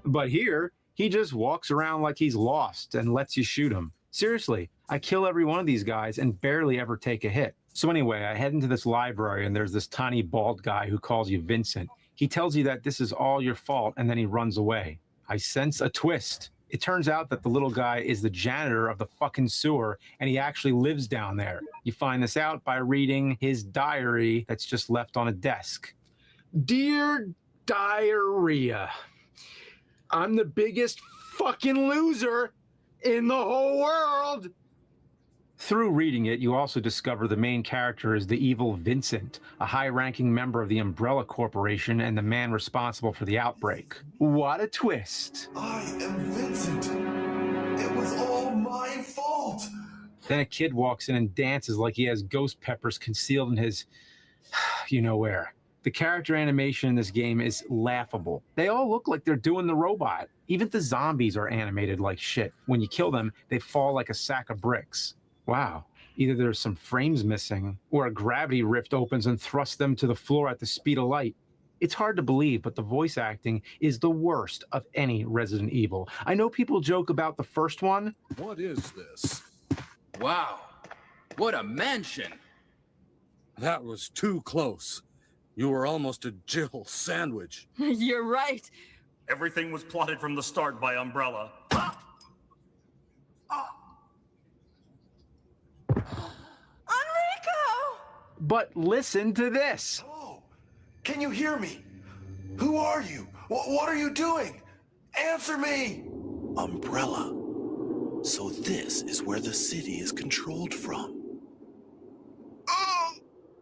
But here, he just walks around like he's lost and lets you shoot him. Seriously, I kill every one of these guys and barely ever take a hit. So anyway, I head into this library and there's this tiny bald guy who calls you Vincent. He tells you that this is all your fault, and then he runs away. I sense a twist. It turns out that the little guy is the janitor of the fucking sewer, and he actually lives down there. You find this out by reading his diary that's just left on a desk. Dear Diarrhea, I'm the biggest fucking loser in the whole world. Through reading it, you also discover the main character is the evil Vincent, a high-ranking member of the Umbrella Corporation and the man responsible for the outbreak. What a twist. I am Vincent. It was all my fault. Then a kid walks in and dances like he has ghost peppers concealed in his you-know-where. The character animation in this game is laughable. They all look like they're doing the robot. Even the zombies are animated like shit. When you kill them, they fall like a sack of bricks. Wow. Either there's some frames missing, or a gravity rift opens and thrusts them to the floor at the speed of light. It's hard to believe, but the voice acting is the worst of any Resident Evil. I know people joke about the first one. What is this? Wow. What a mansion. That was too close. You were almost a Jill sandwich. You're right. Everything was plotted from the start by Umbrella. Enrico! But listen to this. Oh, can you hear me? Who are you? What are you doing? Answer me! Umbrella. So this is where the city is controlled from.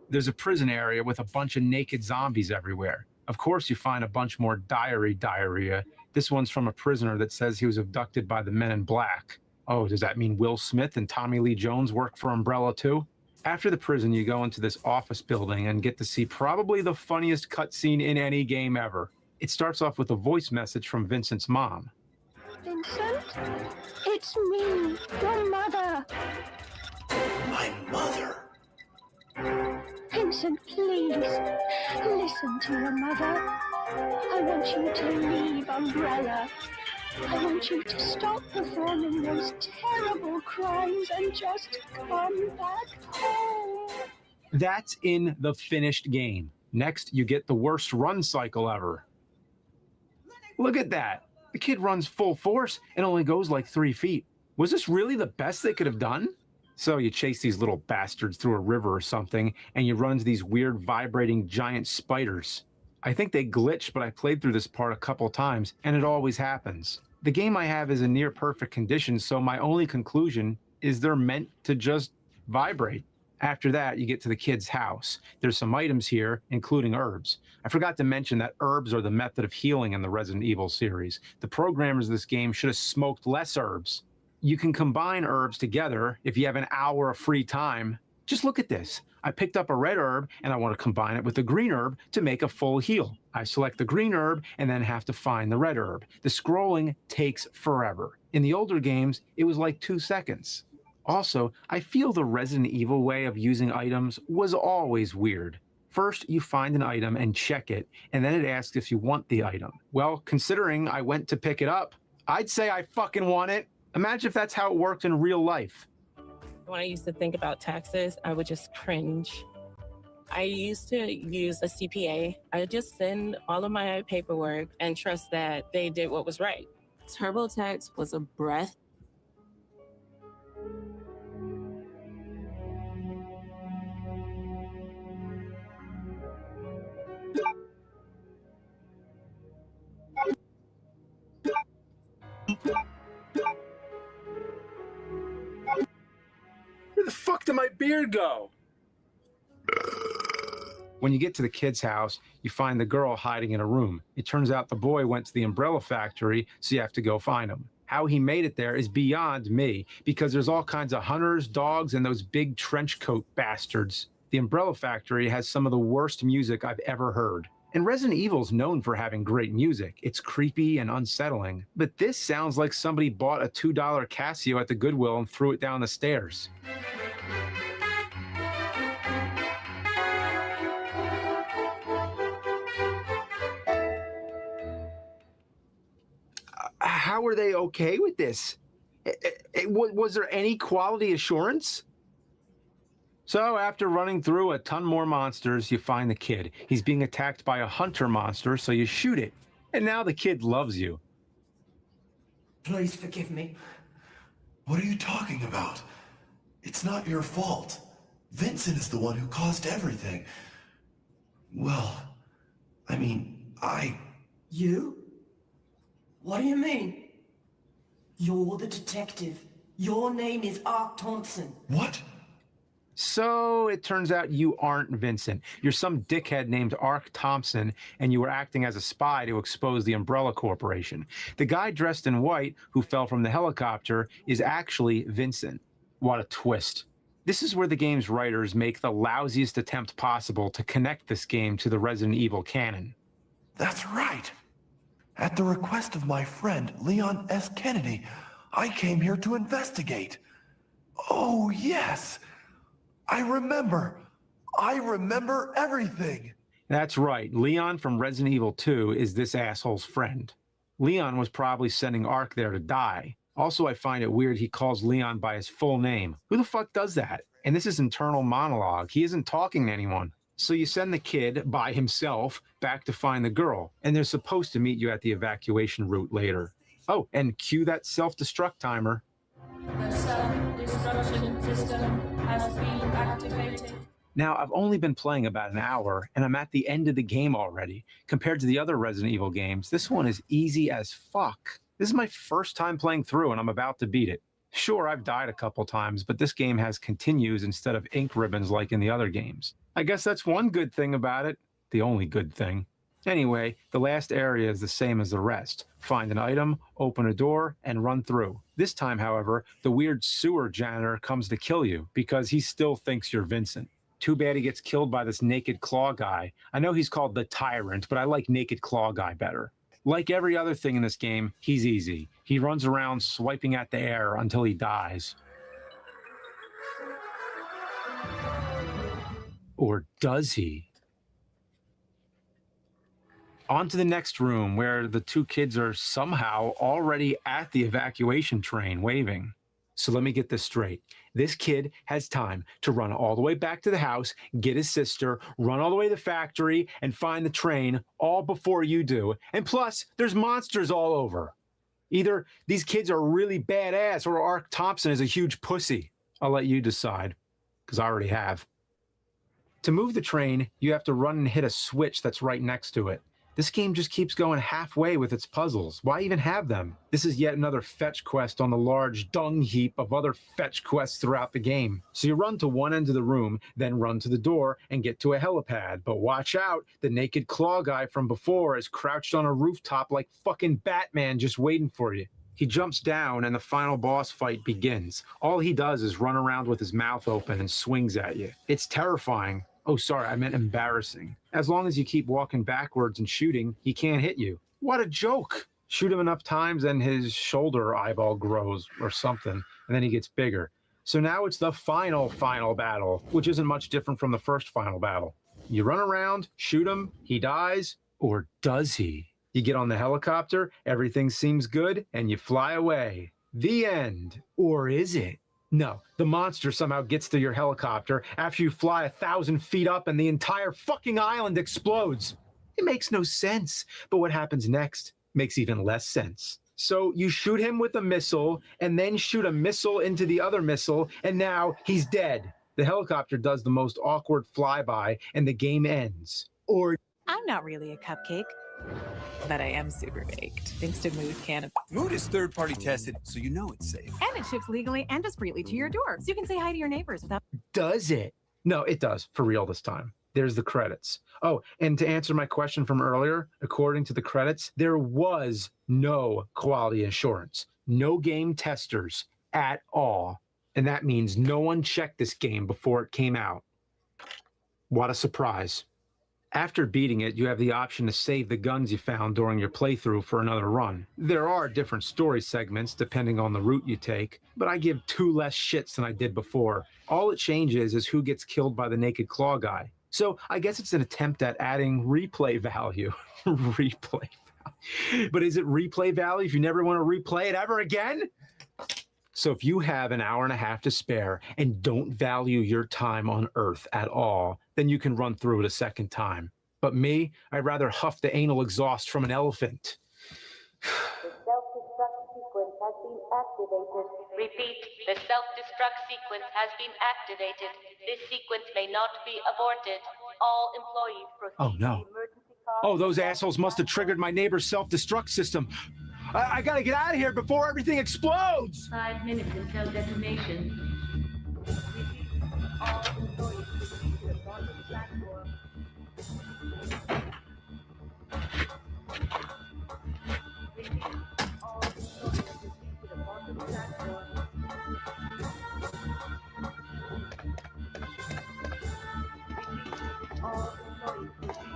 There's a prison area with a bunch of naked zombies everywhere. Of course, you find a bunch more diarrhea. This one's from a prisoner that says he was abducted by the Men in Black. Oh, does that mean Will Smith and Tommy Lee Jones work for Umbrella too? After the prison, you go into this office building and get to see probably the funniest cutscene in any game ever. It starts off with a voice message from Vincent's mom. Vincent, it's me, your mother. My mother? Vincent, please, listen to your mother. I want you to leave Umbrella. I want you to stop performing those terrible crimes and just come back home. That's in the finished game. Next, you get the worst run cycle ever. Look at that. The kid runs full force and only goes like 3 feet. Was this really the best they could have done? So you chase these little bastards through a river or something, and you run into these weird vibrating giant spiders. I think they glitched, but I played through this part a couple times, and it always happens. The game I have is in near perfect condition, so my only conclusion is they're meant to just vibrate. After that, you get to the kid's house. There's some items here, including herbs. I forgot to mention that herbs are the method of healing in the Resident Evil series. The programmers of this game should have smoked less herbs. You can combine herbs together if you have an hour of free time. Just look at this. I picked up a red herb and I want to combine it with the green herb to make a full heal. I select the green herb and then have to find the red herb. The scrolling takes forever. In the older games, it was like 2 seconds. Also, I feel the Resident Evil way of using items was always weird. First, you find an item and check it, and then it asks if you want the item. Well, considering I went to pick it up, I'd say I fucking want it. Imagine if that's how it worked in real life. When I used to think about taxes, I would just cringe. I used to use a CPA. I would just send all of my paperwork and trust that they did what was right. TurboTax was a breath. Where the fuck did my beard go? When you get to the kid's house, you find the girl hiding in a room. It turns out the boy went to the Umbrella factory, so you have to go find him. How he made it there is beyond me, because there's all kinds of hunters, dogs, and those big trench coat bastards. The Umbrella factory has some of the worst music I've ever heard. And Resident Evil's known for having great music. It's creepy and unsettling. But this sounds like somebody bought a $2 Casio at the Goodwill and threw it down the stairs. How are they okay with this? Was there any quality assurance? So after running through a ton more monsters, you find the kid. He's being attacked by a hunter monster, so you shoot it. And now the kid loves you. Please forgive me. What are you talking about? It's not your fault. Vincent is the one who caused everything. Well, I mean, You? What do you mean? You're the detective. Your name is Ark Thompson. What? So it turns out you aren't Vincent. You're some dickhead named Ark Thompson, and you were acting as a spy to expose the Umbrella Corporation. The guy dressed in white who fell from the helicopter is actually Vincent. What a twist. This is where the game's writers make the lousiest attempt possible to connect this game to the Resident Evil canon. That's right. At the request of my friend, Leon S. Kennedy, I came here to investigate. Oh, yes. I remember everything. That's right. Leon from Resident Evil 2 is this asshole's friend. Leon was probably sending Ark there to die. Also, I find it weird he calls Leon by his full name. Who the fuck does that? And this is internal monologue. He isn't talking to anyone. So you send the kid by himself back to find the girl, and they're supposed to meet you at the evacuation route later. Oh, and cue that self-destruct timer. The self-destruction system has been activated. Now, I've only been playing about an hour, and I'm at the end of the game already. Compared to the other Resident Evil games, this one is easy as fuck. This is my first time playing through, and I'm about to beat it. Sure, I've died a couple times, but this game has continues instead of ink ribbons like in the other games. I guess that's one good thing about it. The only good thing. Anyway, the last area is the same as the rest. Find an item, open a door, and run through. This time, however, the weird sewer janitor comes to kill you because he still thinks you're Vincent. Too bad he gets killed by this Naked Claw guy. I know he's called the Tyrant, but I like Naked Claw guy better. Like every other thing in this game, he's easy. He runs around swiping at the air until he dies. Or does he? On to the next room where the two kids are somehow already at the evacuation train waving. So let me get this straight. This kid has time to run all the way back to the house, get his sister, run all the way to the factory, and find the train all before you do. And plus, there's monsters all over. Either these kids are really badass or Ark Thompson is a huge pussy. I'll let you decide, because I already have. To move the train, you have to run and hit a switch that's right next to it. This game just keeps going halfway with its puzzles. Why even have them? This is yet another fetch quest on the large dung heap of other fetch quests throughout the game. So you run to one end of the room, then run to the door and get to a helipad. But watch out, the Naked Claw guy from before is crouched on a rooftop like fucking Batman just waiting for you. He jumps down and the final boss fight begins. All he does is run around with his mouth open and swings at you. It's terrifying. Oh, sorry, I meant embarrassing. As long as you keep walking backwards and shooting, he can't hit you. What a joke. Shoot him enough times and his shoulder eyeball grows or something, and then he gets bigger. So now it's the final battle, which isn't much different from the first final battle. You run around, shoot him, he dies, or does he? You get on the helicopter, everything seems good, and you fly away. The end. Or is it? No, the monster somehow gets to your helicopter after you fly 1,000 feet up and the entire fucking island explodes. It makes no sense, but what happens next makes even less sense. So you shoot him with a missile and then shoot a missile into the other missile, and now he's dead. The helicopter does the most awkward flyby and the game ends. Or I'm not really a cupcake, but I am super baked, thanks to Mood Can. Mood is third-party tested, so you know it's safe. And it ships legally and discreetly to your door, so you can say hi to your neighbors without... does it? No, it does, for real this time. There's the credits. Oh, and to answer my question from earlier, according to the credits, there was no quality assurance. No game testers at all. And that means no one checked this game before it came out. What a surprise. After beating it, you have the option to save the guns you found during your playthrough for another run. There are different story segments depending on the route you take, but I give 2 less shits than I did before. All it changes is who gets killed by the Naked Claw guy. So I guess it's an attempt at adding replay value. Replay value. But is it replay value if you never want to replay it ever again? So if you have an hour and a half to spare and don't value your time on Earth at all, then you can run through it a second time. But me, I'd rather huff the anal exhaust from an elephant. The self-destruct sequence has been activated. Repeat, the self-destruct sequence has been activated. This sequence may not be aborted. All employees proceed Oh, no. to the emergency car. Oh, those assholes must have triggered my neighbor's self-destruct system. I gotta get out of here before everything explodes! 5 minutes until detonation. All employees proceed to the bottom platform. All employees proceed to the bottom platform. All employees proceed to the bottom platform. All employees proceed.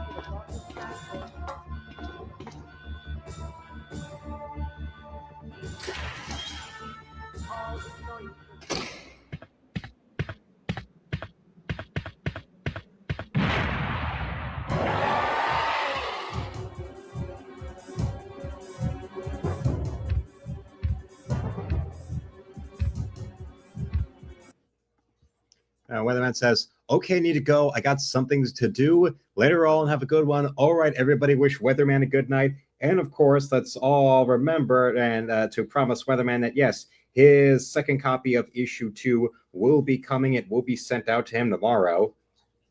Weatherman says, okay, need to go. I got some things to do. Later on, have a good one. All right, everybody, wish Weatherman a good night. And of course, let's all remember and to promise Weatherman that, yes, his second copy of issue 2 will be coming. It will be sent out to him tomorrow.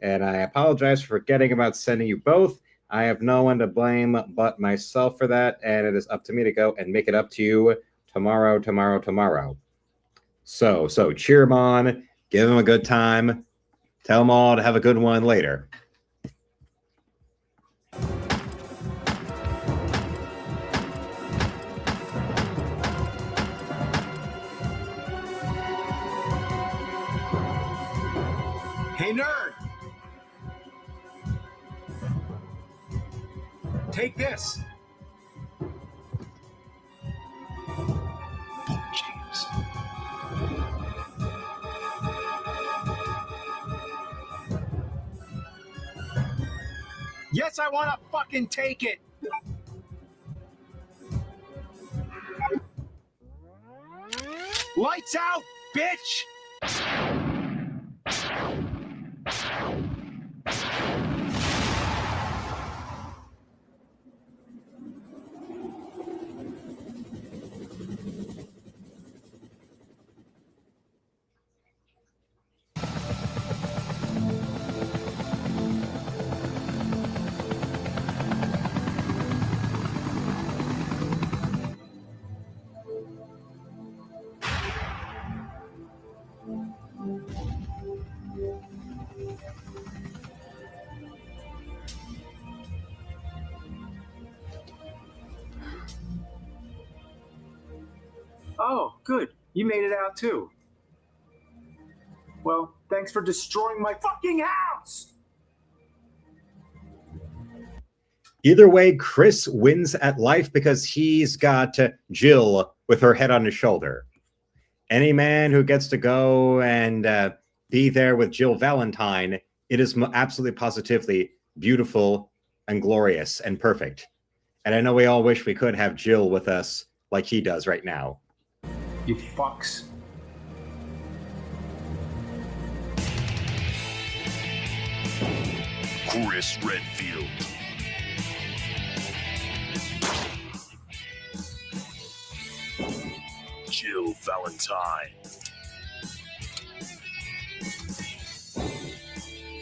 And I apologize for forgetting about sending you both. I have no one to blame but myself for that. And it is up to me to go and make it up to you tomorrow. So cheer him on. Give him a good time. Tell them all to have a good one later. Hey, nerd! Take this! Yes, I want to fucking take it! Lights out, bitch! Oh, good. You made it out too. Well, thanks for destroying my fucking house! Either way, Chris wins at life because he's got Jill with her head on his shoulder. Any man who gets to go and be there with Jill Valentine, it is absolutely positively beautiful and glorious and perfect. And I know we all wish we could have Jill with us like he does right now. You fucks. Chris Redfield. Jill Valentine.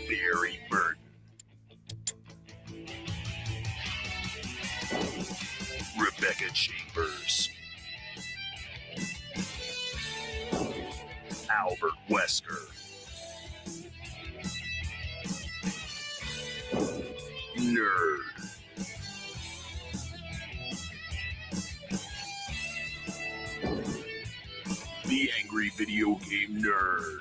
Barry Burton. Rebecca Chambers. Albert Wesker. Nerd. The Angry Video Game Nerd.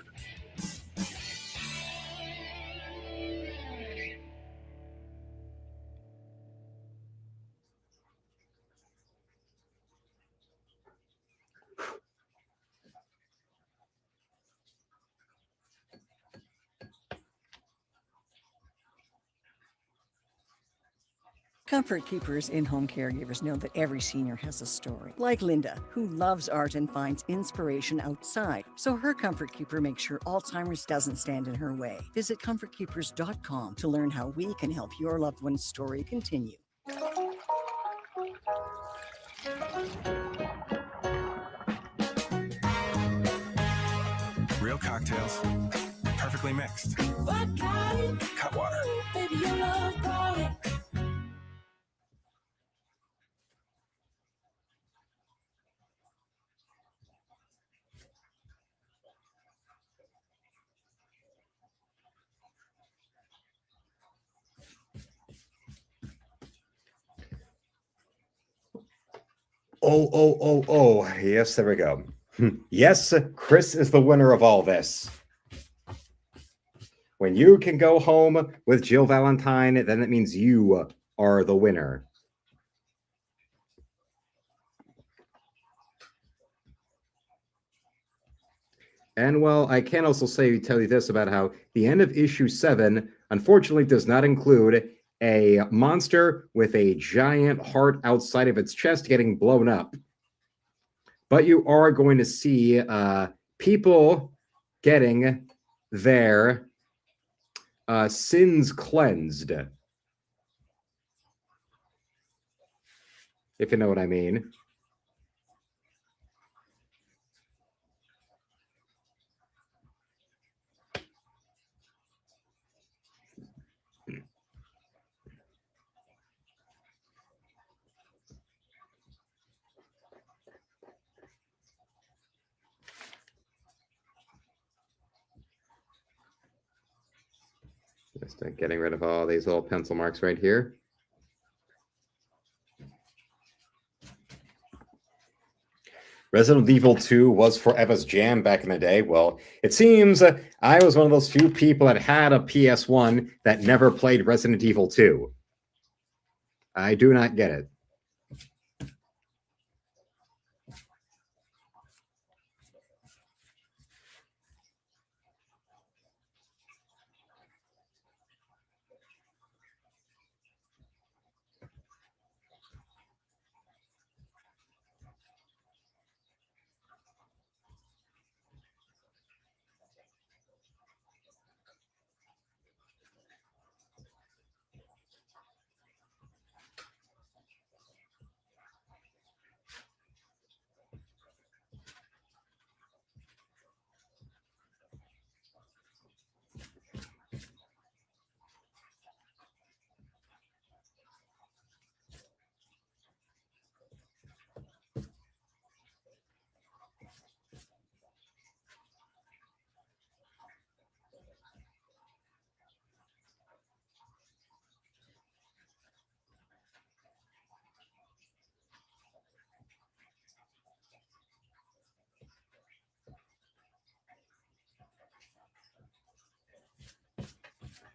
Comfort Keepers in-home caregivers know that every senior has a story. Like Linda, who loves art and finds inspiration outside. So her Comfort Keeper makes sure Alzheimer's doesn't stand in her way. Visit comfortkeepers.com to learn how we can help your loved one's story continue. Real cocktails, perfectly mixed. Cutwater. Baby, you love calling. Oh. Yes, there we go. Yes, Chris is the winner of all this. When you can go home with Jill Valentine, then it means you are the winner. And well, I can also tell you this about how the end of issue 7 unfortunately does not include a monster with a giant heart outside of its chest getting blown up. But you are going to see people getting their sins cleansed. If you know what I mean. Just getting rid of all these little pencil marks right here. Resident Evil 2 was forever's jam back in the day. Well, it seems I was one of those few people that had a PS1 that never played Resident Evil 2. I do not get it.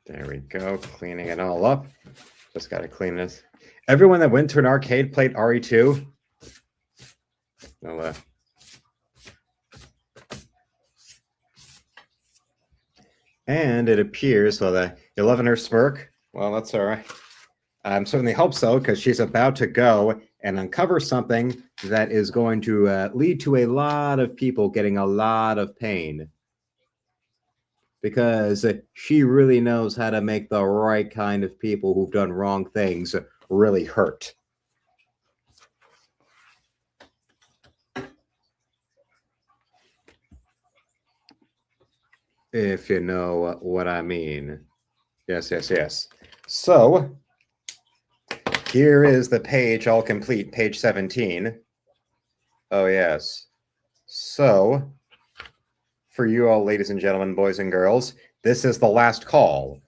There we go, cleaning it all up. Just got to clean this. Everyone that went to an arcade played RE2. Well, and it appears, well, you're loving her smirk. Well, that's all right. I certainly hope so, because she's about to go and uncover something that is going to lead to a lot of people getting a lot of pain. Because she really knows how to make the right kind of people who've done wrong things really hurt. If you know what I mean. Yes. So, here is the page all complete, page 17. Oh, yes. So, for you all, ladies and gentlemen, boys and girls, this is the last call.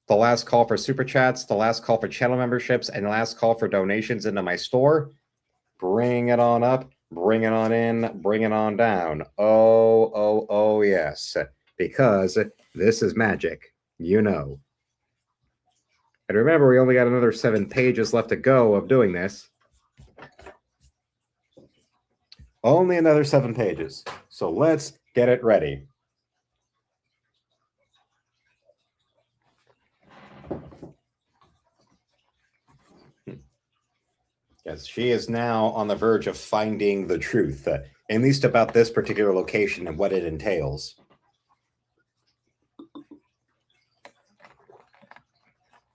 The last call for super chats, the last call for channel memberships, and the last call for donations into my store. Bring it on up, bring it on in, bring it on down. Oh, yes. Because this is magic, you know. And remember, we only got another 7 pages left to go of doing this. Only another 7 pages. So let's get it ready. Yes, she is now on the verge of finding the truth, at least about this particular location and what it entails.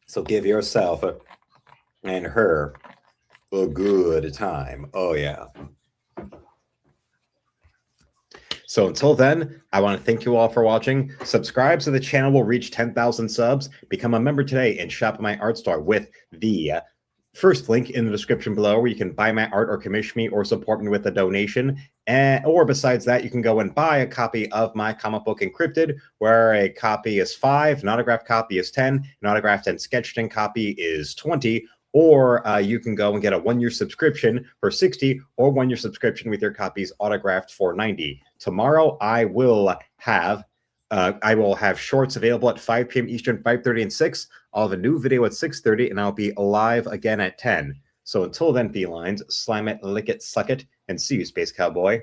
So give yourself and her a good time. Oh, yeah. So until then, I want to thank you all for watching. Subscribe so the channel will reach 10,000 subs. Become a member today and shop at my art store with the first link in the description below, where you can buy my art or commission me or support me with a donation. Or besides that, you can go and buy a copy of my comic book Encrypted, where a copy is $5, an autographed copy is $10, an autographed and sketched in copy is $20. Or you can go and get a 1-year subscription for $60, or 1-year subscription with your copies autographed for $90. Tomorrow, I will have shorts available at 5 p.m. Eastern, 5:30 and 6. I'll have a new video at 6:30, and I'll be live again at 10. So until then, felines, slam it, lick it, suck it, and see you, Space Cowboy.